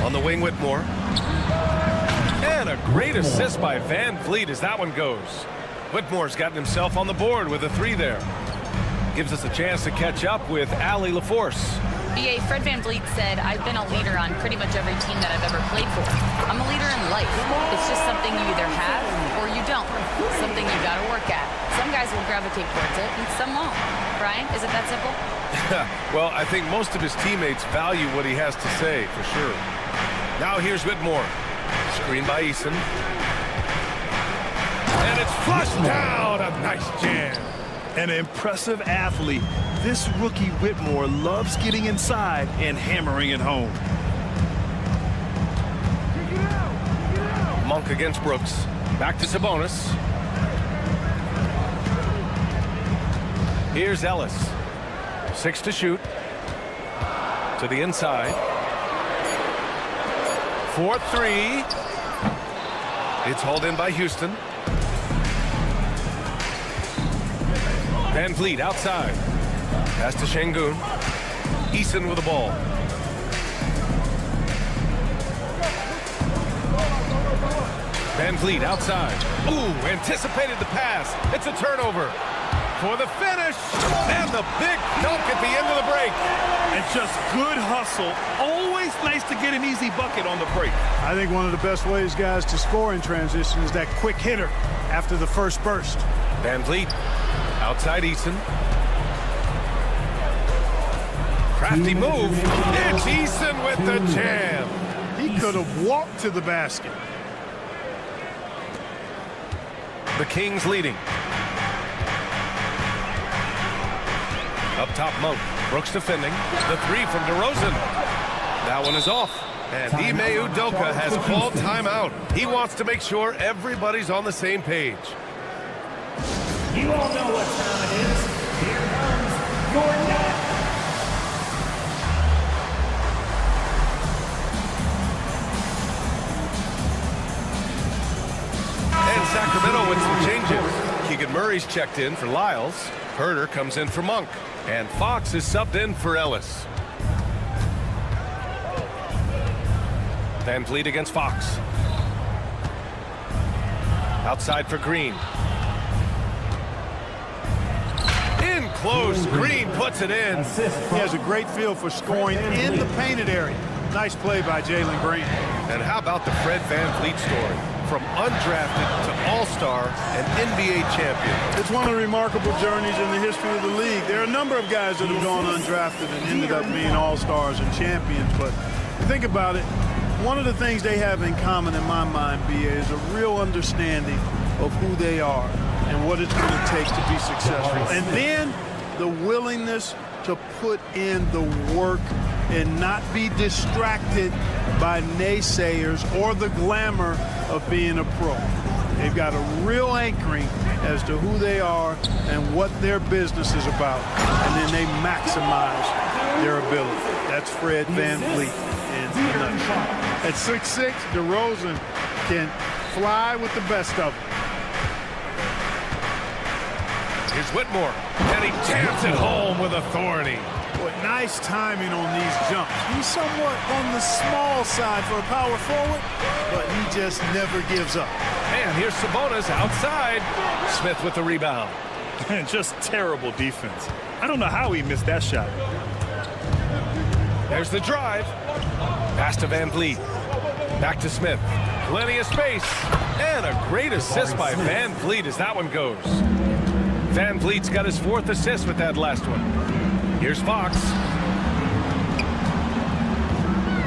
On the wing, Whitmore. And a great assist by Van Vliet as that one goes. Whitmore's gotten himself on the board with a 3 there. Gives us a chance to catch up with Allie LaForce. B.A. Fred Van Vliet said, I've been a leader on pretty much every team that I've ever played for. I'm a leader in life. It's just something you either have or you don't. Something you got to work at. Some guys will gravitate towards it and some won't. Brian, is it that simple? Well, I think most of his teammates value what he has to say, for sure. Now here's Whitmore. Screen by Eason. And it's flushed down. A nice jam. An impressive athlete. This rookie Whitmore loves getting inside and hammering it home. Monk against Brooks. Back to Sabonis. Here's Ellis. 6 to shoot. To the inside. 4-3. It's hauled in by Houston. Van Vliet outside. Pass to Şengün. Eason with the ball. Van Vliet outside. Ooh, anticipated the pass. It's a turnover. For the finish. And the big dunk at the end of the break. And just good hustle. Always nice to get an easy bucket on the break. I think one of the best ways, guys, to score in transition is that quick hitter after the first burst. Van Vliet outside Eason. Crafty move. It's Eason with the jam. He could have walked to the basket. The Kings leading. Up top, Monk. Brooks defending. The 3 from DeRozan. That one is off. And Ime Udoka has called timeout. He wants to make sure everybody's on the same page. You all know what time it is. Here comes your net. And Sacramento with some changes. Keegan Murray's checked in for Lyles. Herder comes in for Monk. And Fox is subbed in for Ellis. Van Vliet against Fox. Outside for Green. In close, Green puts it in. He has a great feel for scoring in the painted area. Nice play by Jalen Green. And how about the Fred Van Vliet story? From undrafted to all-star and NBA champion. It's one of the remarkable journeys in the history of the league. There are a number of guys that have gone undrafted and ended up being all-stars and champions, but think about it. One of the things they have in common in my mind, BA, is a real understanding of who they are and what it's going to take to be successful. And then the willingness to put in the work and not be distracted by naysayers or the glamour of being a pro. They've got a real anchoring as to who they are and what their business is about, and then they maximize their ability. That's Fred Van Vliet. At 6'6", DeRozan can fly with the best of them. Here's Whitmore, and he jams it home with authority. Boy, nice timing on these jumps. He's somewhat on the small side for a power forward, but he just never gives up. And here's Sabonis outside. Smith with the rebound. And just terrible defense. I don't know how he missed that shot. There's the drive. Pass to Van Vliet. Back to Smith. Plenty of space. And a great assist by Van Vliet as that one goes. Van Vliet's got his 4th assist with that last one. Here's Fox.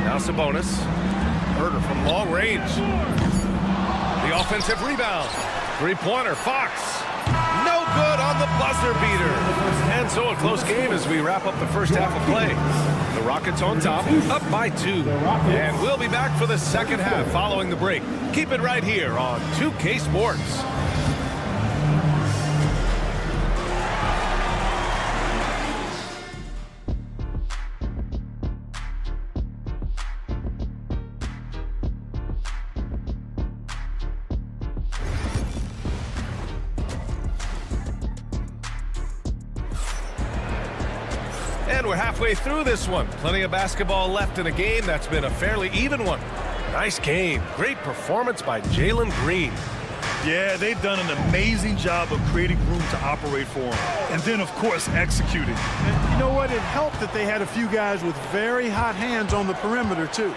Now Sabonis. Herder from long range. The offensive rebound. Three-pointer, Fox. No good on the buzzer beater. And so a close game as we wrap up the first half of play. The Rockets on top, up by 2. And we'll be back for the second half following the break. Keep it right here on 2K Sports. And we're halfway through this one. Plenty of basketball left in a game that's been a fairly even one. Nice game. Great performance by Jalen Green. Yeah, they've done an amazing job of creating room to operate for him. And then, of course, executing. And you know what? It helped that they had a few guys with very hot hands on the perimeter, too.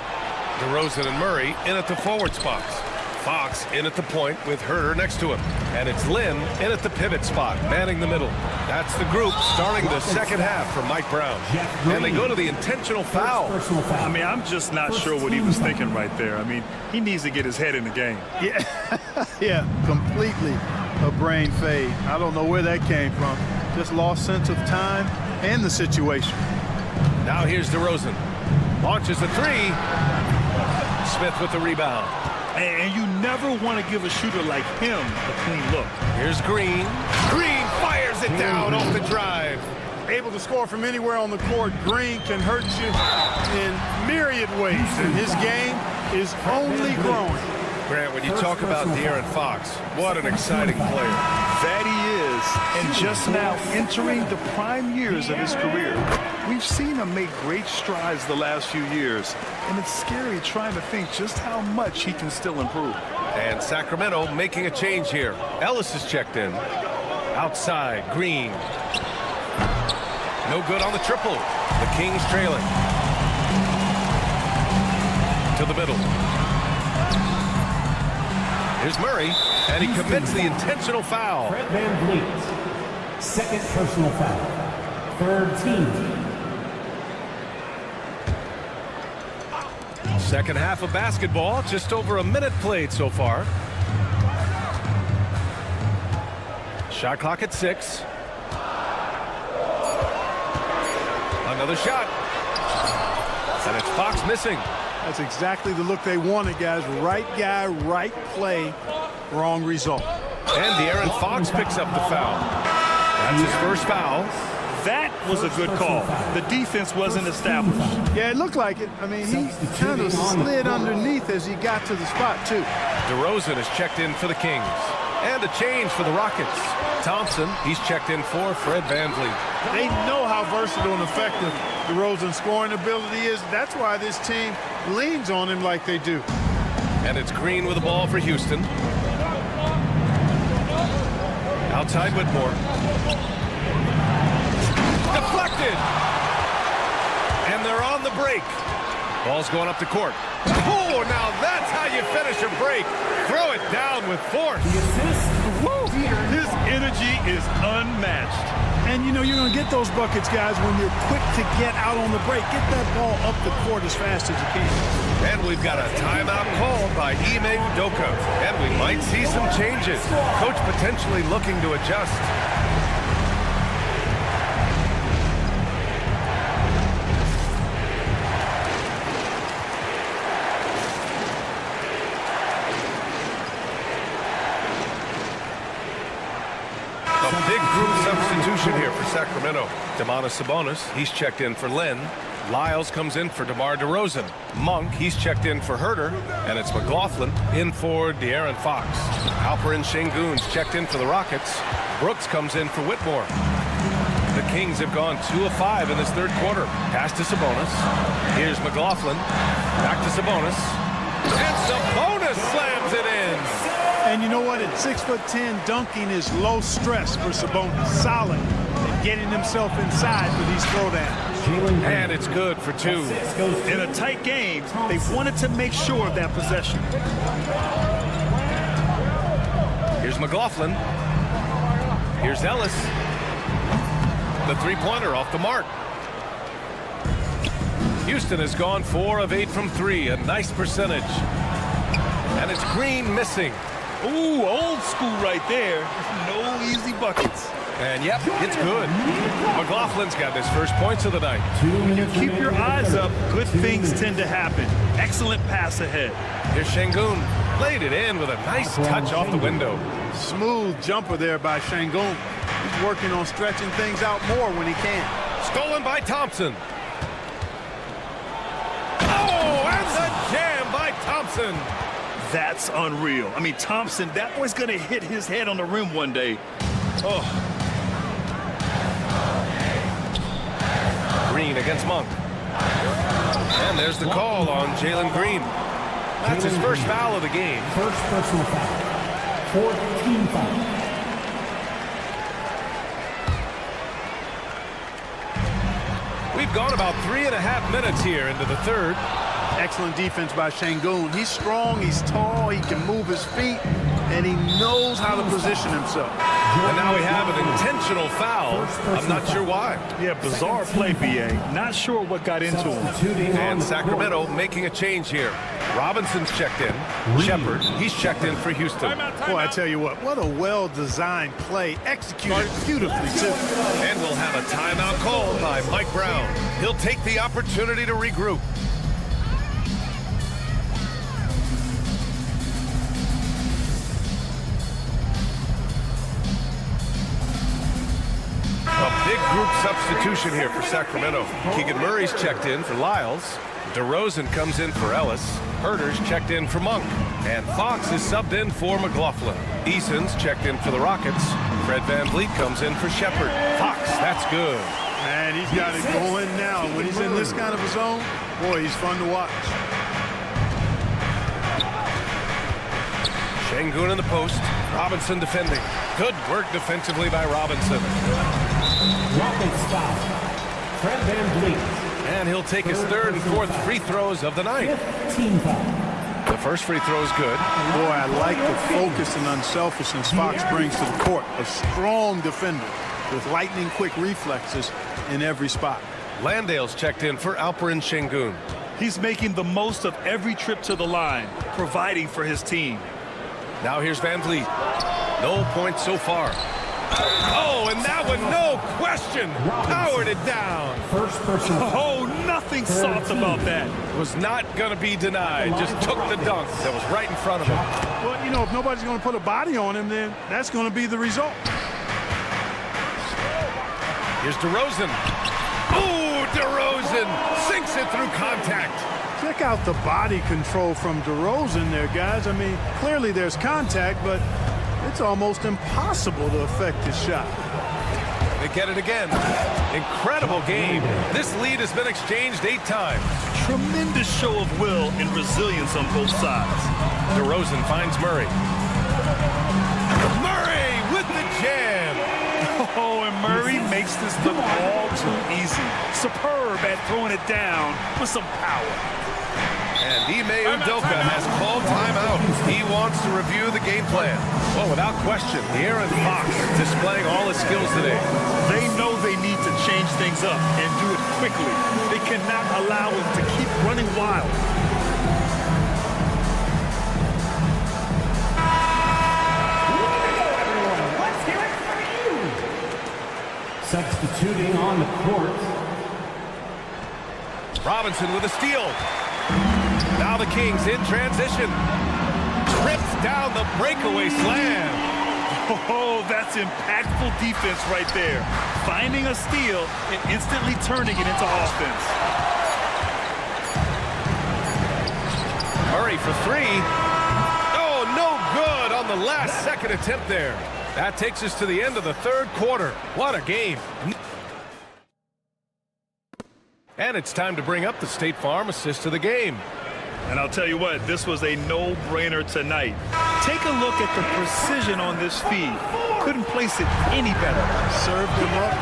DeRozan and Murray in at the forward spots. Fox in at the point with Herder next to him. And it's Lynn in at the pivot spot, manning the middle. That's the group starting the second half for Mike Brown. And they go to the intentional foul. I mean, I'm just not sure what he was thinking right there. I mean, he needs to get his head in the game. Yeah, completely a brain fade. I don't know where that came from. Just lost sense of time and the situation. Now here's DeRozan. Launches the 3. Smith with the rebound. And you never want to give a shooter like him a clean look. Here's Green. Green fires it down off the drive. Able to score from anywhere on the court. Green can hurt you in myriad ways, and his game is only growing. Grant, when you talk about De'Aaron Fox, what an exciting player. That he is, and just now entering the prime years of his career. We've seen him make great strides the last few years, and it's scary trying to think just how much he can still improve. And Sacramento making a change here. Ellis is checked in. Outside, Green. No good on the triple. The Kings trailing. To the middle. Here's Murray, and he commits the intentional foul. Fred Van Vliet, second personal foul. Third team. Second half of basketball, just over a minute played so far. Shot clock at 6. Another shot. And it's Fox missing. That's exactly the look they wanted, guys. Right guy, right play, wrong result. And De'Aaron Fox picks up the foul. That's his first foul. That was a good call. The defense wasn't established. Yeah, it looked like it. I mean, he kind of slid underneath as he got to the spot, too. DeRozan is checked in for the Kings. And a change for the Rockets. Thompson, he's checked in for Fred VanVleet. They know how versatile and effective DeRozan's scoring ability is. That's why this team leans on him like they do. And it's Green with the ball for Houston. Outside Whitmore. Deflected. And they're on the break. Ball's going up the court. Oh, now that's how you finish a break. Throw it down with force. Woo! His energy is unmatched. And, you know, you're going to get those buckets, guys, when you're quick to get out on the break. Get that ball up the court as fast as you can. And we've got a timeout called by Ime Udoka. And we might see some changes. Coach potentially looking to adjust. Big group substitution here for Sacramento. Domantas Sabonis, he's checked in for Len. Lyles comes in for DeMar DeRozan. Monk, he's checked in for Herter. And it's McLaughlin in for De'Aaron Fox. Alperen Sengun's checked in for the Rockets. Brooks comes in for Whitmore. The Kings have gone 2 of 5 in this third quarter. Pass to Sabonis. Here's McLaughlin. Back to Sabonis. And Sabonis slams it in. And you know what? At 6'10", dunking is low stress for Sabonis. Solid and getting himself inside for these throwdowns. And it's good for 2. In a tight game, they wanted to make sure of that possession. Here's McLaughlin. Here's Ellis. The three-pointer off the mark. Houston has gone 4 of 8 from 3, a nice percentage. And it's Green missing. Ooh, old school right there. No easy buckets. And yep, it's good. McLaughlin's got his first points of the night. When you keep your eyes up, good things tend to happen. Excellent pass ahead. Here's Sengun. Laid it in with a nice touch off the window. Smooth jumper there by Sengun. He's working on stretching things out more when he can. Stolen by Thompson. Oh, and the jam by Thompson. That's unreal. I mean, Thompson, that boy's going to hit his head on the rim one day. Oh. Green against Monk. And there's the call on Jalen Green. That's his first foul of the game. First personal foul. 4th-team foul. We've gone about 3.5 minutes here into the third. Excellent defense by Sengun. He's strong, he's tall, he can move his feet, and he knows how to position himself. And now we have an intentional foul. I'm not sure why. Yeah, bizarre play, B.A. Not sure what got into him. And Sacramento making a change here. Robinson's checked in. Shepard, he's checked in for Houston. Boy, I tell you what a well-designed play, executed beautifully, too. And we'll have a timeout called by Mike Brown. He'll take the opportunity to regroup. A big group substitution here for Sacramento. Keegan Murray's checked in for Lyles. DeRozan comes in for Ellis. Herter's checked in for Monk. And Fox is subbed in for McLaughlin. Eason's checked in for the Rockets. Fred VanVleet comes in for Shepard. Fox, that's good. Man, he's got it going now. When he's in this kind of a zone, boy, he's fun to watch. Sengun in the post. Robinson defending. Good work defensively by Robinson. Rockets foul. Fred VanVleet. And he'll take his third and fourth free throws of the night. 5th-team foul. The first free throw is good. Boy, I like the focus and unselfishness Fox brings to the court. A strong defender with lightning-quick reflexes in every spot. Landale's checked in for Alperen Sengun. He's making the most of every trip to the line, providing for his team. Now here's VanVleet. No points so far. Oh, and that one, no question, powered it down. First personal foul. Oh, nothing soft about that. Was not going to be denied. Just took the dunk that was right in front of him. Well, you know, if nobody's going to put a body on him, then that's going to be the result. Here's DeRozan. Ooh, DeRozan sinks it through contact. Check out the body control from DeRozan there, guys. I mean, clearly there's contact, but it's almost impossible to affect his shot. They get it again. Incredible game. This lead has been exchanged 8 times. Tremendous show of will and resilience on both sides. DeRozan finds Murray. Murray with the jam. Oh, and Murray makes this look all too easy. Superb at throwing it down with some power. And Ime Udoka has called timeout. He wants to review the game plan. Well, without question, De'Aaron Fox displaying all his skills today. They know they need to change things up and do it quickly. They cannot allow him to keep running wild. Let's hear it for you. Substituting on the court. Robinson with a steal. Now the Kings in transition. Trips down the breakaway slam. Oh, that's impactful defense right there. Finding a steal and instantly turning it into offense. Murray for 3. Oh, no good on the last second attempt there. That takes us to the end of the third quarter. What a game. And it's time to bring up the State Farm assist of the game. And I'll tell you what, this was a no-brainer tonight. Take a look at the precision on this feed. Couldn't place it any better. Served him up.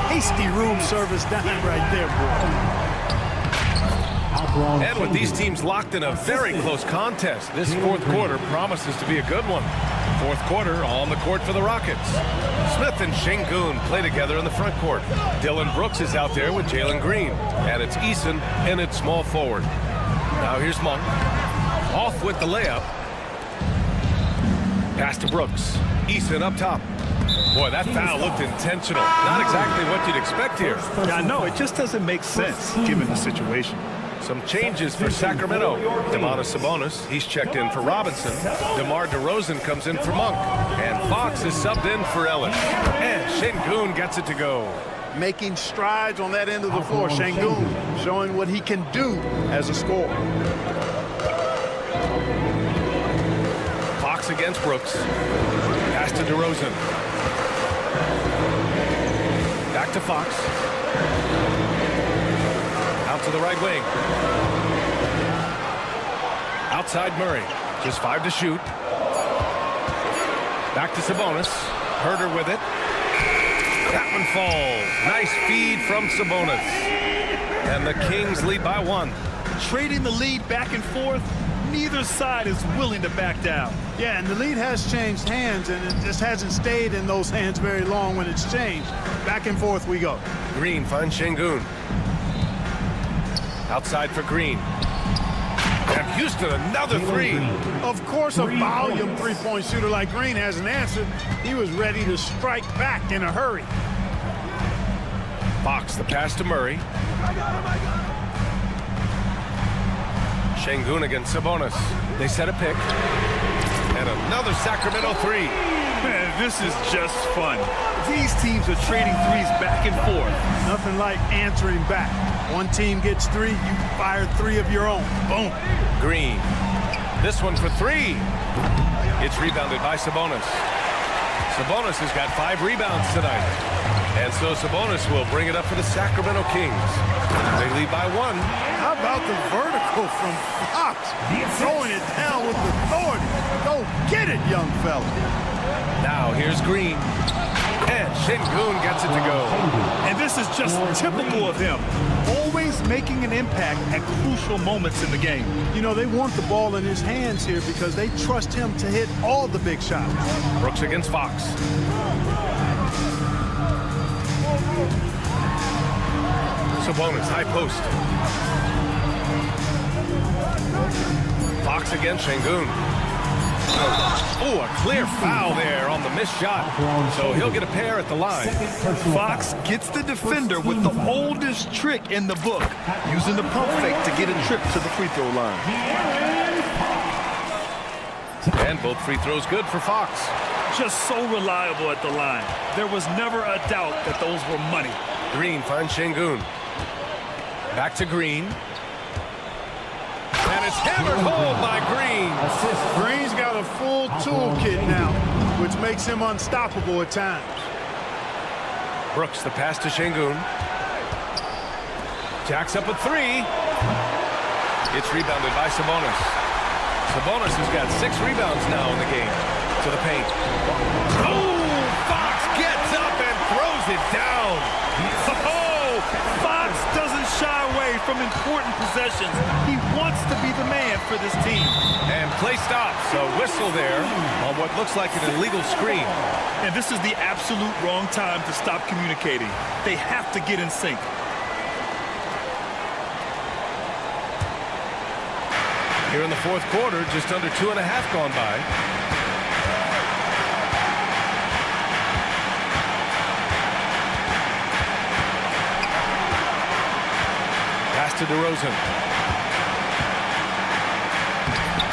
Tasty room service dime right there, boy. And with these teams locked in a very close contest, this fourth quarter promises to be a good one. Fourth quarter on the court for the Rockets. Smith and Şengün play together in the front court. Dylan Brooks is out there with Jalen Green. And it's Eason in at small forward. Now here's Monk. Off with the layup. Pass to Brooks. Eason up top. Boy, that foul looked intentional. Not exactly what you'd expect here. Yeah, no, it just doesn't make sense given the situation. Some changes for Sacramento. Domantas Sabonis, he's checked in for Robinson. DeMar DeRozan comes in for Monk. And Fox is subbed in for Ellis. And Şengün gets it to go. Making strides on that end of the floor. Şengün showing what he can do as a scorer. Fox against Brooks. Pass to DeRozan. Back to Fox. Out to the right wing. Outside Murray. Just 5 to shoot. Back to Sabonis. Herter with it. That one falls. Nice feed from Sabonis. And the Kings lead by 1. Trading the lead back and forth, neither side is willing to back down. Yeah, and the lead has changed hands, and it just hasn't stayed in those hands very long when it's changed. Back and forth we go. Green finds Şengün. Outside for Green. And Houston, another 3. Of course, a volume three-point shooter like Green hasn't answered. He was ready to strike back in a hurry. Fox, the pass to Murray. Şengün against Sabonis. They set a pick. And another Sacramento 3. Man, this is just fun. These teams are trading threes back and forth. Nothing like answering back. One team gets 3, you fire 3 of your own. Boom. Green. This one for 3. It's rebounded by Sabonis. Sabonis has got 5 rebounds tonight. And so Sabonis will bring it up for the Sacramento Kings. They lead by 1. How about the vertical from Fox? Throwing it down with authority. Go get it, young fella. Now here's Green. And Şengün gets it to go. And this is just typical of him. Always making an impact at crucial moments in the game. You know, they want the ball in his hands here because they trust him to hit all the big shots. Brooks against Fox. Sabonis, high post. Fox against Şengün. Oh, a clear foul there on the missed shot. So he'll get a pair at the line. Fox gets the defender with the oldest trick in the book, using the pump fake to get a trip to the free throw line. And both free throws good for Fox. Just so reliable at the line. There was never a doubt that those were money. Green finds Şengün. Back to Green. And it's hammered home by Green. Green's got a full toolkit now, which makes him unstoppable at times. Brooks, the pass to Şengün. Jacks up a three. It's rebounded by Sabonis. Sabonis has got 6 rebounds now in the game. To the paint. Oh, Fox gets up and throws it down. Oh, Fox doesn't shy away from important possessions. He wants to be the man for this team. And play stops. A whistle there on what looks like an illegal screen. And this is the absolute wrong time to stop communicating. They have to get in sync. Here in the fourth quarter, just under 2.5 gone by. Pass to DeRozan.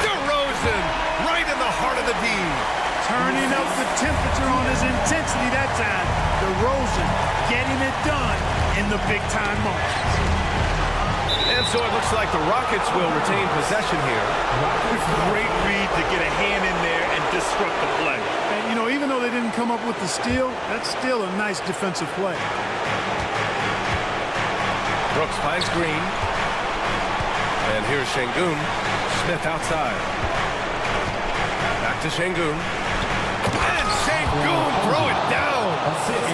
DeRozan, right in the heart of the D. Turning up the temperature on his intensity that time. DeRozan getting it done in the big-time moments. And so it looks like the Rockets will retain possession here. Great read to get a hand in there and disrupt the play. And, you know, even though they didn't come up with the steal, that's still a nice defensive play. Brooks finds Green. And here's Şengün. Smith outside. Back to Şengün. And Şengün throw it down.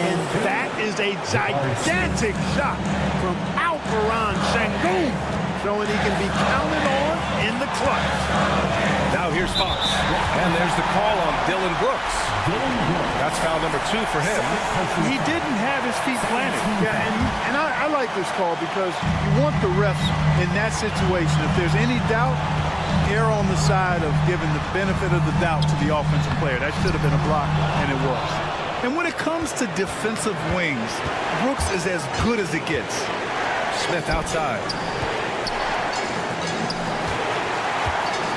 And that is a gigantic shot from Alperen Şengün, showing he can be counted on in the clutch. Now here's Fox. And there's the call on Dylan Brooks. That's foul number 2 for him. He didn't have his feet planted. Yeah, and I like this call because you want the refs in that situation. If there's any doubt, err on the side of giving the benefit of the doubt to the offensive player. That should have been a block, and it was. And when it comes to defensive wings, Brooks is as good as it gets. Smith outside.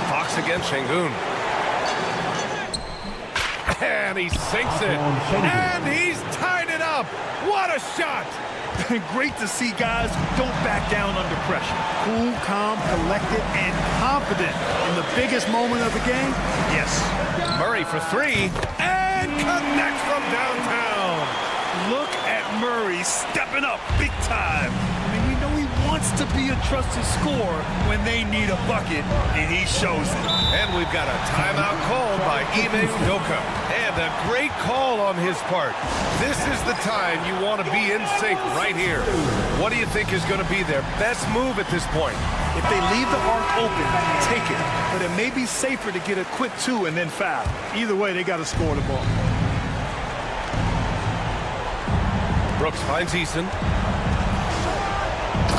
Fox against Şengün. And he sinks it. And he's tied it up. What a shot. Great to see guys who don't back down under pressure. Cool, calm, collected, and confident in the biggest moment of the game. Yes. Murray for 3. And connects from downtown. Look at Murray stepping up big time. I mean, we know he wants to be a trusted scorer when they need a bucket, and he shows it. And we've got a timeout called by Ime Udoka. And a great call on his part. This is the time you want to be in sync right here. What do you think is going to be their best move at this point? If they leave the arc open, take it. But it may be safer to get a quick 2 and then foul. Either way, they got to score the ball. Brooks finds Eason.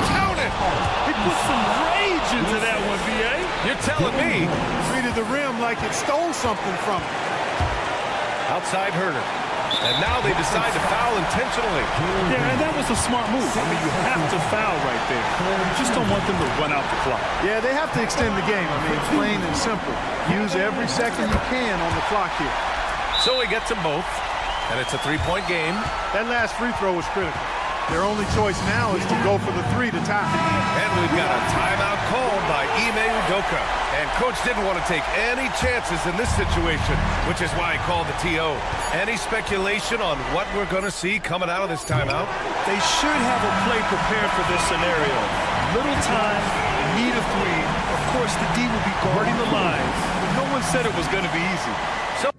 Count it! He put some rage into that one, B.A. You're telling me. Treated the rim like it stole something from him. Outside Herter. And now they decide to foul intentionally. Yeah, and that was a smart move. I mean, you have to foul right there. You just don't want them to run out the clock. Yeah, they have to extend the game. I mean, plain and simple. Use every second you can on the clock here. So he gets them both. And it's a 3-point game. That last free throw was critical. Their only choice now is to go for the 3 to tie. And we've got a timeout called by Ime Udoka. And Coach didn't want to take any chances in this situation, which is why he called the TO. Any speculation on what we're going to see coming out of this timeout? They should have a play prepared for this scenario. Little time, need a 3. Of course, the D will be guarding the line, but no one said it was going to be easy. So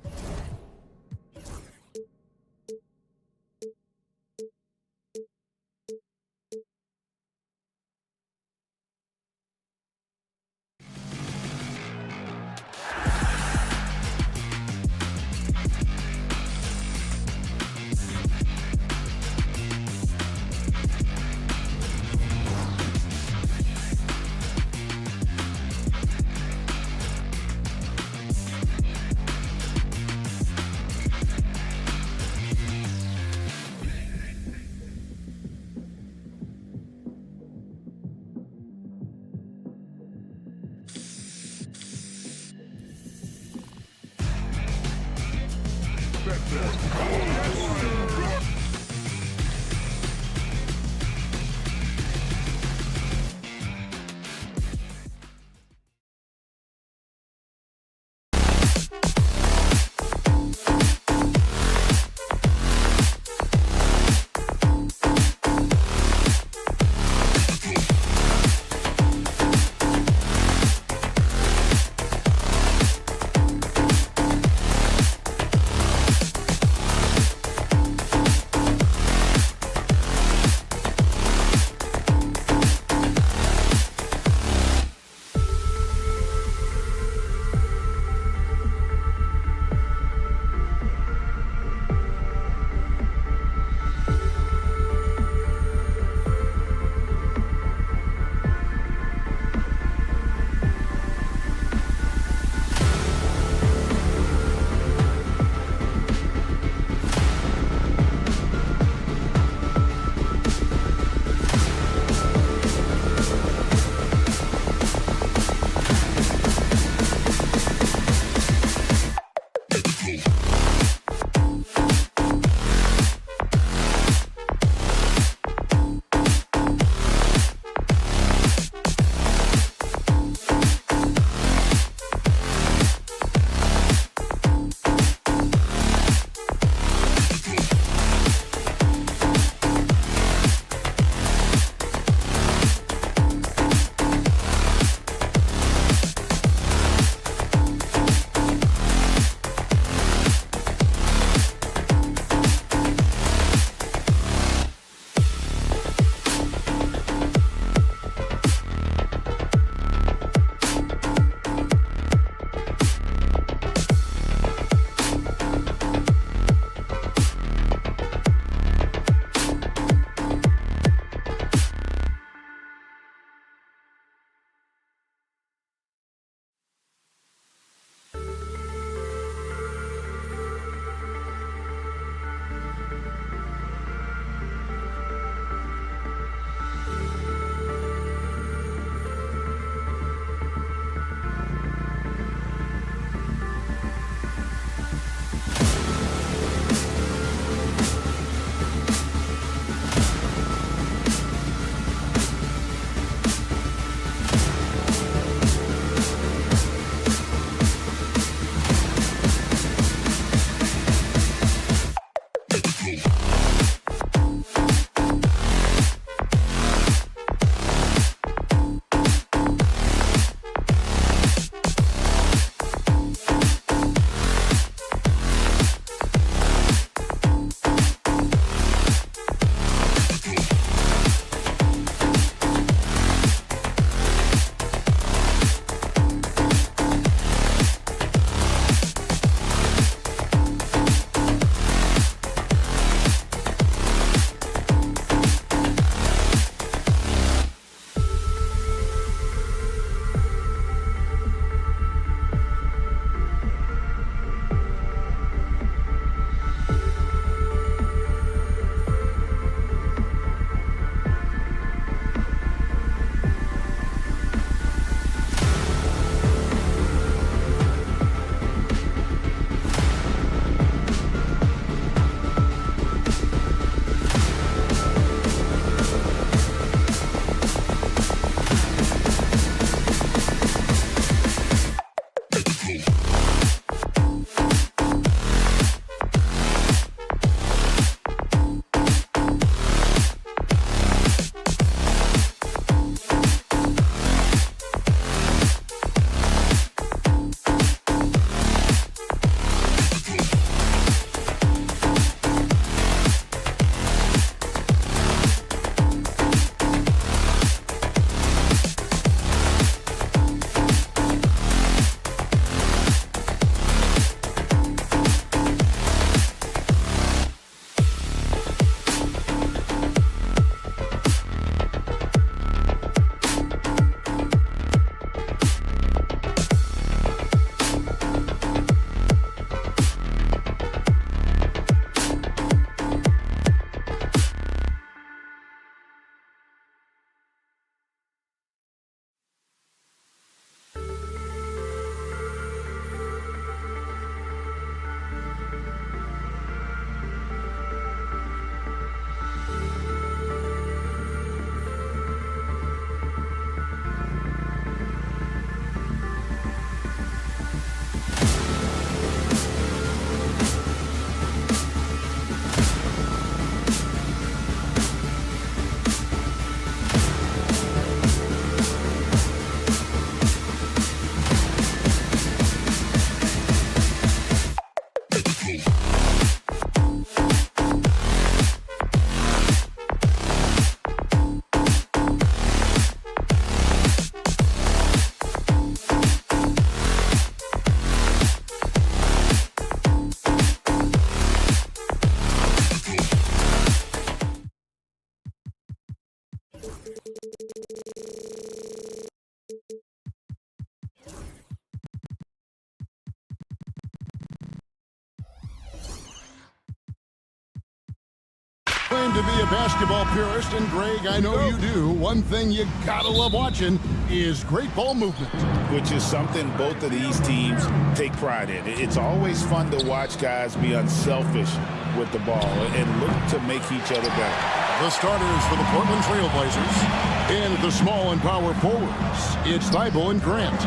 to be a basketball purist, and Greg, I know you do. One thing you gotta love watching is great ball movement. Which is something both of these teams take pride in. It's always fun to watch guys be unselfish with the ball and look to make each other better. The starters for the Portland Trailblazers. In the small and power forwards, it's Thibault and Grant.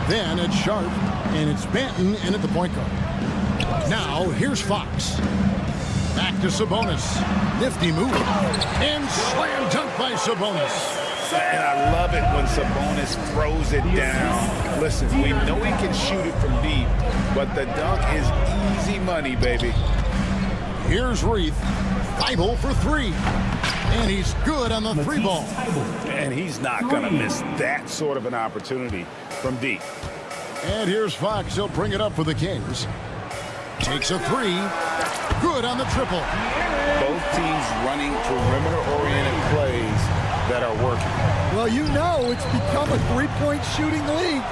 Then it's Sharp, and it's Benton in at the point guard. Now, here's Fox. Back to Sabonis. Nifty move. And slam dunk by Sabonis. And I love it when Sabonis throws it down. Listen, we know he can shoot it from deep, but the dunk is easy money, baby. Here's Reith. Thibault for three. And he's good on the three ball. And he's not going to miss that sort of an opportunity from deep. And here's Fox. He'll bring it up for the Kings. Takes a three. Good on the triple. Both teams running perimeter-oriented plays that are working. Well, you know it's become a three-point shooting league.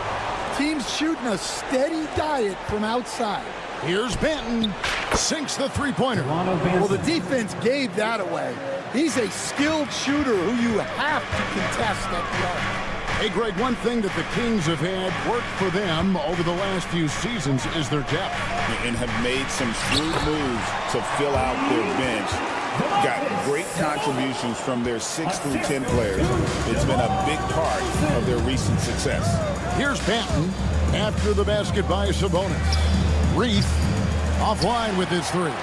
Teams shooting a steady diet from outside. Here's Benton. Sinks the three-pointer. Well, the defense gave that away. He's a skilled shooter who you have to contest at the arc. Hey, Greg, one thing that the Kings have had work for them over the last few seasons is their depth. And have made some shrewd moves to fill out their bench. Got great contributions from their 6 through 10 players. It's been a big part of their recent success. Here's Benton after the basket by Sabonis. Reith offline with his three.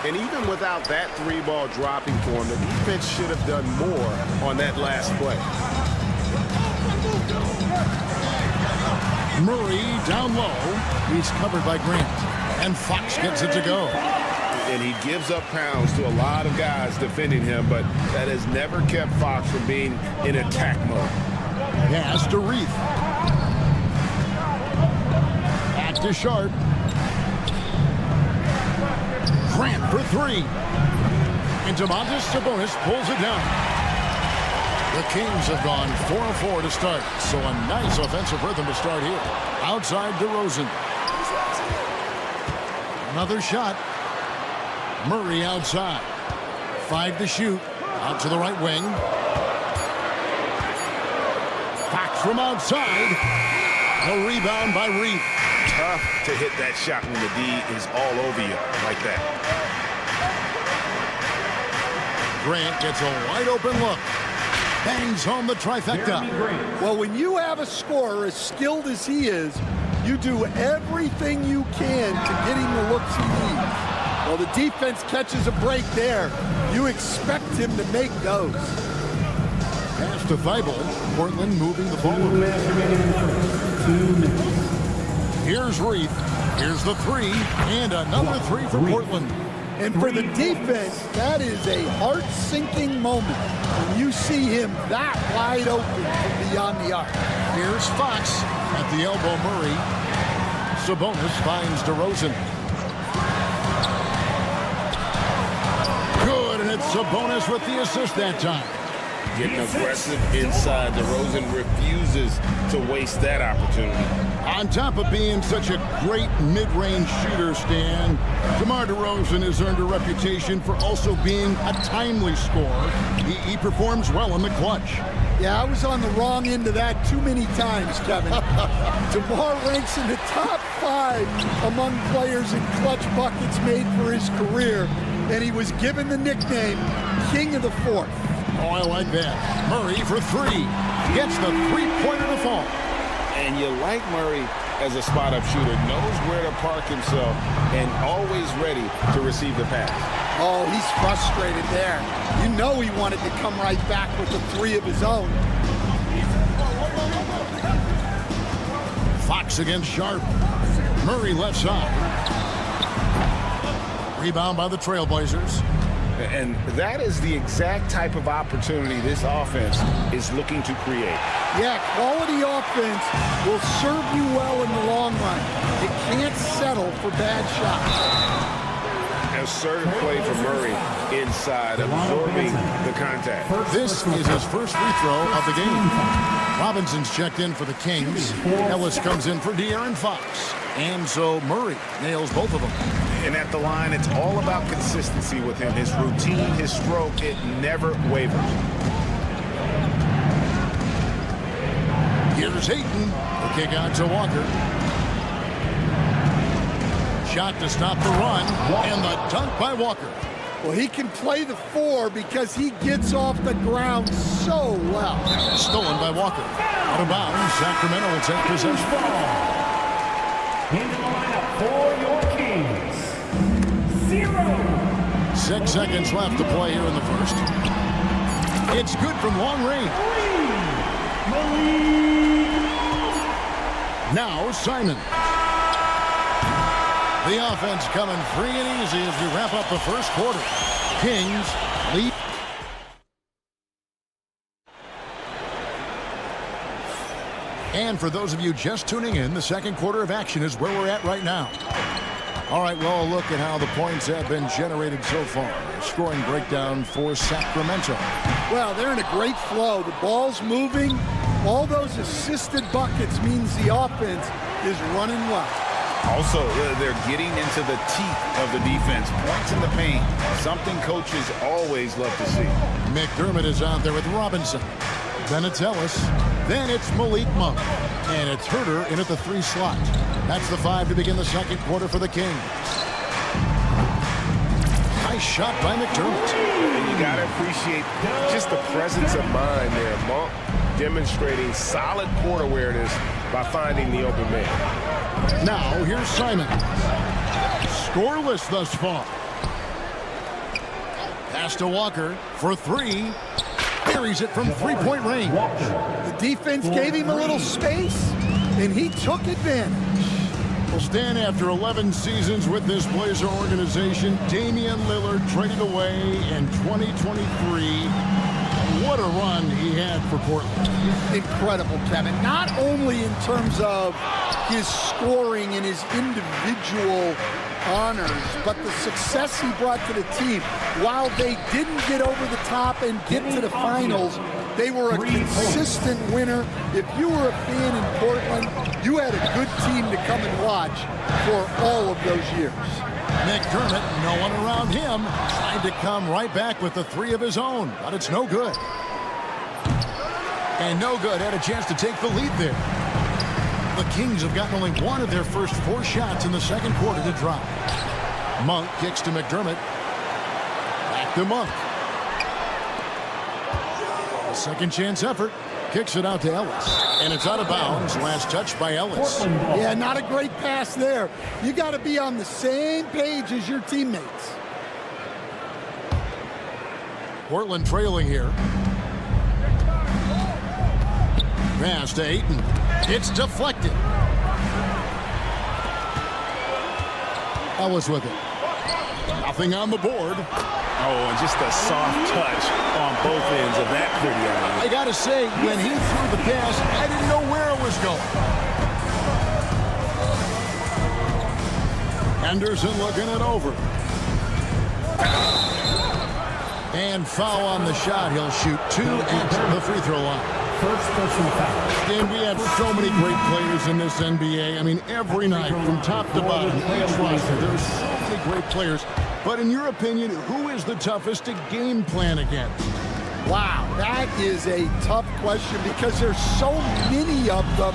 And even without that three ball dropping for him, the defense should have done more on that last play. Murray down low. He's covered by Grant. And Fox gets it to go. And he gives up pounds to a lot of guys defending him, but that has never kept Fox from being in attack mode. Pass to Reith. Back to Sharp. Grant for three. And Domantas Sabonis pulls it down. The Kings have gone 4-4 to start, so a nice offensive rhythm to start here. Outside DeRozan. Another shot. Murray outside. 5 to shoot. Out to the right wing. Fox from outside. The rebound by Reith. Tough to hit that shot when the D is all over you like that. Grant gets a wide open look. Bangs home the trifecta. Well, when you have a scorer as skilled as he is, you do everything you can to get him the looks he needs. Well, the defense catches a break there. You expect him to make those. Pass to Thibault. Portland moving the ball. 2 minutes. Here's Reith. Here's the three. And another three for Portland. And for the defense, that is a heart-sinking moment when you see him that wide open from beyond the arc. Here's Fox at the elbow. Murray. Sabonis finds DeRozan. Good, and it's Sabonis with the assist that time. Getting aggressive inside. DeRozan refuses to waste that opportunity. On top of being such a great mid-range shooter, Stan, DeMar DeRozan has earned a reputation for also being a timely scorer. He performs well in the clutch. Yeah, I was on the wrong end of that too many times, Kevin. DeMar ranks in the top 5 among players in clutch buckets made for his career, and he was given the nickname King of the Fourth. Oh, I like that. Murray for three. Gets the three-pointer to fall. And you like Murray as a spot-up shooter. Knows where to park himself and always ready to receive the pass. Oh, he's frustrated there. You know he wanted to come right back with a three of his own. Fox against Sharp. Murray left side. Rebound by the Trailblazers. And that is the exact type of opportunity this offense is looking to create. Yeah, quality offense will serve you well in the long run. You can't settle for bad shots. Assertive play for Murray inside, absorbing the contact. This is his first free throw of the game. Robinson's checked in for the Kings. Ellis comes in for De'Aaron Fox. And so Murray nails both of them. And at the line, it's all about consistency with him. His routine, his stroke, it never wavers. Here's Ayton. The kick out to Walker. Shot to stop the run, and the dunk by Walker. Well, he can play the 4 because he gets off the ground so well. Stolen by Walker. Out of bounds, Sacramento will take possession. Into the lineup for your Kings. 0. 6 seconds left to play here in the first. It's good from long range. Now Simon. The offense coming free and easy as we wrap up the first quarter. Kings lead. And for those of you just tuning in, the second quarter of action is where we're at right now. All right, well, look at how the points have been generated so far. Scoring breakdown for Sacramento. Well, they're in a great flow. The ball's moving. All those assisted buckets means the offense is running well. Also, they're getting into the teeth of the defense. Points in the paint, something coaches always love to see. McDermott is out there with Robinson. Then it's Ellis. Then it's Malik Monk. And it's Herter in at the 3 slot. That's the 5 to begin the second quarter for the Kings. Nice shot by McDermott. And you got to appreciate just the presence of mind there. Monk demonstrating solid court awareness by finding the open man. Now, here's Simon. Scoreless thus far. Pass to Walker for 3. Buries it from 3-point range. The defense gave him a little space, and he took advantage. Well, Stan, after 11 seasons with this Blazer organization, Damian Lillard traded away in 2023. What a run he had for Portland. Incredible, Kevin. Not only in terms of his scoring and his individual honors, but the success he brought to the team. While they didn't get over the top and get to the finals, they were a consistent winner. If you were a fan in Portland, you had a good team to come and watch for all of those years. McDermott, no one around him, trying to come right back with the 3 of his own, but it's no good. And no good, had a chance to take the lead there. The Kings have gotten only 1 of their first 4 shots in the second quarter to drop. Monk kicks to McDermott. Back to Monk. A second chance effort. Kicks it out to Ellis. And it's out of bounds. Last touch by Ellis. Yeah, not a great pass there. You got to be on the same page as your teammates. Portland trailing here. Pass to Ayton. It's deflected. Ellis with it. Nothing on the board. Oh, and just a soft touch on both ends of that pretty alley. I got to say, when he threw the pass, I didn't know where it was going. Henderson looking it over. And foul on the shot. He'll shoot 2 at the free throw line. First personal foul. And we have so many great players in this NBA. I mean, every night, from top to bottom, each roster, there's so many great players. But in your opinion, who is the toughest to game plan against? Wow, that is a tough question because there's so many of them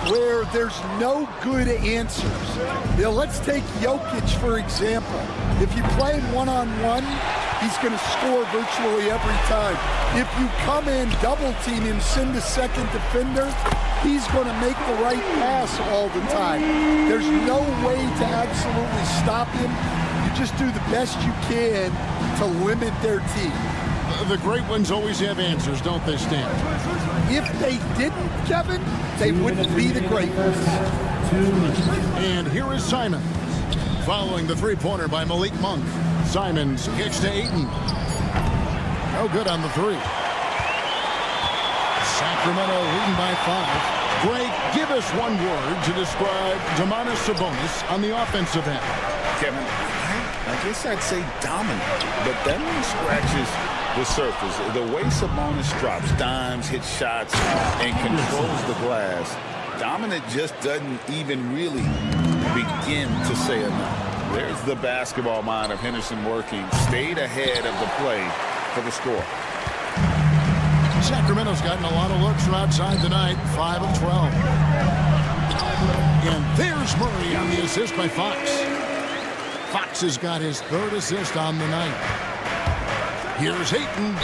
where there's no good answers. You know, let's take Jokic, for example. If you play him one-on-one, he's going to score virtually every time. If you come in, double team him, send a second defender, he's going to make the right pass all the time. There's no way to absolutely stop him. You just do the best you can to limit their team. The great ones always have answers, don't they, Stan? If they didn't, Kevin, they wouldn't be the great ones. And here is Simon. Following the three-pointer by Malik Monk. Simons kicks to Ayton. No good on the 3. Sacramento leading by 5. Greg, give us one word to describe Domantas Sabonis on the offensive end. Kevin, I guess I'd say dominant, but that one scratches the surface. The way Sabonis drops dimes, hits shots, and controls the glass, Dominant just doesn't even really begin to say enough. There's the basketball mind of Henderson working. Stayed ahead of the play for the score. Sacramento's gotten a lot of looks from outside tonight, 5 of 12. And there's Murray on the assist by Fox. Fox has got his 3rd assist on the night. Here's Ayton.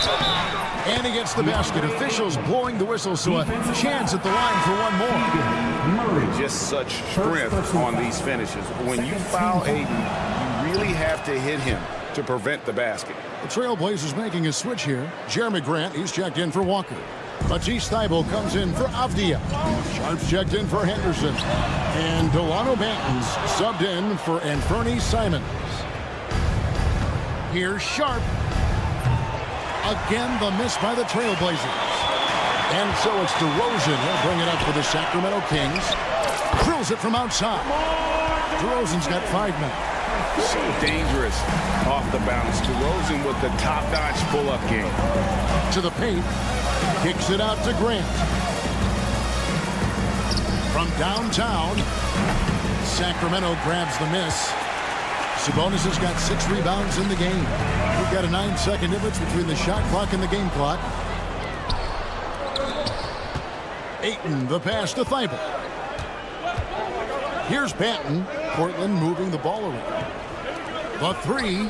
And he gets the basket. Officials blowing the whistle, so a chance at the line for one more. Just such strength on these finishes. When you foul Ayton, you really have to hit him to prevent the basket. The Trailblazers making a switch here. Jeremy Grant, he's checked in for Walker. Matisse Thybulle comes in for Avdia. Sharp's checked in for Henderson. And Delano Banton's subbed in for Anthony Simons. Here's Sharp. Again, the miss by the Trailblazers. And so it's DeRozan. He'll bring it up for the Sacramento Kings. Drills it from outside. DeRozan's got 5 now. So dangerous off the bounce. DeRozan with the top-notch pull-up game. To the paint. Kicks it out to Grant. From downtown, Sacramento grabs the miss. Sabonis has got 6 rebounds in the game. We've got a 9-second difference between the shot clock and the game clock. Ayton, the pass to Thybulle. Here's Banton. Portland moving the ball around. The 3.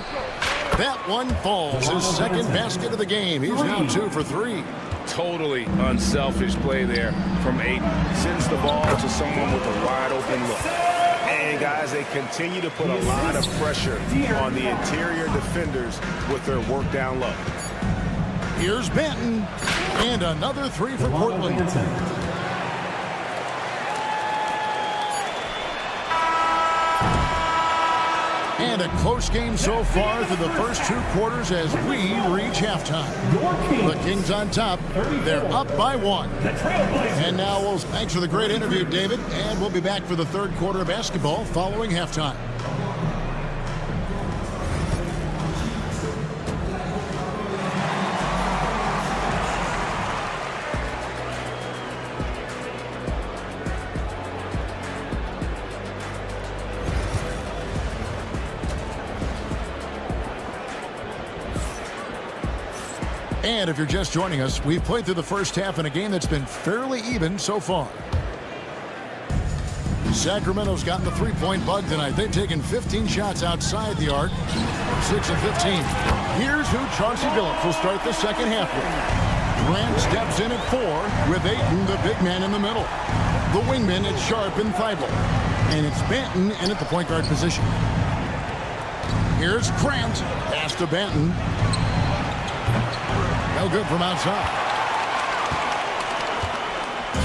That one falls. His 2nd basket of the game. He's now 2 for 3. Totally unselfish play there from Ayton. Sends the ball to someone with a wide-open look. And, guys, they continue to put a lot of pressure on the interior defenders with their work down low. Here's Banton. And another 3 for Portland. And a close game so far through the first 2 quarters as we reach halftime. The Kings on top. They're up by 1. And now, thanks for the great interview, David. And we'll be back for the 3rd quarter of basketball following halftime. And if you're just joining us, we've played through the first half in a game that's been fairly even so far. Sacramento's gotten the 3-point bug tonight. They've taken 15 shots outside the arc, 6 of 15. Here's who Chauncey Billups will start the second half with. Grant steps in at 4 with Ayton, the big man, in the middle. The wingman at Sharp and Thybulle. And it's Banton in at the point guard position. Here's Grant. Pass to Banton. No good from outside.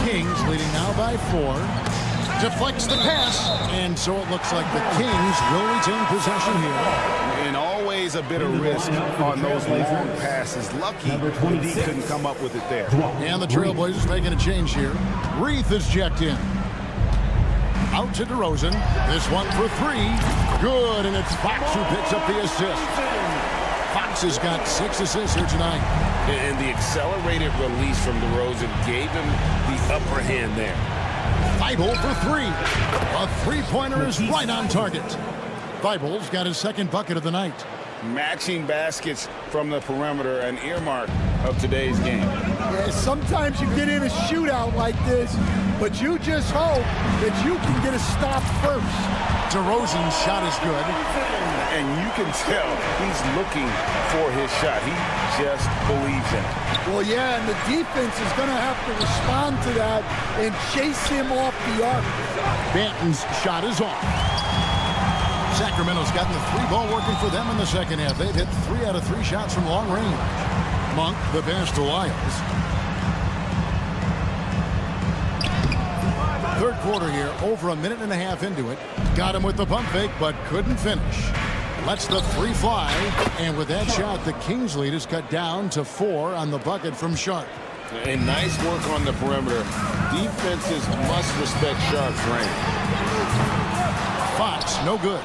Kings leading now by 4. Deflects the pass. And so it looks like the Kings will retain possession here. And always a bit of risk on those long passes. Lucky he couldn't come up with it there. And the Trailblazers making a change here. Reith is checked in. Out to DeRozan. This one for 3. Good, and it's Fox who picks up the assist. Fox has got 6 assists here tonight. And the accelerated release from DeRozan gave him the upper hand there. Thybulle for 3. A 3-pointer is right on target. Thybulle's got his 2nd bucket of the night. Matching baskets from the perimeter, an earmark of today's game. Yeah, sometimes you get in a shootout like this, but you just hope that you can get a stop first. DeRozan's shot is good. And you can tell he's looking for his shot. He just believes in it. Well, yeah, and the defense is going to have to respond to that and chase him off the arc. Banton's shot is off. Sacramento's gotten the 3 ball working for them in the second half. They've hit 3 out of 3 shots from long range. Monk, the pass to Lyles. 3rd quarter here, over a minute and a half into it. Got him with the pump fake, but couldn't finish. Lets the 3 fly, and with that shot, the Kings lead is cut down to 4 on the bucket from Sharp. And nice work on the perimeter. Defenses must respect Sharp's range. Fox, no good.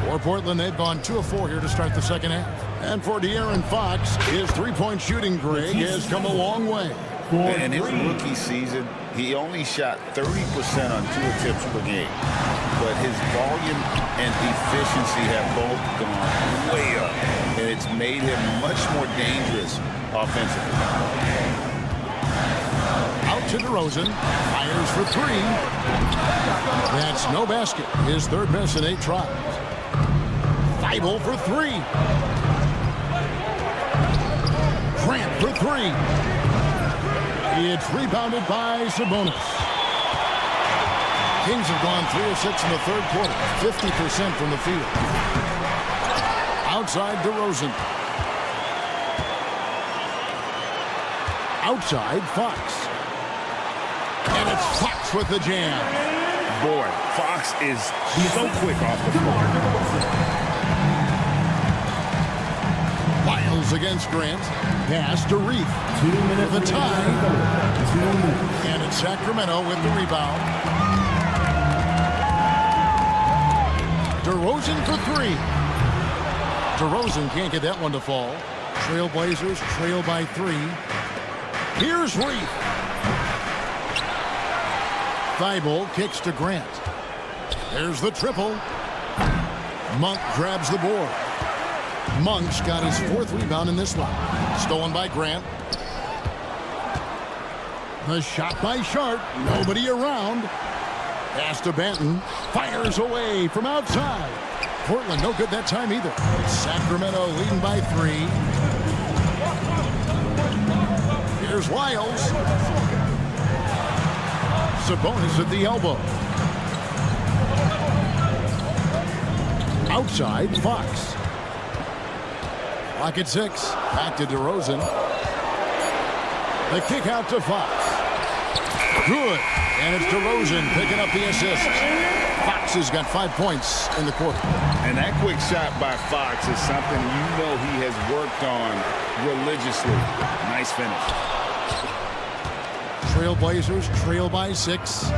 For Portland, they've gone 2 of 4 here to start the second half. And for De'Aaron Fox, his 3-point shooting, Greg, has come a long way. In his rookie season, he only shot 30% on 2 attempts per game. But his volume and efficiency have both gone way up. And it's made him much more dangerous offensively. Out to DeRozan. Fires for 3. That's no basket. His 3rd miss in 8 tries. Thibault for 3. Grant for 3. It's rebounded by Sabonis. Kings have gone 3 of 6 in the 3rd quarter. 50% from the field. Outside DeRozan. Outside Fox. And it's Fox with the jam. Boy, Fox is so quick off the floor. Lyles against Grant. Pass to Reith. 2 minutes for the tie. And it's Sacramento with the rebound. DeRozan for 3. DeRozan can't get that one to fall. Trailblazers trail by 3. Here's Reith. Thibault kicks to Grant. There's the triple. Monk grabs the board. Monk's got his 4th rebound in this one. Stolen by Grant. The shot by Sharp. Nobody around. Pass to Banton. Fires away from outside. Portland no good that time either. Sacramento leading by 3. Here's Lyles. Sabonis at the elbow. Outside, Fox. Clock at 6. Back to DeRozan. The kick out to Fox. Good. And it's DeRozan picking up the assist. Fox has got 5 points in the quarter. And that quick shot by Fox is something you know he has worked on religiously. Nice finish. Trailblazers trail by 6.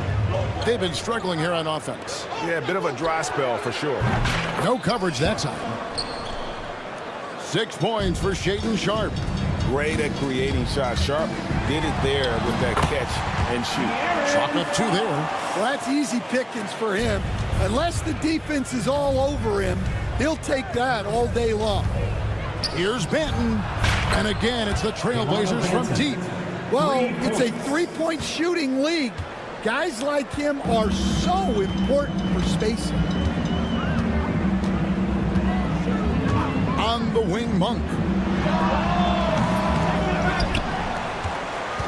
They've been struggling here on offense. Yeah, a bit of a dry spell for sure. No coverage that time. 6 points for Shaedon Sharp. Great at creating shots. Sharp did it there with that catch and shoot. Chalk up 2 there. Well, that's easy pickings for him. Unless the defense is all over him, he'll take that all day long. Here's Banton. And again, it's the Trailblazers from deep. Well, it's a 3-point shooting league. Guys like him are so important for spacing. On the wing, Monk.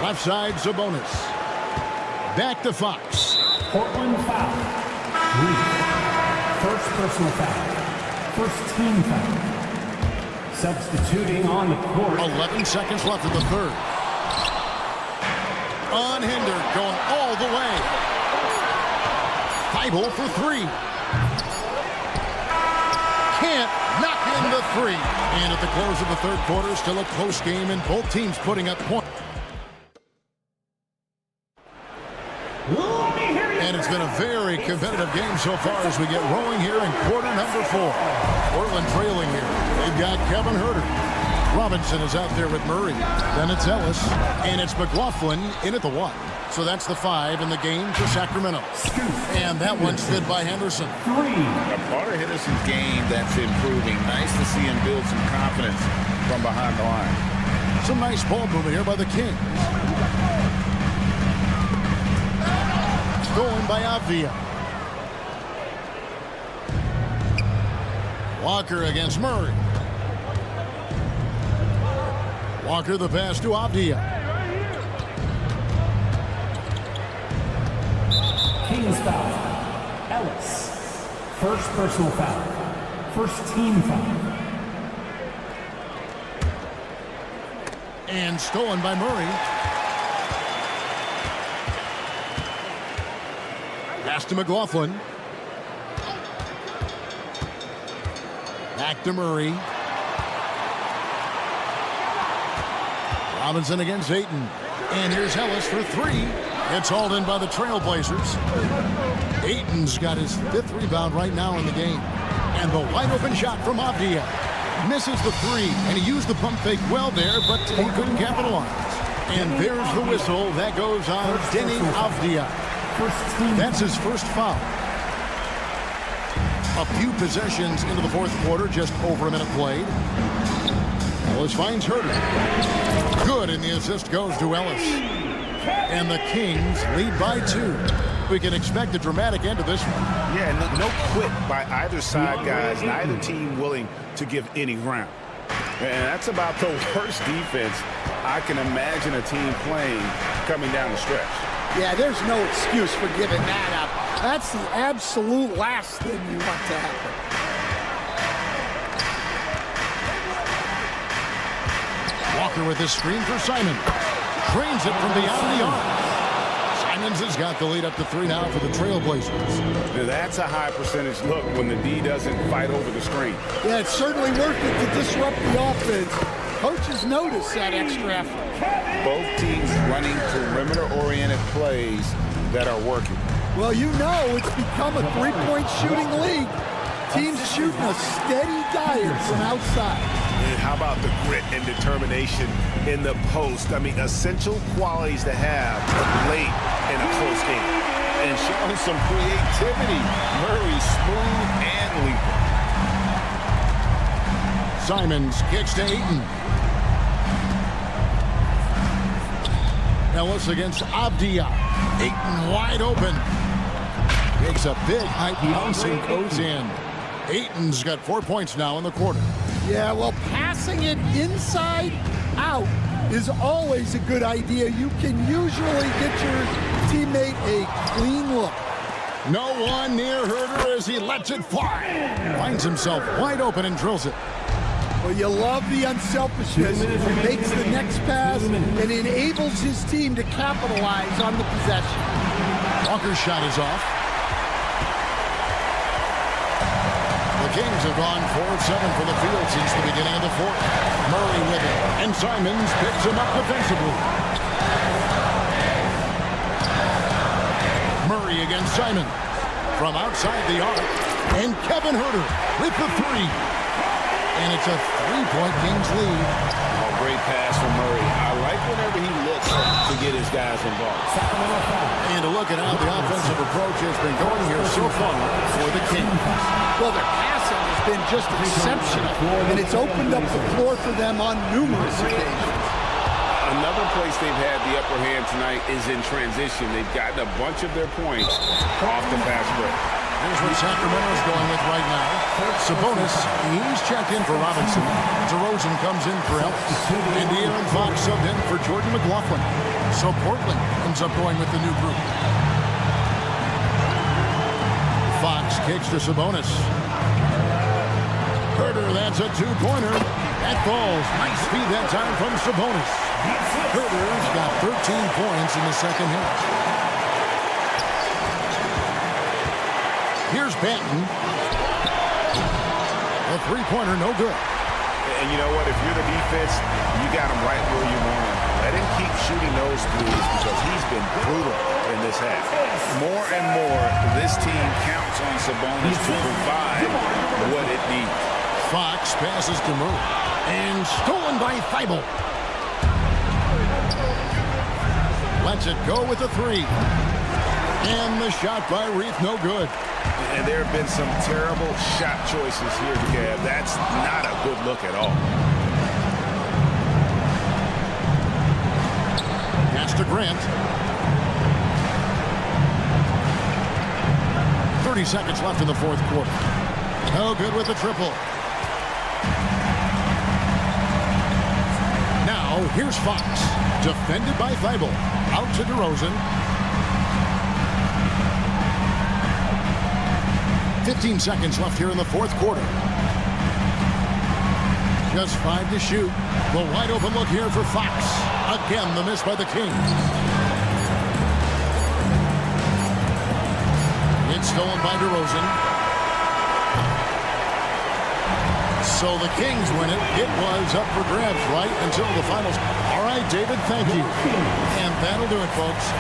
Left side, Sabonis. Back to Fox. Portland foul. First personal foul. First team foul. Substituting on the court. 11 seconds left in the 3rd. Unhindered, going all the way. Thibault for 3. Can't knock in the 3. And at the close of the 3rd quarter, still a close game, and both teams putting up points. And it's been a very competitive game so far as we get rolling here in quarter number 4. Portland trailing here. They've got Kevin Huerter. Robinson is out there with Murray. Then it's Ellis. And it's McLaughlin in at the 1. So that's the 5 in the game for Sacramento. And that one slid by Henderson. A part of Henderson's game that's improving. Nice to see him build some confidence from behind the line. Some nice ball movement here by the Kings. Stolen by Avdia. Walker against Murray. Walker the pass to Avdia. Kings foul. Ellis. First personal foul. First team foul. And stolen by Murray. Pass to McLaughlin. Back to Murray. Robinson against Ayton. And here's Ellis for 3. It's hauled in by the Trailblazers. Ayton's got his 5th rebound right now in the game. And the wide open shot from Avdia. Misses the 3. And he used the pump fake well there, but he couldn't capitalize. And there's the whistle. That goes on Denny Avdia. That's his first foul. A few possessions into the fourth quarter, just over a minute played. Ellis finds Herter. Good, and the assist goes to Ellis. And the Kings lead by 2. We can expect a dramatic end to this one. Yeah, no quit by either side, guys. Neither team willing to give any ground. And that's about the worst defense I can imagine a team playing coming down the stretch. Yeah, there's no excuse for giving that up. That's the absolute last thing you want to happen. Walker with his screen for Simon. Drains it from beyond the arc. Simons has got the lead up to 3 now for the Trailblazers. Now that's a high percentage look when the D doesn't fight over the screen. Yeah, it's certainly worth it to disrupt the offense. Coaches notice that extra effort. Both teams running perimeter-oriented plays that are working. Well, you know it's become a three-point shooting league. Teams shooting a steady diet from outside. And how about the grit and determination in the post? I mean, essential qualities to have late in a close game. And showing some creativity. Murray smooth and lethal. Simons kicks to Ayton. Ellis against Avdia. Ayton wide open. Takes a big high bounce and goes in. Ayton's got 4 points now in the quarter. Yeah, well, passing it inside out is always a good idea. You can usually get your teammate a clean look. No one near Herter as he lets it fly. Finds himself wide open and drills it. Well, you love the unselfishness. He makes the next pass and enables his team to capitalize on the possession. Walker's shot is off. The Kings have gone 4 of 7 from the field since the beginning of the fourth. Murray with it, and Simons picks him up defensively. Murray against Simon from outside the arc, and Kevin Herter with the 3. And it's a 3-point Kings lead. Oh, great pass from Murray. I like whenever he looks to get his guys involved. And a look at how the offensive approach has been going here so far for the Kings. Well, their passing has been just exceptional, and it's opened up the floor for them on numerous occasions. Another place they've had the upper hand tonight is in transition. They've gotten a bunch of their points off the fast break. Here's what Sacramento's going with right now. Sabonis, he's checked in for Robinson. DeRozan comes in for Ellis. And De'Aaron Fox subbed in for Jordan McLaughlin. So Portland ends up going with the new group. Fox kicks to Sabonis. Herter, that's a 2-pointer. That falls. Nice speed that time from Sabonis. Herter's got 13 points in the second half. Here's Banton. A 3-pointer, no good. And you know what? If you're the defense, you got him right where you want him. Let him keep shooting those threes because he's been brutal in this half. More and more, this team counts on Sabonis to provide what it needs. Fox passes to Murray. And stolen by Thibault. Lets it go with the 3. And the shot by Reith, no good. And there have been some terrible shot choices here, Kev. That's not a good look at all. Pass to Grant. 30 seconds left in the fourth quarter. No good with the triple. Now, here's Fox. Defended by Thibault. Out to DeRozan. 15 seconds left here in the fourth quarter. Just 5 to shoot. The wide open look here for Fox. Again, the miss by the Kings. It's stolen by DeRozan. So the Kings win it. It was up for grabs right until the finals. All right, David, thank you. And that'll do it, folks.